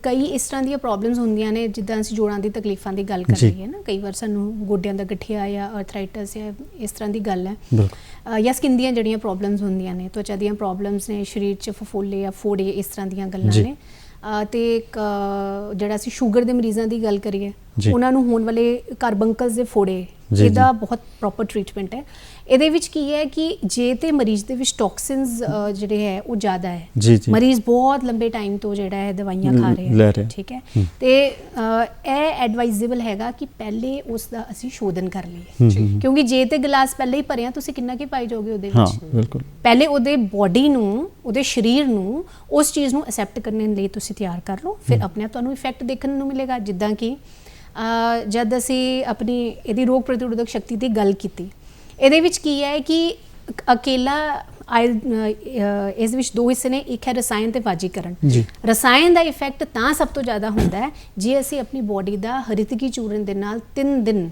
ਕਈ ਇਸ ਤਰ੍ਹਾਂ ਦੀਆਂ ਪ੍ਰੋਬਲਮਸ ਹੁੰਦੀਆਂ ਨੇ, ਜਿੱਦਾਂ ਅਸੀਂ ਜੋੜਾਂ ਦੀ ਤਕਲੀਫਾਂ ਦੀ ਗੱਲ ਕਰ ਰਹੀ ਹੈ ਨਾ, ਕਈ ਵਾਰ ਸਾਨੂੰ ਗੋਡਿਆਂ ਦਾ ਗਠੀਆ ਜਾਂ ਅਰਥਰਾਈਟਸ ਜਾਂ ਇਸ ਤਰ੍ਹਾਂ ਦੀ ਗੱਲ ਹੈ, ਜਾਂ ਸਕਿਨ ਦੀਆਂ ਜਿਹੜੀਆਂ ਪ੍ਰੋਬਲਮਸ ਹੁੰਦੀਆਂ ਨੇ, ਤਵਚਾ ਦੀਆਂ ਪ੍ਰੋਬਲਮਸ ਨੇ, ਸਰੀਰ 'ਚ ਫਫੋਲੇ ਜਾਂ ਫੋੜੇ, ਇਸ ਤਰ੍ਹਾਂ ਦੀਆਂ ਗੱਲਾਂ ਨੇ। ਤੇ ਜਿਹੜਾ ਅਸੀਂ ਸ਼ੂਗਰ ਦੇ ਮਰੀਜ਼ਾਂ ਦੀ ਗੱਲ ਕਰੀਏ, ਉਹਨਾਂ ਨੂੰ ਹੋਣ ਵਾਲੇ ਕਾਰਬੰਕਸ ਦੇ ਫੋੜੇ ਜੀ। ਇਹਦਾ ਬਹੁਤ ਪ੍ਰੋਪਰ ਟ੍ਰੀਟਮੈਂਟ ਹੈ। ਇਹਦੇ ਵਿੱਚ ਕੀ ਹੈ ਕਿ ਜੇ ਤੇ ਮਰੀਜ਼ ਦੇ ਵਿੱਚ ਟੌਕਸਿਨਸ ਜਿਹੜੇ ਹੈ ਉਹ ਜ਼ਿਆਦਾ ਹੈ, ਜੀ, ਜੀ। ਮਰੀਜ਼ ਬਹੁਤ ਲੰਬੇ ਟਾਈਮ ਤੋਂ ਜਿਹੜਾ ਹੈ ਦਵਾਈਆਂ ਖਾ ਲੈ ਰਿਹਾ ਰਿਹਾ। ਹੈ, ਠੀਕ ਹੈ, ਤੇ ਇਹ ਐਡਵਾਈਜ਼ੇਬਲ ਹੈਗਾ ਕਿ ਪਹਿਲੇ ਉਸ ਦਾ ਅਸੀਂ ਸ਼ੋਧਨ ਕਰ ਲਈਏ, ਕਿਉਂਕਿ ਜੇ ਤੇ ਗਲਾਸ ਪਹਿਲੇ ਹੀ ਭਰਿਆ ਤੁਸੀਂ ਕਿੰਨਾ ਕੀ ਪਾਈ ਜਾਓਗੇ ਉਹਦੇ ਹਾਂ ਵਿੱਚ। ਬਿਲਕੁਲ। ਪਹਿਲੇ ਉਹਦੇ ਬੋਡੀ ਨੂੰ, ਉਹਦੇ ਸਰੀਰ ਨੂੰ ਉਸ ਚੀਜ਼ ਨੂੰ ਅਸੈਪਟ ਕਰਨ ਲਈ ਤੁਸੀਂ ਤਿਆਰ ਕਰ ਲਓ, ਫਿਰ ਆਪਣੇ ਆਪ ਤੁਹਾਨੂੰ ਇਫੈਕਟ ਦੇਖਣ ਨੂੰ ਮਿਲੇਗਾ। ਜਿੱਦਾਂ ਕਿ ਜਦ ਅਸੀਂ ਆਪਣੀ ਇਹਦੀ ਰੋਗ ਪ੍ਰਤੀਰੋਧਕ ਸ਼ਕਤੀ ਦੀ ਗੱਲ ਕੀਤੀ, ਇਹਦੇ ਵਿੱਚ ਕੀ ਹੈ ਕਿ ਅਕੇਲਾ ਇਸ ਵਿੱਚ ਦੋ ਹਿੱਸੇ ਨੇ, ਇੱਕ ਹੈ ਰਸਾਇਣ ਤੇ ਵਾਜੀਕਰਨ। ਜੀ। ਰਸਾਇਣ ਦਾ ਇਫੈਕਟ ਤਾਂ ਸਭ ਤੋਂ ਜ਼ਿਆਦਾ ਹੁੰਦਾ ਹੈ ਜੇ ਅਸੀਂ ਆਪਣੀ ਬੋਡੀ ਦਾ ਹਰਿਤਕੀ ਚੂਰਨ ਦੇ ਨਾਲ 3 ਦਿਨ,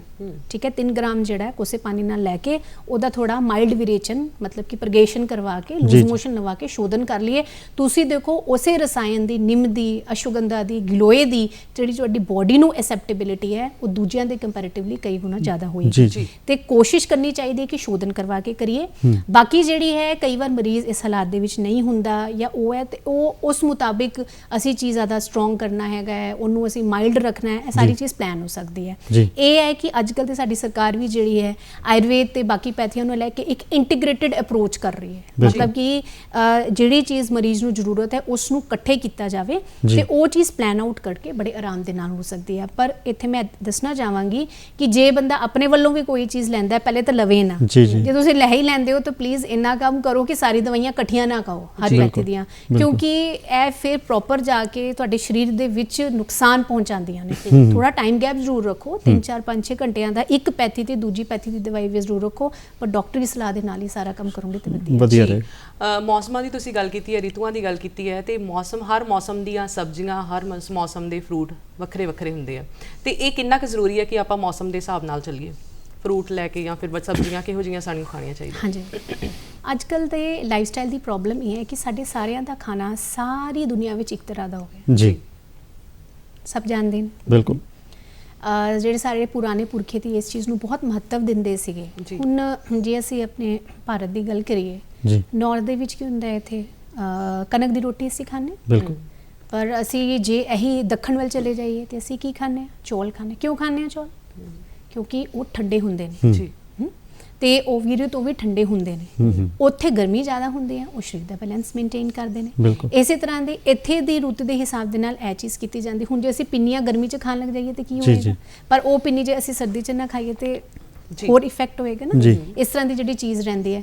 ਠੀਕ ਹੈ, 3 ਗ੍ਰਾਮ ਜਿਹੜਾ ਹੈ ਕੋਸੇ ਪਾਣੀ ਨਾਲ ਲੈ ਕੇ ਉਹਦਾ ਥੋੜਾ ਮਾਈਲਡ ਵਿਰੇਚਨ ਮਤਲਬ ਕਿ ਪ੍ਰਗੇਸ਼ਨ ਕਰਵਾ ਕੇ, ਲੂਜ਼ ਮੋਸ਼ਨ ਲਵਾ ਕੇ ਸ਼ੋਧਨ ਕਰ ਲਈਏ। ਤੁਸੀਂ ਦੇਖੋ ਉਸੇ ਰਸਾਇਣ ਦੀ, ਨਿੰਮ ਦੀ, ਅਸ਼ਵਗੰਧਾ ਦੀ, ਗਿਲੋਏ ਦੀ ਜਿਹੜੀ ਤੁਹਾਡੀ ਬੋਡੀ ਨੂੰ ਐਸੈਪਟੇਬਿਲਿਟੀ ਹੈ ਉਹ ਦੂਜਿਆਂ ਦੇ ਕੰਪੈਰੀਟਿਵਲੀ ਕਈ ਗੁਣਾ ਜ਼ਿਆਦਾ ਹੋਏਗੀ। ਜੀ। ਤੇ ਕੋਸ਼ਿਸ਼ ਕਰਨੀ ਚਾਹੀਦੀ ਹੈ ਕਿ ਸ਼ੋਧਨ ਕਰਵਾ ਕੇ ਕਰੀਏ। ਬਾਕੀ ਜਿਹੜੀ ਹੈ ਕਈ ਵਾਰ ਮਰੀਜ਼ ਇਸ ਹਾਲਾਤ ਦੇ ਵਿੱਚ ਨਹੀਂ ਹੁੰਦਾ ਜਾਂ ਉਹ ਹੈ ਤੇ ਉਹ ਉਸ ਮੁਤਾਬਿਕ ਅਸੀਂ ਚੀਜ਼ ਜ਼ਿਆਦਾ ਸਟਰੋਂਗ ਕਰਨਾ ਹੈਗਾ ਹੈ, ਉਹਨੂੰ ਅਸੀਂ ਮਾਈਲਡ ਰੱਖਣਾ ਹੈ, ਇਹ ਸਾਰੀ ਚੀਜ਼ ਪਲਾਨ ਹੋ ਸਕਦੀ ਹੈ। ਇਹ ਹੈ ਕਿ ਅੱਜ ਕੱਲ੍ਹ ਤੇ ਸਾਡੀ ਸਰਕਾਰ ਵੀ ਜਿਹੜੀ ਹੈ ਆਯੁਰਵੇਦ ਤੇ ਬਾਕੀ ਪੈਥੀਆਂ ਨੂੰ ਲੈ ਕੇ ਇੱਕ ਇੰਟੀਗ੍ਰੇਟਿਡ ਅਪਰੋਚ ਕਰ ਰਹੀ ਹੈ। ਮਤਲਬ ਕਿ ਜਿਹੜੀ ਚੀਜ਼ ਮਰੀਜ਼ ਨੂੰ ਜ਼ਰੂਰਤ ਹੈ ਉਸ ਨੂੰ ਇਕੱਠੇ ਕੀਤਾ ਜਾਵੇ ਤੇ ਉਹ ਚੀਜ਼ ਪਲਾਨ ਆਊਟ ਕਰਕੇ ਬੜੇ ਆਰਾਮ ਦੇ ਨਾਲ ਹੋ ਸਕਦੀ ਹੈ। ਪਰ ਇੱਥੇ ਮੈਂ ਦੱਸਣਾ ਚਾਹਾਂਗੀ ਕਿ ਜੇ ਬੰਦਾ ਆਪਣੇ ਵੱਲੋਂ ਵੀ ਕੋਈ ਚੀਜ਼ ਲੈਂਦਾ ਪਹਿਲੇ ਤਾਂ ਲਵੇ ਨਾ। ਜੇ ਤੁਸੀਂ ਲੈ ਹੀ ਲੈਂਦੇ ਹੋ ਤਾਂ ਪਲੀਜ਼ ਇੰਨਾ ਕੰਮ ਕਰੋ ਕਿ ਸਾਰੀ ਦਵਾਈਆਂ ਇਕੱਠੀਆਂ ਨਾ ਖਾਓ ਹਰ ਪੈਥੀ ਦੀਆਂ, ਕਿਉਂਕਿ ਇਹ ਫਿਰ ਪ੍ਰੋਪਰ ਜਾ ਕੇ ਤੁਹਾਡੇ ਸਰੀਰ ਦੇ ਵਿੱਚ ਨੁਕਸਾਨ ਪਹੁੰਚਾਉਂਦੀਆਂ ਨੇ। ਥੋੜਾ ਟਾਈਮ ਗੈਪ ਜ਼ਰੂਰ ਰੱਖੋ, 3 4 5 6 ਘੰਟਿਆਂ ਦਾ, ਇੱਕ ਪੈਥੀ ਤੇ ਦੂਜੀ ਪੈਥੀ ਦੀ ਦਵਾਈ ਵੀ ਜ਼ਰੂਰ ਰੱਖੋ, ਪਰ ਡਾਕਟਰੀ ਸਲਾਹ ਦੇ ਨਾਲ ਹੀ ਸਾਰਾ ਕੰਮ ਕਰੋਗੇ ਤੇ ਵਧੀਆ ਰਹੇ। ਮੌਸਮਾਂ ਦੀ ਤੁਸੀਂ ਗੱਲ ਕੀਤੀ ਹੈ, ਰਿਤੂਆਂ ਦੀ ਗੱਲ ਕੀਤੀ ਹੈ, ਤੇ ਹਰ ਮੌਸਮ ਦੀਆਂ ਸਬਜ਼ੀਆਂ, ਹਰ ਮੌਸਮ ਦੇ ਫਰੂਟ ਵੱਖਰੇ ਵੱਖਰੇ ਹੁੰਦੇ ਆ, ਤੇ ਇਹ ਕਿੰਨਾ ਕੁ ਜ਼ਰੂਰੀ ਹੈ ਕਿ ਆਪਾਂ ਮੌਸਮ ਦੇ ਹਿਸਾਬ ਨਾਲ ਚੱਲੀਏ, ਫਰੂਟ ਲੈ ਕੇ ਜਾਂ ਫਿਰ ਸਬਜ਼ੀਆਂ ਕਿਹੋ ਜਿਹੀਆਂ ਸਾਨੂੰ ਖਾਣੀਆਂ ਚਾਹੀਦੀਆਂ? ਹਾਂਜੀ, ਅੱਜ ਕੱਲ੍ਹ ਦੇ ਲਾਈਫ ਸਟਾਈਲ ਦੀ ਪ੍ਰੋਬਲਮ ਇਹ ਹੈ ਕਿ ਸਾਡੇ ਸਾਰਿਆਂ ਦਾ ਖਾਣਾ ਸਾਰੀ ਦੁਨੀਆ ਵਿੱਚ ਇੱਕ ਤਰ੍ਹਾਂ ਦਾ ਹੋ ਗਿਆ ਜੀ, ਸਭ ਜਾਣਦੇ ਨੇ। ਬਿਲਕੁਲ। ਜਿਹੜੇ ਸਾਡੇ ਪੁਰਾਣੇ ਪੁਰਖੇ ਸੀ ਇਸ ਚੀਜ਼ ਨੂੰ ਬਹੁਤ ਮਹੱਤਵ ਦਿੰਦੇ ਸੀਗੇ। ਹੁਣ ਜੇ ਅਸੀਂ ਆਪਣੇ ਭਾਰਤ ਦੀ ਗੱਲ ਕਰੀਏ, ਨੌਰਥ ਦੇ ਵਿੱਚ ਕੀ ਹੁੰਦਾ ਹੈ, ਇੱਥੇ ਕਣਕ ਦੀ ਰੋਟੀ ਅਸੀਂ ਖਾਂਦੇ, ਬਿਲਕੁਲ, ਪਰ ਅਸੀਂ ਜੇ ਇਹੀ ਦੱਖਣ ਵੱਲ ਚਲੇ ਜਾਈਏ ਤੇ ਅਸੀਂ ਕੀ ਖਾਂਦੇ ਹਾਂ? ਚੌਲ ਖਾਂਦੇ। ਕਿਉਂ ਖਾਂਦੇ ਹਾਂ ਚੌਲ? ਕਿਉਂਕਿ ਉਹ ਠੰਡੇ ਹੁੰਦੇ ਨੇ ਜੀ, ਤੇ ਉਹ ਵੀਰੇ ਤੋਂ ਵੀ ਠੰਡੇ ਹੁੰਦੇ ਨੇ। ਉੱਥੇ ਗਰਮੀ ਜ਼ਿਆਦਾ ਹੁੰਦੀ ਹੈ, ਉਹ ਸਰੀਰ ਦਾ ਬੈਲੈਂਸ ਮੇਨਟੇਨ ਕਰਦੇ ਨੇ। ਇਸੇ ਤਰ੍ਹਾਂ ਦੇ ਇੱਥੇ ਦੀ ਰੁੱਤ ਦੇ ਹਿਸਾਬ ਦੇ ਨਾਲ ਇਹ ਚੀਜ਼ ਕੀਤੀ ਜਾਂਦੀ। ਹੁਣ ਜੇ ਅਸੀਂ ਪਿੰਨੀਆਂ ਗਰਮੀ 'ਚ ਖਾਣ ਲੱਗ ਜਾਈਏ ਤੇ ਕੀ ਹੋਏਗਾ? ਪਰ ਉਹ ਪਿੰਨੀ ਜੇ ਅਸੀਂ ਸਰਦੀ 'ਚ ਨਾ ਖਾਈਏ ਤੇ ਹੋਰ ਇਫੈਕਟ ਹੋਏਗਾ ਨਾ। ਇਸ ਤਰ੍ਹਾਂ ਦੀ ਜਿਹੜੀ ਚੀਜ਼ ਰਹਿੰਦੀ ਹੈ,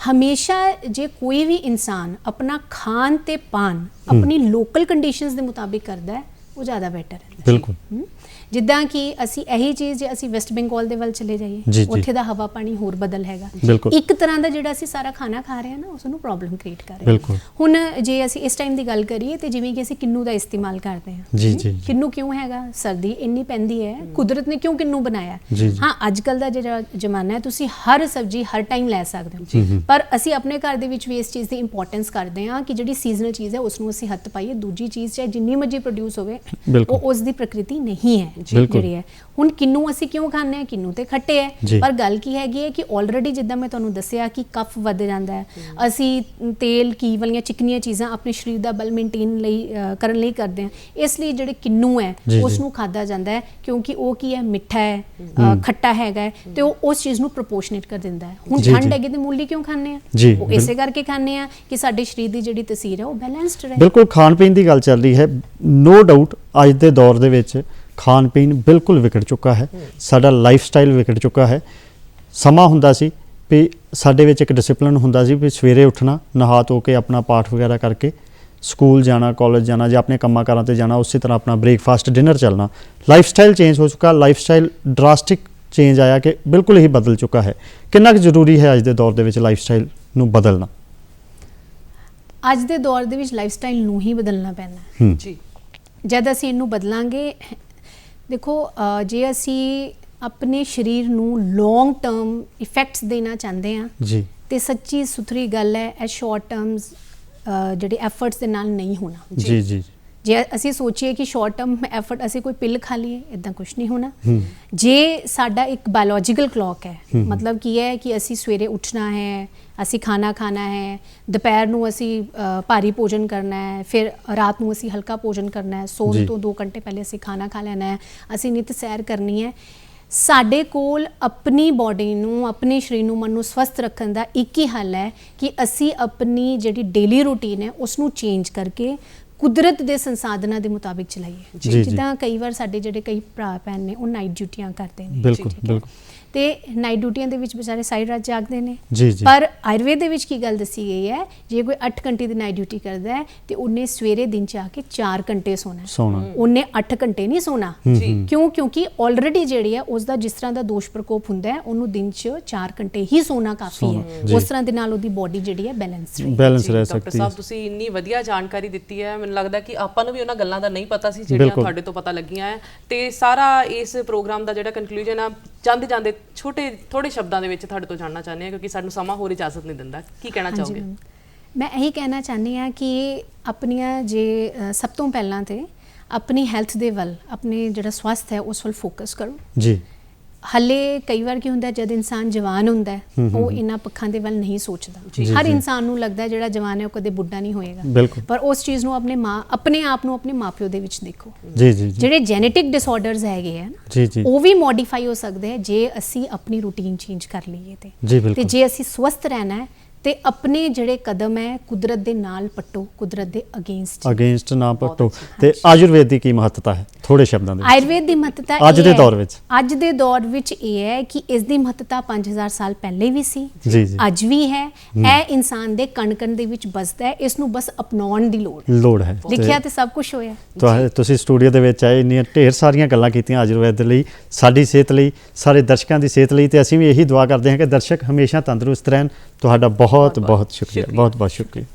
ਹਮੇਸ਼ਾ ਜੇ ਕੋਈ ਵੀ ਇਨਸਾਨ ਆਪਣਾ ਖਾਣ ਤੇ ਪਾਨ ਆਪਣੀ ਲੋਕਲ ਕੰਡੀਸ਼ਨਸ ਦੇ ਮੁਤਾਬਿਕ ਕਰਦਾ ਹੈ ਉਹ ਜ਼ਿਆਦਾ ਬੈਟਰ ਹੈ। ਬਿਲਕੁਲ। ਜਿੱਦਾਂ ਕਿ ਅਸੀਂ ਇਹੀ ਚੀਜ਼ ਜੇ ਅਸੀਂ ਵੈਸਟ ਬੰਗਾਲ ਦੇ ਵੱਲ ਚਲੇ ਜਾਈਏ, ਉੱਥੇ ਦਾ ਹਵਾ ਪਾਣੀ ਹੋਰ ਬਦਲ ਹੈਗਾ। ਇੱਕ ਤਰ੍ਹਾਂ ਦਾ ਜਿਹੜਾ ਅਸੀਂ ਸਾਰਾ ਖਾਣਾ ਖਾ ਰਹੇ ਹਾਂ ਨਾ, ਉਸ ਨੂੰ ਪ੍ਰੋਬਲਮ ਕ੍ਰੀਏਟ ਕਰ ਰਿਹਾ। ਹੁਣ ਜੇ ਅਸੀਂ ਇਸ ਟਾਈਮ ਦੀ ਗੱਲ ਕਰੀਏ ਤੇ ਜਿਵੇਂ ਕਿ ਅਸੀਂ ਕਿੰਨੂ ਦਾ ਇਸਤੇਮਾਲ ਕਰਦੇ ਹਾਂ। ਕਿੰਨੂ ਕਿਉਂ ਹੈਗਾ? ਸਰਦੀ ਇੰਨੀ ਪੈਂਦੀ ਹੈ, ਕੁਦਰਤ ਨੇ ਕਿਉਂ ਕਿੰਨੂ ਬਣਾਇਆ? ਹਾਂ, ਅੱਜ ਕੱਲ ਦਾ ਜਿਹੜਾ ਜ਼ਮਾਨਾ ਹੈ ਤੁਸੀਂ ਹਰ ਸਬਜ਼ੀ ਹਰ ਟਾਈਮ ਲੈ ਸਕਦੇ ਹੋ, ਪਰ ਅਸੀਂ ਆਪਣੇ ਘਰ ਦੇ ਵਿੱਚ ਵੀ ਇਸ ਚੀਜ਼ ਦੀ ਇੰਪੋਰਟੈਂਸ ਕਰਦੇ ਹਾਂ ਕਿ ਜਿਹੜੀ ਸੀਜ਼ਨਲ ਚੀਜ਼ ਹੈ ਉਸ ਨੂੰ ਅਸੀਂ ਹੱਥ ਪਾਈਏ। ਦੂਜੀ ਚੀਜ਼ ਚਾਹੇ ਜਿੰਨੀ ਮਰਜ਼ੀ ਪ੍ਰੋਡਿਊਸ ਹੋਵੇ ਉਹ ਉਸ ਦੀ ਪ੍ਰਕਿਰਤੀ ਨਹੀਂ ਹੈ ਜਿਹੜੀ ਹੈ। ਹੁਣ ਕਿੰਨੂ ਅਸੀਂ ਕਿਉਂ ਖਾਂਦੇ ਹਾਂ? ਕਿੰਨੂ ਤੇ ਖੱਟੇ ਹੈ, ਪਰ ਗੱਲ ਕੀ ਹੈਗੀ ਹੈ ਕਿ ਆਲਰੇਡੀ ਜਿੱਦਾਂ ਮੈਂ ਤੁਹਾਨੂੰ ਦੱਸਿਆ ਕਿ ਕਫ ਵੱਧ ਜਾਂਦਾ ਹੈ, ਅਸੀਂ ਤੇਲ ਘੀ ਵਾਲੀਆਂ ਚਿਕਨੀਆਂ ਚੀਜ਼ਾਂ ਆਪਣੇ ਸਰੀਰ ਦਾ ਬਲ ਮੇਨਟੇਨ ਕਰਨ ਲਈ ਕਰਦੇ ਹਾਂ। ਇਸ ਲਈ ਜਿਹੜੇ ਕਿੰਨੂ ਹੈ ਉਸ ਨੂੰ ਖਾਧਾ ਜਾਂਦਾ ਹੈ, ਕਿਉਂਕਿ ਉਹ ਕੀ ਹੈ, ਮਿੱਠਾ ਹੈ, ਖੱਟਾ ਹੈਗਾ ਤੇ ਉਹ ਉਸ ਚੀਜ਼ ਨੂੰ ਪ੍ਰਪੋਰਸ਼ਨੇਟ ਕਰ ਦਿੰਦਾ ਹੈ। ਹੁਣ ਠੰਡ ਹੈਗੀ ਤੇ ਮੂਲੀ ਕਿਉਂ ਖਾਂਦੇ ਆ? ਉਹ ਇਸੇ ਕਰਕੇ ਖਾਂਦੇ ਆ ਕਿ ਸਾਡੇ ਸਰੀਰ ਦੀ ਜਿਹੜੀ ਤਸੀਰ ਹੈ ਉਹ ਬੈਲੈਂਸਡ ਰਹੇ। ਬਿਲਕੁਲ, ਖਾਣ ਪੀਣ ਦੀ ਗੱਲ ਚੱਲ ਰਹੀ ਹੈ। ਨੋ ਡਾਊਟ ਅੱਜ ਦੇ ਦੌਰ ਦੇ ਵਿੱਚ ਖਾਣ ਪੀਣ ਬਿਲਕੁਲ ਵਿਗੜ ਚੁੱਕਾ ਹੈ, ਸਾਡਾ ਲਾਈਫ ਸਟਾਈਲ ਵਿਗੜ ਚੁੱਕਾ ਹੈ। ਸਮਾਂ ਹੁੰਦਾ ਸੀ ਵੀ ਸਾਡੇ ਵਿੱਚ ਇੱਕ ਡਿਸਪਲਿਨ ਹੁੰਦਾ ਸੀ ਵੀ ਸਵੇਰੇ ਉੱਠਣਾ, ਨਹਾ ਧੋ ਕੇ ਆਪਣਾ ਪਾਠ ਵਗੈਰਾ ਕਰਕੇ ਸਕੂਲ ਜਾਣਾ, ਕਾਲਜ ਜਾਣਾ ਜਾਂ ਆਪਣੇ ਕੰਮਾਂ ਕਾਰਾਂ ਤੇ ਜਾਣਾ, ਉਸੇ ਤਰ੍ਹਾਂ ਆਪਣਾ ਬ੍ਰੇਕਫਾਸਟ ਡਿਨਰ ਚੱਲਣਾ। ਲਾਈਫ ਸਟਾਈਲ ਚੇਂਜ ਹੋ ਚੁੱਕਾ, ਲਾਈਫ ਸਟਾਈਲ ਡਰਾਸਟਿਕ ਚੇਂਜ ਆਇਆ ਕਿ ਬਿਲਕੁਲ ਹੀ ਬਦਲ ਚੁੱਕਾ ਹੈ। ਕਿੰਨਾ ਕੁ ਜ਼ਰੂਰੀ ਹੈ ਅੱਜ ਦੇ ਦੌਰ ਦੇ ਵਿੱਚ ਲਾਈਫ ਸਟਾਈਲ ਨੂੰ ਬਦਲਣਾ? ਅੱਜ ਦੇ ਦੌਰ ਦੇ ਵਿੱਚ ਲਾਈਫ ਸਟਾਈਲ ਨੂੰ ਹੀ ਬਦਲਣਾ ਪੈਣਾ ਜੀ। ਜਦ ਅਸੀਂ ਇਹਨੂੰ ਬਦਲਾਂਗੇ, ਦੇਖੋ ਜੇ ਅਸੀਂ ਆਪਣੇ ਸਰੀਰ ਨੂੰ ਲੌਂਗ ਟਰਮ ਇਫੈਕਟਸ ਦੇਣਾ ਚਾਹੁੰਦੇ ਹਾਂ ਜੀ, ਤੇ ਸੱਚੀ ਸੁਥਰੀ ਗੱਲ ਹੈ ਇਹ ਸ਼ਾਰਟ ਟਰਮਸ ਜਿਹੜੇ ਐਫਰਟਸ ਦੇ ਨਾਲ ਨਹੀਂ ਹੋਣਾ ਜੀ। ਜੀ ਜੇ ਅਸੀਂ ਸੋਚੀਏ ਕਿ ਸ਼ਾਰਟ ਟਰਮ ਐਫਰਟ ਅਸੀਂ ਕੋਈ ਪਿੱਲ ਖਾ ਲਈਏ, ਇੱਦਾਂ ਕੁਝ ਨਹੀਂ ਹੋਣਾ। ਜੇ ਸਾਡਾ ਇੱਕ ਬਾਇਓਲੋਜੀਕਲ ਕਲੌਕ ਹੈ, ਮਤਲਬ ਕੀ ਹੈ ਕਿ ਅਸੀਂ ਸਵੇਰੇ ਉੱਠਣਾ ਹੈ, ਅਸੀਂ ਖਾਣਾ ਖਾਣਾ ਹੈ, ਦੁਪਹਿਰ ਨੂੰ ਅਸੀਂ ਭਾਰੀ ਭੋਜਨ ਕਰਨਾ ਹੈ, ਫਿਰ ਰਾਤ ਨੂੰ ਅਸੀਂ ਹਲਕਾ ਭੋਜਨ ਕਰਨਾ ਹੈ, ਸੌਣ ਤੋਂ 2 ਘੰਟੇ ਪਹਿਲੇ ਅਸੀਂ ਖਾਣਾ ਖਾ ਲੈਣਾ ਹੈ, ਅਸੀਂ ਨਿਤ ਸੈਰ ਕਰਨੀ ਹੈ। ਸਾਡੇ ਕੋਲ ਆਪਣੀ ਬਾਡੀ ਨੂੰ, ਆਪਣੇ ਸਰੀਰ ਨੂੰ, ਮਨ ਨੂੰ ਸਵਸਥ ਰੱਖਣ ਦਾ ਇੱਕ ਹੀ ਹੱਲ ਹੈ ਕਿ ਅਸੀਂ ਆਪਣੀ ਜਿਹੜੀ ਡੇਲੀ ਰੂਟੀਨ ਹੈ ਉਸ ਨੂੰ ਚੇਂਜ ਕਰਕੇ ਕੁਦਰਤ ਦੇ ਸੰਸਾਧਨਾਂ ਦੇ ਮੁਤਾਬਿਕ ਚਲਾਈਏ। ਜੀ। ਜਿੱਦਾਂ ਕਈ ਵਾਰ ਸਾਡੇ ਜਿਹੜੇ ਕਈ ਭਰਾ ਭੈਣ ਨੇ ਉਹ ਨਾਈਟ ਡਿਊਟੀਆਂ ਕਰਦੇ ਨੇ, ਬਿਲਕੁਲ, ਠੀਕ ਹੈ। ਬਿਲਕੁਲ। ਤੇ ਨਾਈਟ ਡਿਊਟੀਆਂ ਦੇ ਵਿੱਚ ਵਿਚਾਰੇ ਸਾਰੀ ਰਾਤ ਜਾਗਦੇ ਨੇ। ਜੀ, ਜੀ। ਪਰ ਆਯੁਰਵੇਦ ਦੇ ਵਿੱਚ ਕੀ ਗੱਲ ਦੱਸੀ ਗਈ ਹੈ, ਜੇ ਕੋਈ 8 ਘੰਟੇ ਦੀ ਨਾਈਟ ਡਿਊਟੀ ਕਰਦਾ ਹੈ ਤੇ ਉਹਨੇ ਸਵੇਰੇ ਦਿਨ ਚ ਆ ਕੇ 4 ਘੰਟੇ ਸੋਣਾ ਹੈ। ਸੋਣਾ। ਉਹਨੇ 8 ਘੰਟੇ ਨਹੀਂ ਸੋਣਾ। ਕਿਉਂ? ਕਿਉਂਕਿ ਆਲਰੇਡੀ ਜਿਹੜੀ ਹੈ ਉਸ ਦਾ ਜਿਸ ਤਰ੍ਹਾਂ ਦਾ ਦੋਸ਼ ਪ੍ਰਕੋਪ ਹੁੰਦਾ ਹੈ, ਉਹਨੂੰ ਦਿਨ ਚ 4 ਘੰਟੇ ਹੀ ਸੋਣਾ ਕਾਫੀ ਹੈ। ਜੀ। ਉਸ ਤਰ੍ਹਾਂ ਦੇ ਨਾਲ ਉਹਦੀ ਬਾਡੀ ਜਿਹੜੀ ਹੈ ਬੈਲੈਂਸ ਰਹੇ। ਬੈਲੈਂਸ ਰਹਿ ਡਾਕਟਰ ਸਕਦੀ ਹੈ। ਸਾਹਿਬ ਤੁਸੀਂ ਇੰਨੀ ਵਧੀਆ ਜਾਣਕਾਰੀ ਦਿੱਤੀ ਹੈ, ਮੈਨੂੰ ਲੱਗਦਾ ਕਿ ਆਪਾਂ ਨੂੰ ਵੀ ਉਹਨਾਂ ਗੱਲਾਂ ਦਾ ਨਹੀਂ ਪਤਾ ਸੀ ਜਿਹੜੀਆਂ ਬਿਲਕੁਲ। ਤੁਹਾਡੇ ਤੋਂ ਪਤਾ ਲੱਗੀਆਂ ਹੈ। ਤੇ ਸਾਰਾ ਇਸ ਪ੍ਰੋਗਰਾਮ ਦਾ ਜਿਹੜਾ ਕਨਕਲੂਜਨ ਆ, ਜਾਂਦੇ ਜਾਂਦੇ ਥੋੜੇ ਸ਼ਬਦਾਂ ਦੇ ਵਿੱਚ ਤੁਹਾਡੇ ਤੋਂ ਜਾਣਨਾ ਚਾਹੁੰਦੇ ਹਾਂ, ਕਿਉਂਕਿ ਸਾਨੂੰ ਸਮਾਂ ਹੋਰ ਇਜਾਜ਼ਤ ਨਹੀਂ ਦਿੰਦਾ। ਕੀ ਕਹਿਣਾ ਹਾਂਜੀ ਚਾਹੋਗੇ? ਮੈਮ, ਮੈਂ ਇਹੀ ਕਹਿਣਾ ਚਾਹੁੰਦੀ ਹਾਂ ਕਿ ਆਪਣੀਆਂ ਜੇ ਸਭ ਤੋਂ ਪਹਿਲਾਂ ਤੇ ਆਪਣੀ ਹੈਲਥ ਦੇ ਵੱਲ, ਆਪਣੇ ਜਿਹੜਾ ਸਵਾਸਥ ਹੈ ਉਸ ਵੱਲ ਫੋਕਸ ਕਰੋ। ਜੀ। ਹਲੇ ਕਈ ਵਾਰ ਕੀ ਹੁੰਦਾ ਜਦ ਇਨਸਾਨ ਜਵਾਨ ਹੁੰਦਾ ਹੈ ਉਹ ਇਹਨਾਂ ਪੱਖਾਂ ਦੇ ਵੱਲ ਨਹੀਂ ਸੋਚਦਾ। ਹਰ ਇਨਸਾਨ ਨੂੰ ਲੱਗਦਾ ਜਿਹੜਾ ਜਵਾਨ ਹੈ ਉਹ ਕਦੇ ਬੁੱਢਾ ਨਹੀਂ ਹੋਏਗਾ, ਬਿਲਕੁਲ। ਪਰ ਉਸ ਚੀਜ਼ ਨੂੰ ਆਪਣੇ ਆਪ ਨੂੰ ਆਪਣੇ ਮਾਪਿਓ ਦੇ ਵਿੱਚ ਦੇਖੋ। ਜੀ, ਜੀ, ਜੀ। ਜਿਹੜੇ ਜੈਨੇਟਿਕ ਡਿਸਆਰਡਰਸ ਹੈਗੇ ਆ ਜੀ, ਜੀ। ਉਹ ਵੀ ਮੋਡੀਫਾਈ ਹੋ ਸਕਦੇ ਆ ਜੇ ਅਸੀਂ ਆਪਣੀ ਰੂਟੀਨ ਚੇਂਜ ਕਰ ਲਈਏ ਤੇ। ਜੀ, ਬਿਲਕੁਲ। ਤੇ ਜੇ ਅਸੀਂ ਸਵਸਥ ਰਹਿਣਾ ਹੈ ਤੇ ਆਪਣੇ ਜਿਹੜੇ ਕਦਮ ਹੈ ਕੁਦਰਤ ਦੇ ਨਾਲ ਪੱਟੋ, ਕੁਦਰਤ ਦੇ ਅਗੇਂਸਟ ਨਾ ਪਟੋ। ਤੇ ਆਯੁਰਵੇਦ ਦੀ ਕੀ ਮਹੱਤਤਾ ਹੈ ਥੋੜੇ ਸ਼ਬਦਾਂ ਦੇ ਵਿੱਚ? ਆਯੁਰਵੇਦ ਦੀ ਮਹੱਤਤਾ ਅੱਜ ਦੇ ਦੌਰ ਵਿੱਚ? ਅੱਜ ਦੇ ਦੌਰ ਵਿੱਚ ਇਹ ਹੈ ਕਿ ਇਸ ਦੀ ਮਹੱਤਤਾ 5000 ਸਾਲ ਪਹਿਲੇ ਵੀ ਸੀ, ਜੀ, ਜੀ। ਅੱਜ ਵੀ ਹੈ। ਇਹ ਇਨਸਾਨ ਦੇ ਕਣ ਕਣ ਦੇ ਵਿੱਚ ਬਸਦਾ ਹੈ, ਇਸ ਨੂੰ ਬਸ ਅਪਣਾਉਣ ਦੀ ਲੋੜ ਹੈ। ਲਿਖਿਆ ਤੇ ਸਭ ਕੁਝ ਹੋਇਆ। ਤੁਸੀਂ ਸਟੂਡੀਓ ਦੇ ਵਿੱਚ ਆਏ, ਇੰਨੀਆਂ ਢੇਰ ਸਾਰੀਆਂ ਗੱਲਾਂ ਕੀਤੀਆਂ ਆਯੁਰਵੇਦ ਦੇ ਲਈ, ਸਾਡੀ ਸਿਹਤ ਲਈ, ਸਾਰੇ ਦਰਸ਼ਕਾਂ ਦੀ ਸਿਹਤ ਲਈ, ਤੇ ਅਸੀਂ ਵੀ ਇਹੀ ਦੁਆ ਕਰਦੇ ਹਾਂ ਕਿ ਦਰਸ਼ਕ ਹਮੇਸ਼ਾ ਤੰਦਰੁਸਤ ਰਹਿਣ। ਤੁਹਾਡਾ ਬਹੁਤ ਬਹੁਤ ਸ਼ੁਕਰੀਆ, ਬਹੁਤ ਬਹੁਤ ਸ਼ੁਕਰੀਆ।